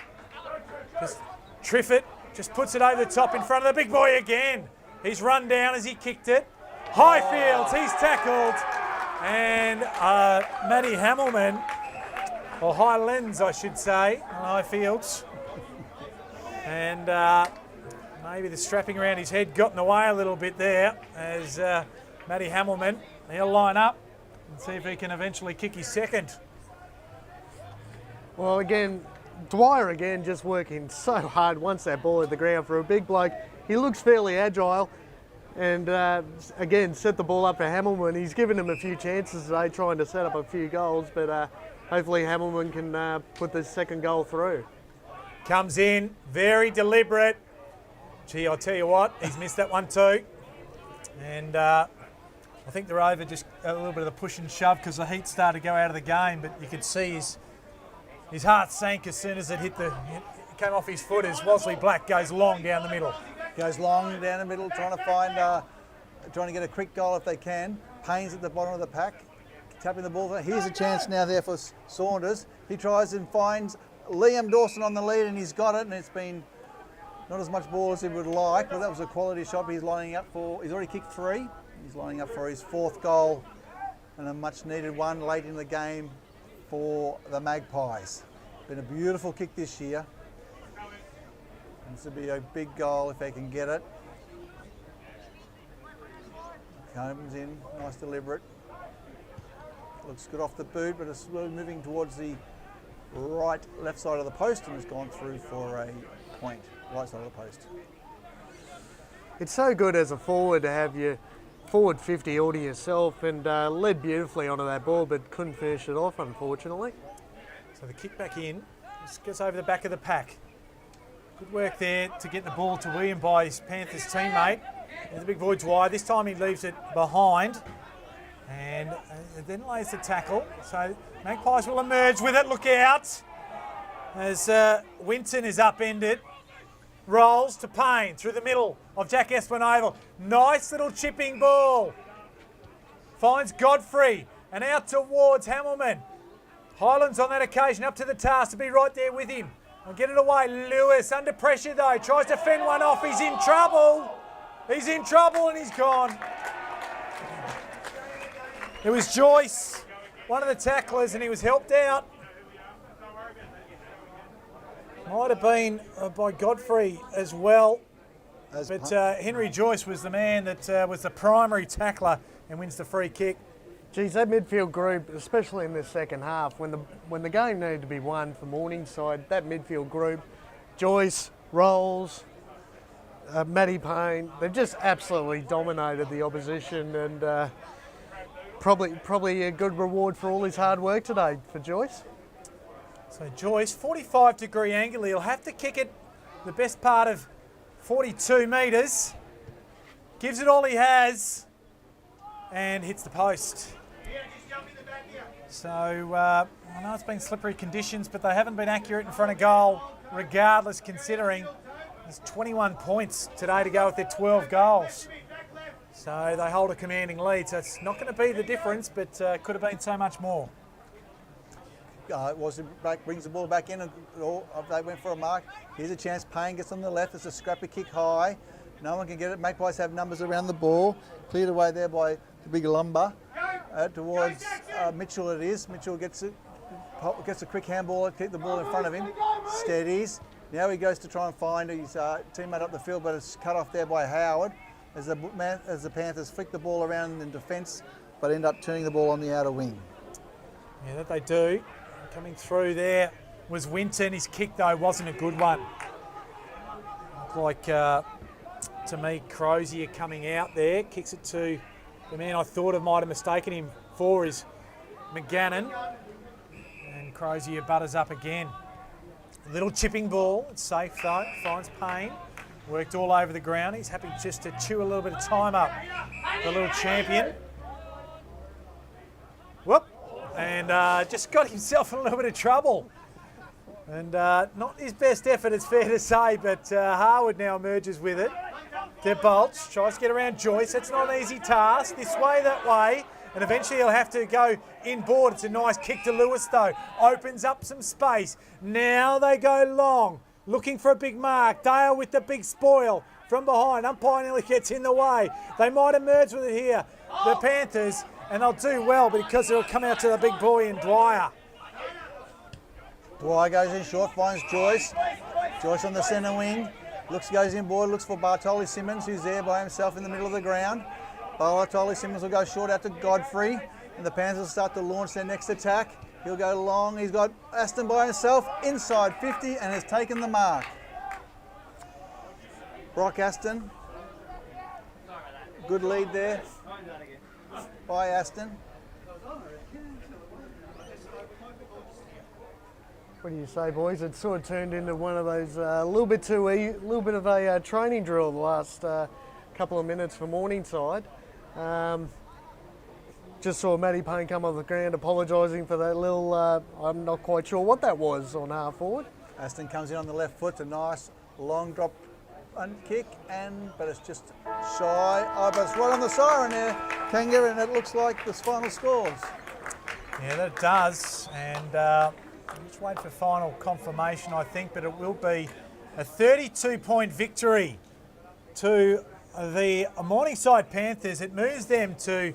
Just Triffett just puts it over the top in front of the big boy again. He's run down as he kicked it. Highfields, he's tackled. And Matty Hamilman, or Highlands I should say, Highfields. And maybe the strapping around his head got in the way a little bit there as Matty Hamilman, he'll line up and see if he can eventually kick his second. Well, again, Dwyer again just working so hard once that ball hit the ground for a big bloke. He looks fairly agile and again set the ball up for Hamilman. He's given him a few chances today trying to set up a few goals, but hopefully Hamilman can put the second goal through. Comes in, very deliberate. Gee, I'll tell you what, he's missed that one too. And I think they're over just a little bit of the push and shove because the heat started to go out of the game, but you could see his heart sank as soon as it came off his foot as Wesley Black goes long down the middle. Goes long down the middle, trying to get a quick goal if they can. Payne's at the bottom of the pack, tapping the ball. Here's a chance now there for Saunders. He tries and finds Liam Dawson on the lead, and he's got it, and it's been not as much ball as he would like, but that was a quality shot. He's lining up he's already kicked 3. He's lining up for his 4th goal, and a much needed one late in the game for the Magpies. Been a beautiful kick this year. This will be a big goal if they can get it. Comes in, nice deliberate. Looks good off the boot, but it's moving towards the left side of the post and has gone through for a point, right side of the post. It's so good as a forward to have your forward 50 all to yourself, and led beautifully onto that ball but couldn't finish it off, unfortunately. So the kick back in, just gets over the back of the pack. Good work there to get the ball to William by his Panthers teammate. There's a big void wide. This time he leaves it behind and then lays the tackle. So Magpies will emerge with it. Look out as Winton is upended. Rolls to Payne through the middle of Jack Espinoval. Nice little chipping ball. Finds Godfrey and out towards Hamilman. Highlands on that occasion up to the task to be right there with him. I'll get it away. Lewis under pressure though. Tries to fend one off. He's in trouble. He's in trouble and he's gone. It was Joyce, one of the tacklers, and he was helped out. Might have been by Godfrey as well. But Henry Joyce was the man that was the primary tackler and wins the free kick. Geez, that midfield group, especially in the second half, when the game needed to be won for Morningside, that midfield group, Joyce, Rolls, Matty Payne, they've just absolutely dominated the opposition, and probably a good reward for all his hard work today for Joyce. So Joyce, 45-degree angle, he'll have to kick it the best part of 42 metres, gives it all he has, and hits the post. So I know it's been slippery conditions, but they haven't been accurate in front of goal, regardless, considering there's 21 points today to go with their 12 goals. So they hold a commanding lead, so it's not going to be the difference, but could have been so much more. Brings the ball back in, and they went for a mark. Here's a chance. Payne gets on the left. It's a scrappy kick high. No one can get it. Magpies have numbers around the ball. Cleared away there by the big lumber. Towards Mitchell it is. Mitchell gets a quick handball, keep the ball in front of him. Steadies. Now he goes to try and find his teammate up the field, but it's cut off there by Howard as the Panthers flick the ball around in defence, but end up turning the ball on the outer wing. Yeah, that they do. Coming through there was Winton. His kick, though, wasn't a good one. Looked like, to me, Crozier coming out there. Kicks it to the man I thought might have mistaken him for is McGannon. And Crozier butters up again. Little chipping ball. It's safe, though. Finds Payne. Worked all over the ground. He's happy just to chew a little bit of time up. The little champion. Whoop. And just got himself in a little bit of trouble. And not his best effort, it's fair to say, but Harwood now emerges with it. DeBolch tries to get around Joyce. That's not an easy task. This way, that way. And eventually he'll have to go inboard. It's a nice kick to Lewis, though. Opens up some space. Now they go long. Looking for a big mark. Dale with the big spoil from behind. Umpire nearly gets in the way. They might emerge with it here. The Panthers. And they'll do well because they'll come out to the big boy in Dwyer. Dwyer goes in short, finds Joyce. Joyce on the centre wing. Goes inboard, looks for Bartoli Simmons, who's there by himself in the middle of the ground. Bartoli Simmons will go short out to Godfrey, and the Panthers will start to launch their next attack. He'll go long. He's got Aston by himself inside 50 and has taken the mark. Brock Aston. Good lead there by Aston. What do you say, boys? It sort of turned into one of those little bit of a training drill the last couple of minutes for Morningside. Just saw Matty Payne come off the ground apologising for that little, I'm not quite sure what that was on half forward. Aston comes in on the left foot, a nice long drop and kick, but it's just shy. Oh, but it's right on the siren there, Kanga, and it looks like the final scores. Yeah, that does, and just wait for final confirmation, I think, but it will be a 32-point victory to the Morningside Panthers. It moves them to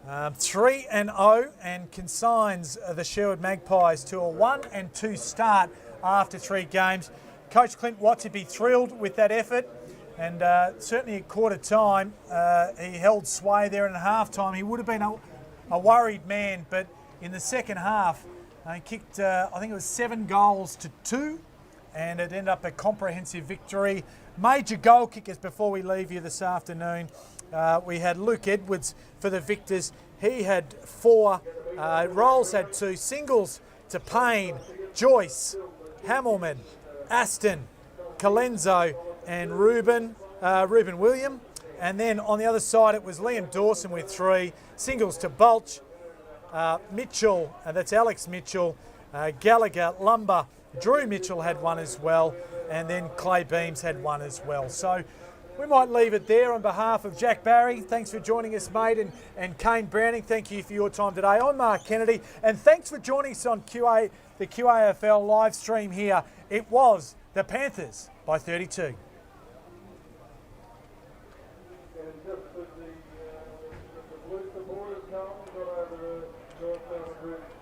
3-0 and consigns the Sherwood Magpies to a 1-2 start after 3 games. Coach Clint Watts would be thrilled with that effort, and certainly at quarter time he held sway there, and at half time he would have been a worried man, but in the second half he kicked I think it was 7 goals to 2, and it ended up a comprehensive victory. Major goal kickers before we leave you this afternoon. We had Luke Edwards for the Victors. He had 4. Rolls had 2. Singles to Payne, Joyce, Hamilman, Aston, Colenso and Ruben William. And then on the other side it was Liam Dawson with 3. Singles to Bulch, Mitchell, that's Alex Mitchell, Gallagher, Lumber, Drew Mitchell had 1 as well, and then Clay Beams had 1 as well. So we might leave it there. On behalf of Jack Barry, thanks for joining us, mate, and Kane Browning, thank you for your time today. I'm Mark Kennedy, and thanks for joining us on the QAFL live stream here. It was the Panthers by 32. And just as the Blue supporters come, got over the Georgetown Bridge.